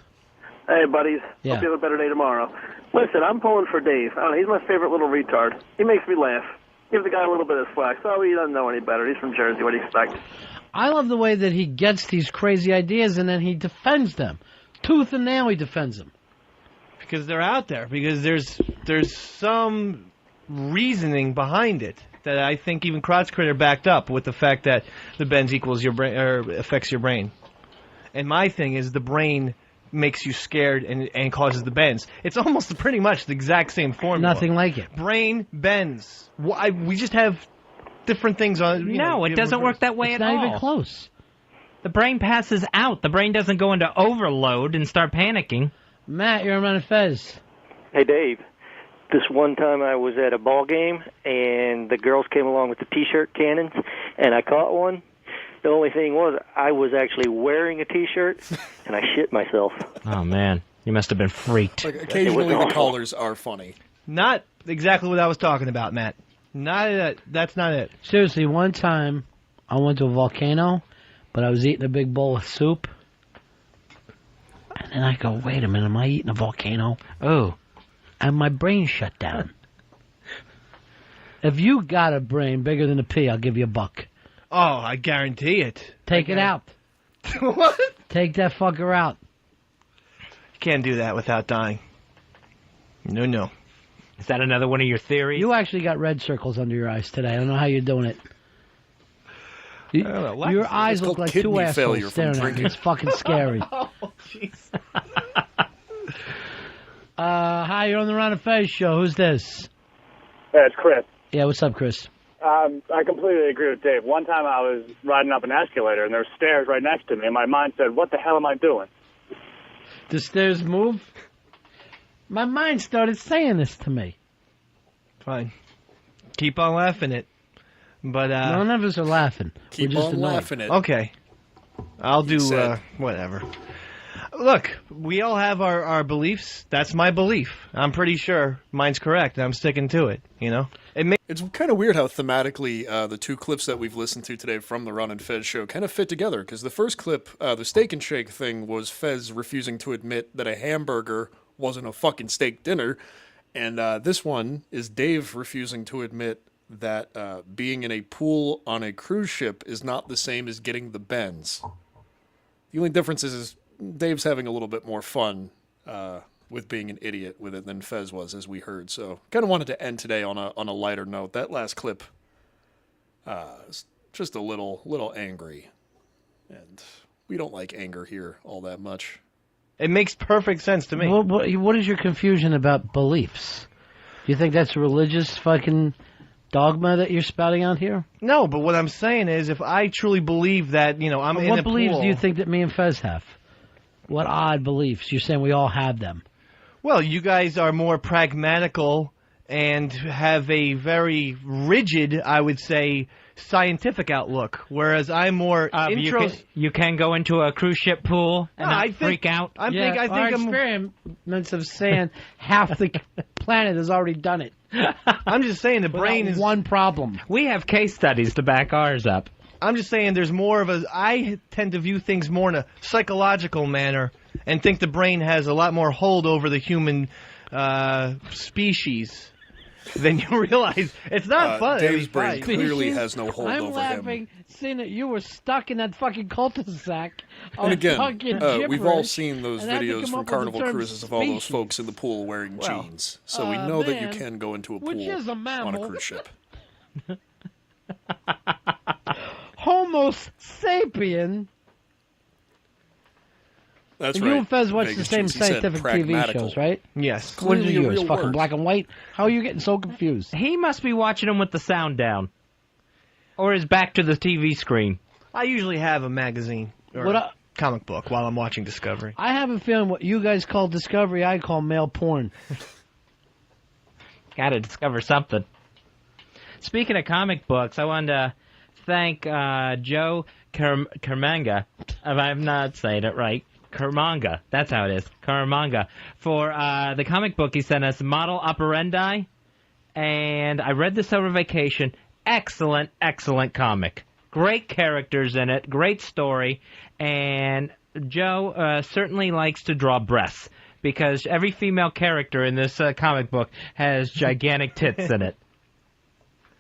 Hey, buddies. Yeah. Hope you have a better day tomorrow. Listen, I'm pulling for Dave. I don't know, he's my favorite little retard. He makes me laugh. Give the guy a little bit of slack. So he doesn't know any better. He's from Jersey. What do you expect? I love the way that he gets these crazy ideas and then he defends them. Tooth and nail he defends them. Because they're out there. Because there's some reasoning behind it that I think even Crotch Critter backed up with the fact that the bends equals your brain or affects your brain. And my thing is the brain makes you scared and causes the bends. It's almost pretty much the exact same formula. Nothing like it. Brain bends. We just have different things on. No, it doesn't work that way It's at all. not even close. The brain passes out. The brain doesn't go into overload and start panicking. Matt, you're on Fez. Hey, Dave. This one time I was at a ball game, and the girls came along with the T-shirt cannons, and I caught one. The only thing was I was actually wearing a T-shirt, and I shit myself. Oh, man. You must have been freaked. Like, occasionally the callers are funny. Not exactly what I was talking about, Matt. That's not it. Seriously, one time I went to a volcano, but I was eating a big bowl of soup. And then I go, wait a minute, am I eating a volcano? Oh. And my brain shut down. If you got a brain bigger than a pea, I'll give you $1. Oh, I guarantee it. Take it out. What? Take that fucker out. You can't do that without dying. No. Is that another one of your theories? You actually got red circles under your eyes today. I don't know how you're doing it. Your eyes look like two assholes staring at you. It's fucking scary. Oh, jeez. Hi, you're on the Ron and Fez show. Who's this? Hey, it's Chris. Yeah, what's up, Chris? I completely agree with Dave. One time I was riding up an escalator, and there were stairs right next to me, and my mind said, what the hell am I doing? The stairs move? My mind started saying this to me. Fine. Keep on laughing it. But none of us are laughing. Keep We're just on annoyed. laughing it. Okay. I'll do whatever. Look, we all have our beliefs. That's my belief. I'm pretty sure mine's correct, and I'm sticking to it, you know? It's kind of weird how thematically the two clips that we've listened to today from the Ron and Fez show kind of fit together, because the first clip, the steak and shake thing, was Fez refusing to admit that a hamburger wasn't a fucking steak dinner, and this one is Dave refusing to admit that being in a pool on a cruise ship is not the same as getting the bends. The only difference is Dave's having a little bit more fun with being an idiot with it than Fez was, as we heard. So, kind of wanted to end today on a lighter note. That last clip is just a little angry, and we don't like anger here all that much. It makes perfect sense to me. What is your confusion about beliefs? You think that's a religious fucking dogma that you're spouting out here? No, but what I'm saying is, if I truly believe that, you know, I'm in a pool... What beliefs do you think that me and Fez have? What odd beliefs? You're saying we all have them. Well, you guys are more pragmatical and have a very rigid, I would say, scientific outlook, whereas I'm more you can go into a cruise ship pool and not freak out. I think our experiments of saying half the planet has already done it. I'm just saying the brain is one problem. We have case studies to back ours up. I'm just saying there's more of I tend to view things more in a psychological manner and think the brain has a lot more hold over the human species than you realize. It's not fun. Dave's brain clearly has no hold I'm over laughing, him. seeing that you were stuck in that fucking cul-de-sac. And again, fucking we've all gibberish, seen those and had to videos come from up with Carnival the term Cruises of all those species. folks in the pool wearing jeans. So we know that you can go into a pool which is a on a mammal. cruise ship. Homo sapien. That's and right. You and Fez watch the Vegas same Juicy said scientific TV pragmatical. shows, right? Yes. What are Clearly a yours? real Fucking word. black and white? How are you getting so confused? He must be watching them with the sound down. Or his back to the TV screen. I usually have a magazine or a comic book while I'm watching Discovery. I have a feeling what you guys call Discovery, I call male porn. Gotta discover something. Speaking of comic books, I wanted to thank Joe Kermanga, if I'm not saying it right, Kermanga, that's how it is, Kermanga, for the comic book he sent us, Model Operandi, and I read this over vacation. Excellent, excellent comic. Great characters in it, great story, and Joe certainly likes to draw breasts, because every female character in this comic book has gigantic tits in it.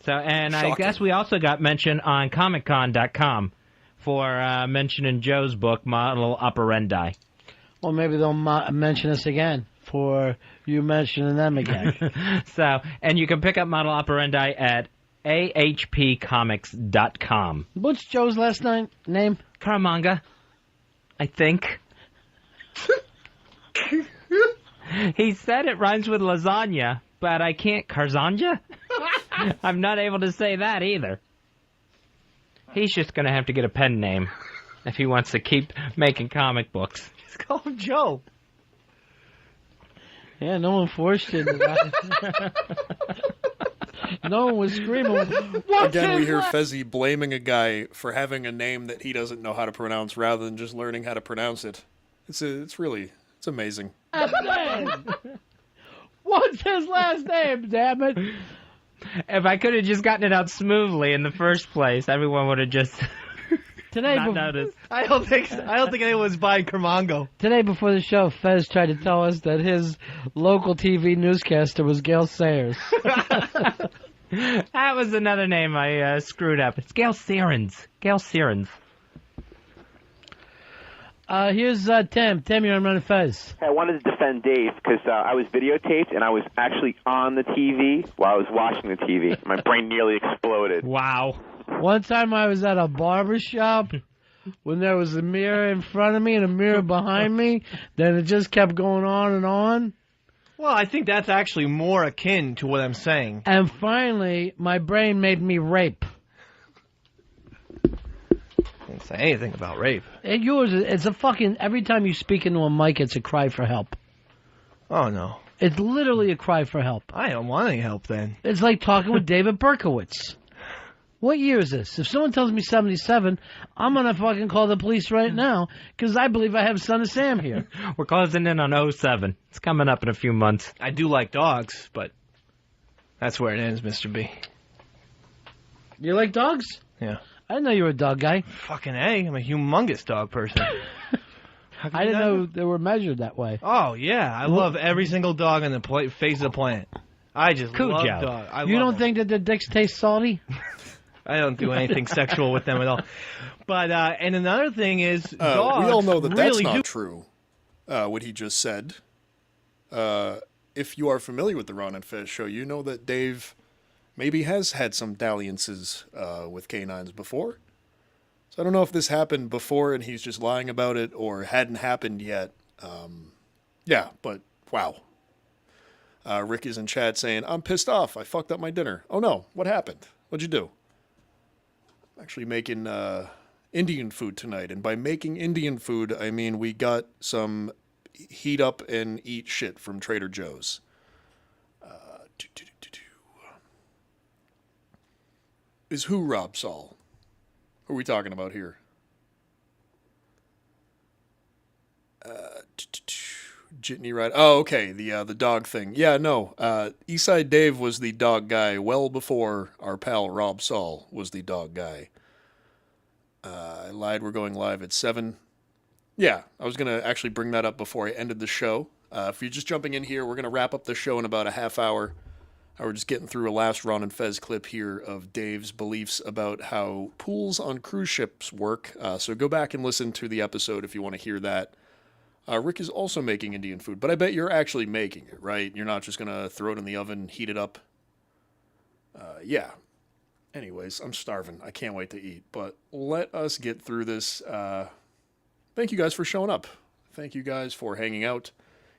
So, and I guess we also got mention on ComicCon.com for mentioning Joe's book, Model Operandi. Well, maybe they'll mention us again for you mentioning them again. So, and you can pick up Model Operandi at ahpcomics.com. What's Joe's last name? Caramanga, I think. He said it rhymes with lasagna, but I can't. Carzanja? I'm not able to say that either. He's just going to have to get a pen name if he wants to keep making comic books. Just call him Joe. Yeah, no one forced it. No one was screaming. Again, we hear Fezzi blaming a guy for having a name that he doesn't know how to pronounce rather than just learning how to pronounce it. It's amazing. What's his last name, damn it? If I could have just gotten it out smoothly in the first place, everyone would have just not noticed. I don't think anyone was buying Kermongo. Today before the show, Fez tried to tell us that his local TV newscaster was Gail Sayers. That was another name I screwed up. It's Gail Sirens. Gail Sirens. Here's Tim. Tim, you're on Run Fez. Hey, I wanted to defend Dave because I was videotaped and I was actually on the TV while I was watching the TV. My brain nearly exploded. Wow. One time I was at a barber shop when there was a mirror in front of me and a mirror behind me. Then it just kept going on and on. Well, I think that's actually more akin to what I'm saying. And finally, my brain made me rape. Didn't say anything about rape. It's a fucking... Every time you speak into a mic, it's a cry for help. Oh, no. It's literally a cry for help. I don't want any help, then. It's like talking with David Berkowitz. What year is this? If someone tells me 77, I'm going to fucking call the police right now because I believe I have Son of Sam here. We're closing in on 07. It's coming up in a few months. I do like dogs, but that's where it ends, Mr. B. You like dogs? Yeah. I didn't know you were a dog guy. Fucking A. I'm a humongous dog person. I didn't know they were measured that way. Oh, yeah. I love every single dog on the face of the planet. I just love dogs. You don't think that their dicks taste salty? I don't do anything sexual with them at all. But, and another thing is, dogs we all know that really that's not true, what he just said. If you are familiar with the Ron and Fez show, you know that Dave maybe has had some dalliances with canines before. So I don't know if this happened before and he's just lying about it or hadn't happened yet. Yeah, but wow. Rick is in chat saying, I'm pissed off. I fucked up my dinner. Oh no, what happened? What'd you do? I'm actually making Indian food tonight. And by making Indian food, I mean we got some heat up and eat shit from Trader Joe's. Is who Rob Saul? Who are we talking about here? Jitney Ride. Oh, okay. The dog thing. Yeah, no. Eastside Dave was the dog guy well before our pal Rob Saul was the dog guy. I lied. We're going live at 7. Yeah, I was going to actually bring that up before I ended the show. If you're just jumping in here, we're going to wrap up the show in about a half hour. We're just getting through a last Ron and Fez clip here of Dave's beliefs about how pools on cruise ships work. So go back and listen to the episode if you want to hear that. Rick is also making Indian food, but I bet you're actually making it, right? You're not just going to throw it in the oven, heat it up. Yeah. Anyways, I'm starving. I can't wait to eat. But let us get through this. Thank you guys for showing up. Thank you guys for hanging out.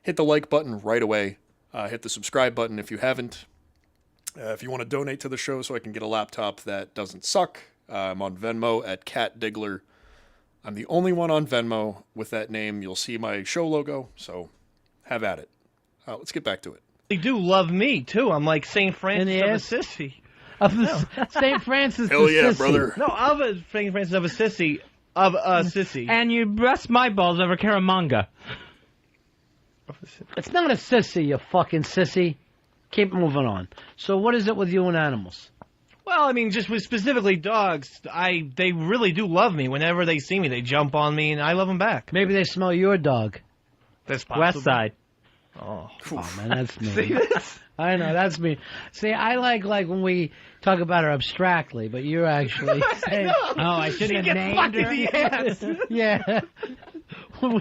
Hit the like button right away. Hit the subscribe button if you haven't. If you want to donate to the show so I can get a laptop that doesn't suck, I'm on Venmo at Cat Diggler. I'm the only one on Venmo with that name. You'll see my show logo, so have at it. Let's get back to it. They do love me, too. I'm like St. Francis of Assisi. St. Francis Hell yeah, Assisi. brother. No, of a St. Francis of Assisi. Of Assisi. And you bust my balls over Caramanga. It's not a sissy, you fucking sissy. Keep moving on. So what is it with you and animals? Well, I mean, just with specifically dogs, they really do love me. Whenever they see me, they jump on me, and I love them back. Maybe they smell your dog. That's possible. West Side. Oh man, that's me. See this? I know, that's me. See, I like when we talk about her abstractly, but you're actually saying... Oh, I should have named her. The ass. Yeah. Oh,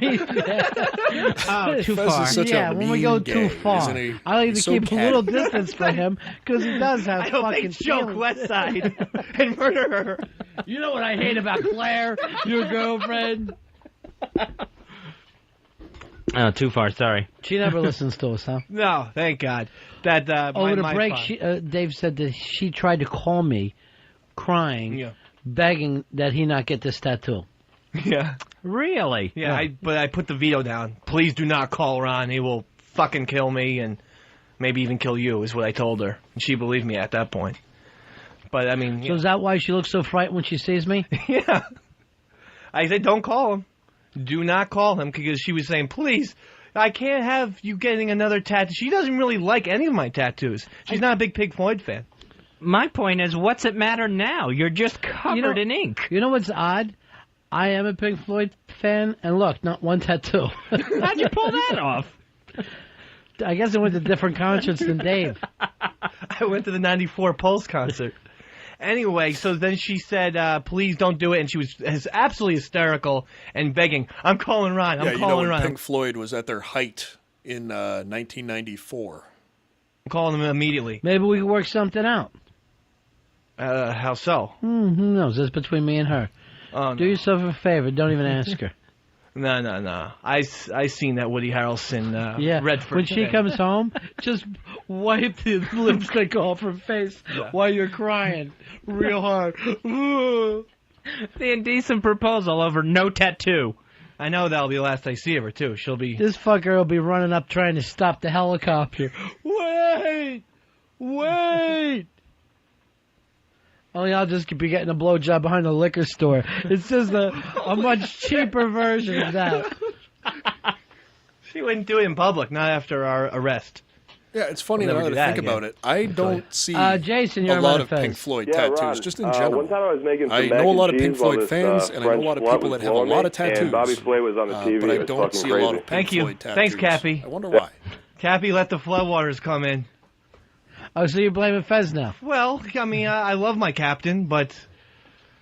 too Fez far. is such yeah, a when we go mean too gay, far. isn't he? I like to He's so keep a little catty. distance from him because he does have I don't fucking think joke feelings. West Side and murder her. You know what I hate about Claire, your girlfriend? Oh, too far. Sorry. She never listens to us, huh? No, thank God. That Over the my break, fault. Dave said that she tried to call me, crying, Yeah. begging that he not get this tattoo. Yeah. Really? Yeah, but I put the veto down. Please do not call Ron. He will fucking kill me and maybe even kill you, is what I told her. And she believed me at that point. But, I mean... So is that why she looks so frightened when she sees me? Yeah. I said, don't call him. Do not call him, because she was saying, please, I can't have you getting another tattoo. She doesn't really like any of my tattoos. She's not a big Pink Floyd fan. My point is, what's it matter now? You're just covered in ink. You know what's odd? I am a Pink Floyd fan, and look, not one tattoo. How'd you pull that off? I guess I went to different concerts than Dave. I went to the 94 Pulse concert. Anyway, so then she said, please don't do it, and she was absolutely hysterical and begging, I'm calling Ron, I'm calling Ron. Pink Floyd was at their height in 1994. I'm calling him immediately. Maybe we can work something out. How so? Who knows? That's between me and her. Oh, Do yourself a favor. Don't even ask her. No. I seen that Woody Harrelson Yeah. Redford When she today. comes home, just wipe the lipstick off her face while you're crying real hard. The indecent proposal over no tattoo. I know that'll be the last I see of her, too. She'll be... This fucker will be running up trying to stop the helicopter. Wait! Only I'll just be getting a blowjob behind a liquor store. It's just a much cheaper version of that. She wouldn't do it in public, not after our arrest. Yeah, it's funny I'll now never that do I that think again. about it. I don't see Jason, a you're lot on of Fez. Pink Floyd Yeah, tattoos, Ron, just in general. one time I was making some I mac know a and lot of cheese Pink while Floyd this, fans, and I know a French lot of slut people was that have a blowing lot me, of tattoos. And Bobby Flay was on the TV. But I It was don't fucking see crazy. a lot of Pink Thank you. Floyd tattoos. Thanks, Cappy. I wonder why. Cappy, let the floodwaters come in. Oh, so you're blaming Fez now? Well, I mean, I love my captain, but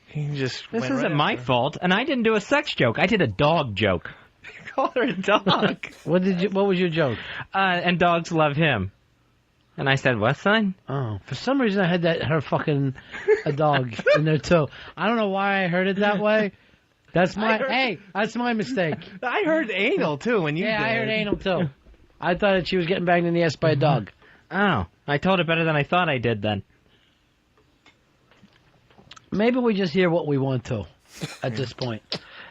he just This went isn't right my after. fault, and I didn't do a sex joke. I did a dog joke. Call her a dog. What was your joke? And dogs love him. And I said, what, son? Oh, for some reason I had a dog in there too. I don't know why I heard it that way. That's my mistake. I heard anal, too, when you did. I heard anal too. I thought that she was getting banged in the ass by a dog. Oh, I told it better than I thought I did then. Maybe we just hear what we want to at this point.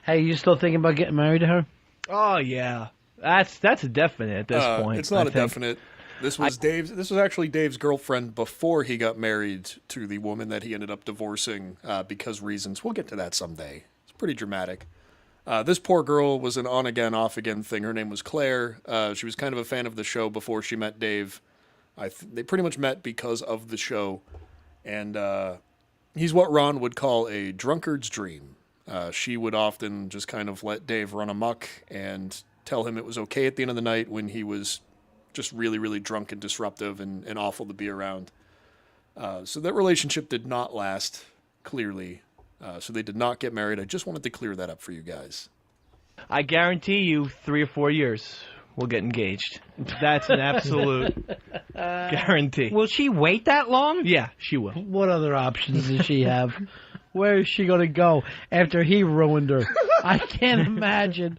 Hey, you still thinking about getting married to her? Oh, yeah. That's a definite at this point. It's not I a think. definite. This was actually Dave's girlfriend before he got married to the woman that he ended up divorcing because reasons. We'll get to that someday. It's pretty dramatic. This poor girl was an on-again, off-again thing. Her name was Claire. She was kind of a fan of the show before she met Dave. They pretty much met because of the show. And he's what Ron would call a drunkard's dream. She would often just kind of let Dave run amok and tell him it was okay at the end of the night when he was just really, really drunk and disruptive and awful to be around. So that relationship did not last, clearly. So they did not get married. I just wanted to clear that up for you guys. I guarantee you 3 or 4 years we'll get engaged. That's an absolute guarantee. Will she wait that long? Yeah, she will. What other options does she have? Where is she going to go after he ruined her? I can't imagine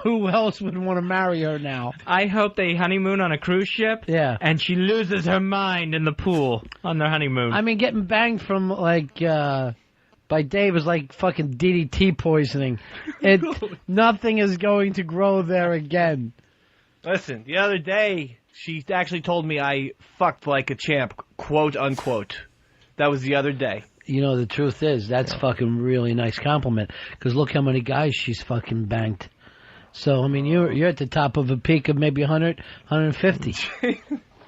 who else would want to marry her now. I hope they honeymoon on a cruise ship. Yeah. And she loses her mind in the pool on their honeymoon. I mean, getting banged from, by Dave is like fucking DDT poisoning. Nothing is going to grow there again. Listen, the other day, she actually told me I fucked like a champ, quote unquote. That was the other day. You know, the truth is, that's fucking really nice compliment. Because look how many guys she's fucking banged. So, I mean, you're at the top of a peak of maybe 100, 150.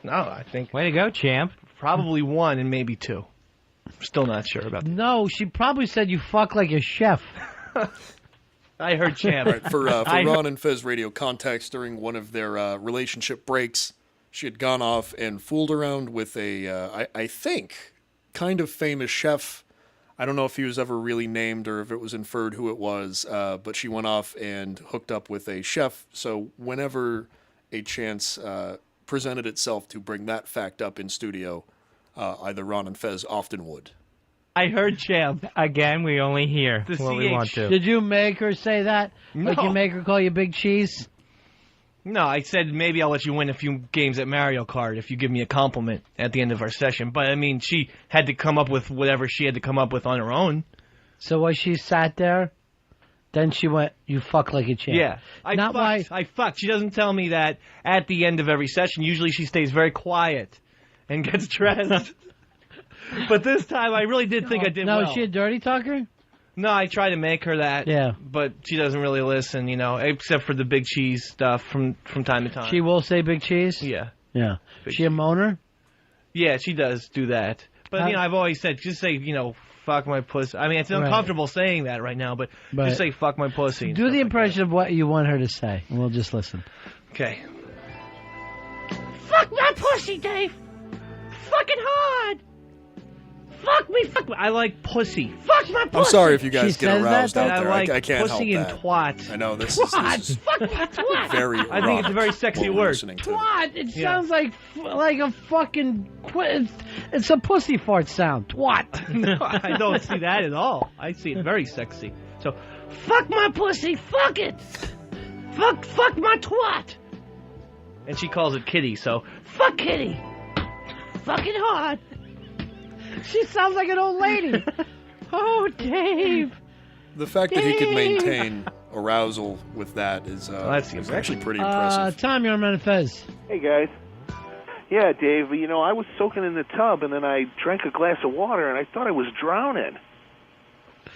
No, I think... Way to go, champ. Probably 1 and maybe 2. Still not sure about that. No, she probably said you fuck like a chef. I heard champ. All right, for Ron and Fez radio context, during one of their relationship breaks, she had gone off and fooled around with I think, kind of famous chef. I don't know if he was ever really named or if it was inferred who it was, but she went off and hooked up with a chef. So whenever a chance presented itself to bring that fact up in studio, either Ron and Fez often would. I heard Champ. Again, we only hear The what we CH. want to. Did you make her say that? Like No. you make her call you Big Cheese? No, I said maybe I'll let you win a few games at Mario Kart if you give me a compliment at the end of our session. But, I mean, she had to come up with whatever she had to come up with on her own. So while she sat there, then she went, you fuck like a champ. Yeah. I fucked. She doesn't tell me that at the end of every session. Usually she stays very quiet and gets dressed. But this time I really did think I did well. No, is she a dirty talker? No, I try to make her that. Yeah. But she doesn't really listen, except for the Big Cheese stuff from time to time. She will say Big Cheese? Yeah. Yeah. Is she a moaner? Yeah, she does do that. But, I've always said, just say, fuck my pussy. I mean, it's uncomfortable saying that right now, but just say fuck my pussy. Do the impression of what you want her to say, and we'll just listen. Okay. Fuck my pussy, Dave. Fucking hard. Fuck me. I like pussy. Fuck my pussy. I'm sorry if you guys get aroused out I there. like I can't help pussy and that. twat. I know this is Fuck my twat. very. I think it's a very sexy what we're word. listening to. Twat. It Yeah. sounds like a fucking. It's a pussy fart sound. Twat. No, I don't see that at all. I see it very sexy. So, Fuck my pussy. Fuck it. Fuck my twat. and she calls it kitty. So, Fuck Kitty. Fucking hard. She sounds like an old lady. Oh, Dave. The fact that he could maintain arousal with that is actually pretty impressive. Tom, you're on Fez. Hey, guys. Yeah, Dave, I was soaking in the tub, and then I drank a glass of water, and I thought I was drowning.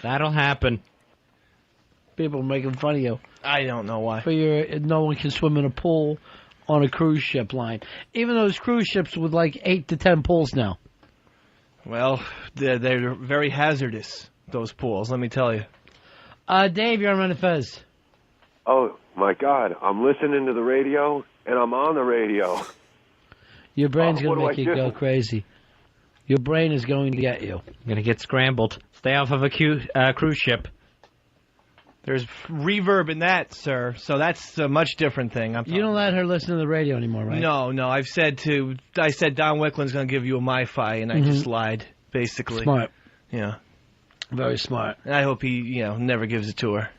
That'll happen. People are making fun of you. I don't know why. For no one can swim in a pool on a cruise ship line. Even those cruise ships with like 8 to 10 pools now. Well, they're very hazardous, those pools, let me tell you. Dave, you're on Fez. Oh, my God. I'm listening to the radio, and I'm on the radio. Your brain's what going to do make I you do? go crazy. Your brain is going to get you. You're going to get scrambled. Stay off of a cruise ship. There's reverb in that, sir, so that's a much different thing. You don't let her listen to the radio anymore, right? No, I said Don Wickland's going to give you a MiFi, and I just lied, basically. Smart. Yeah. Very smart. And I hope he, never gives it to her,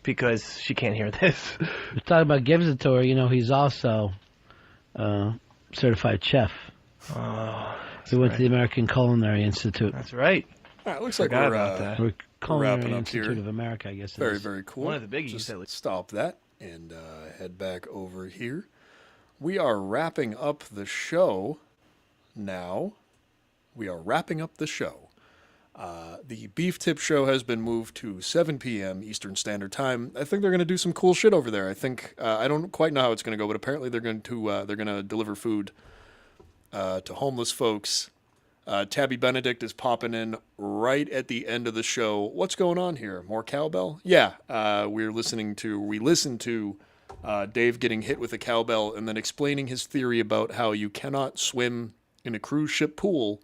because she can't hear this. We're talking about gives it to her. He's also certified chef. Oh, he went to the American Culinary Institute. That's right. All right, looks like Forgot we're about that. We're wrapping Culinary up Institute here. of America, I guess. it Very, is. very cool. One of the biggies, Just at least. stop that and head back over here. We are wrapping up the show now. We are wrapping up the show. The Beef Tip Show has been moved to 7 p.m. Eastern Standard Time. I think they're going to do some cool shit over there. I think I don't quite know how it's going to go, but apparently they're going to deliver food to homeless folks. Tabby Benedict is popping in right at the end of the show. What's going on here? More cowbell? Yeah, we listened to Dave getting hit with a cowbell and then explaining his theory about how you cannot swim in a cruise ship pool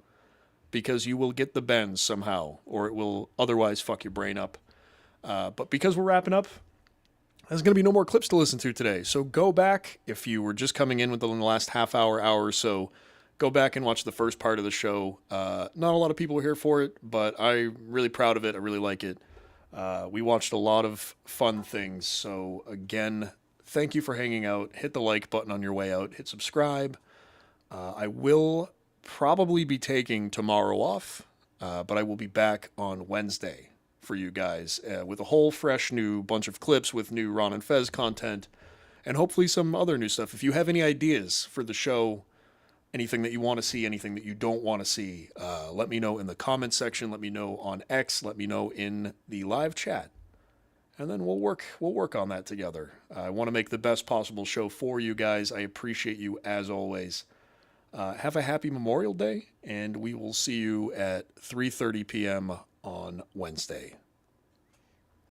because you will get the bends somehow, or it will otherwise fuck your brain up. But because we're wrapping up, there's going to be no more clips to listen to today. So go back, if you were just coming in within the last half hour or so, go back and watch the first part of the show. Not a lot of people are here for it, but I'm really proud of it. I really like it. We watched a lot of fun things. So again, thank you for hanging out. Hit the like button on your way out. Hit subscribe. I will probably be taking tomorrow off, but I will be back on Wednesday for you guys with a whole fresh new bunch of clips with new Ron and Fez content and hopefully some other new stuff. If you have any ideas for the show, anything that you want to see, anything that you don't want to see, let me know in the comments section. Let me know on X. Let me know in the live chat. And then we'll work on that together. I want to make the best possible show for you guys. I appreciate you as always. Have a happy Memorial Day, and we will see you at 3:30 p.m. on Wednesday.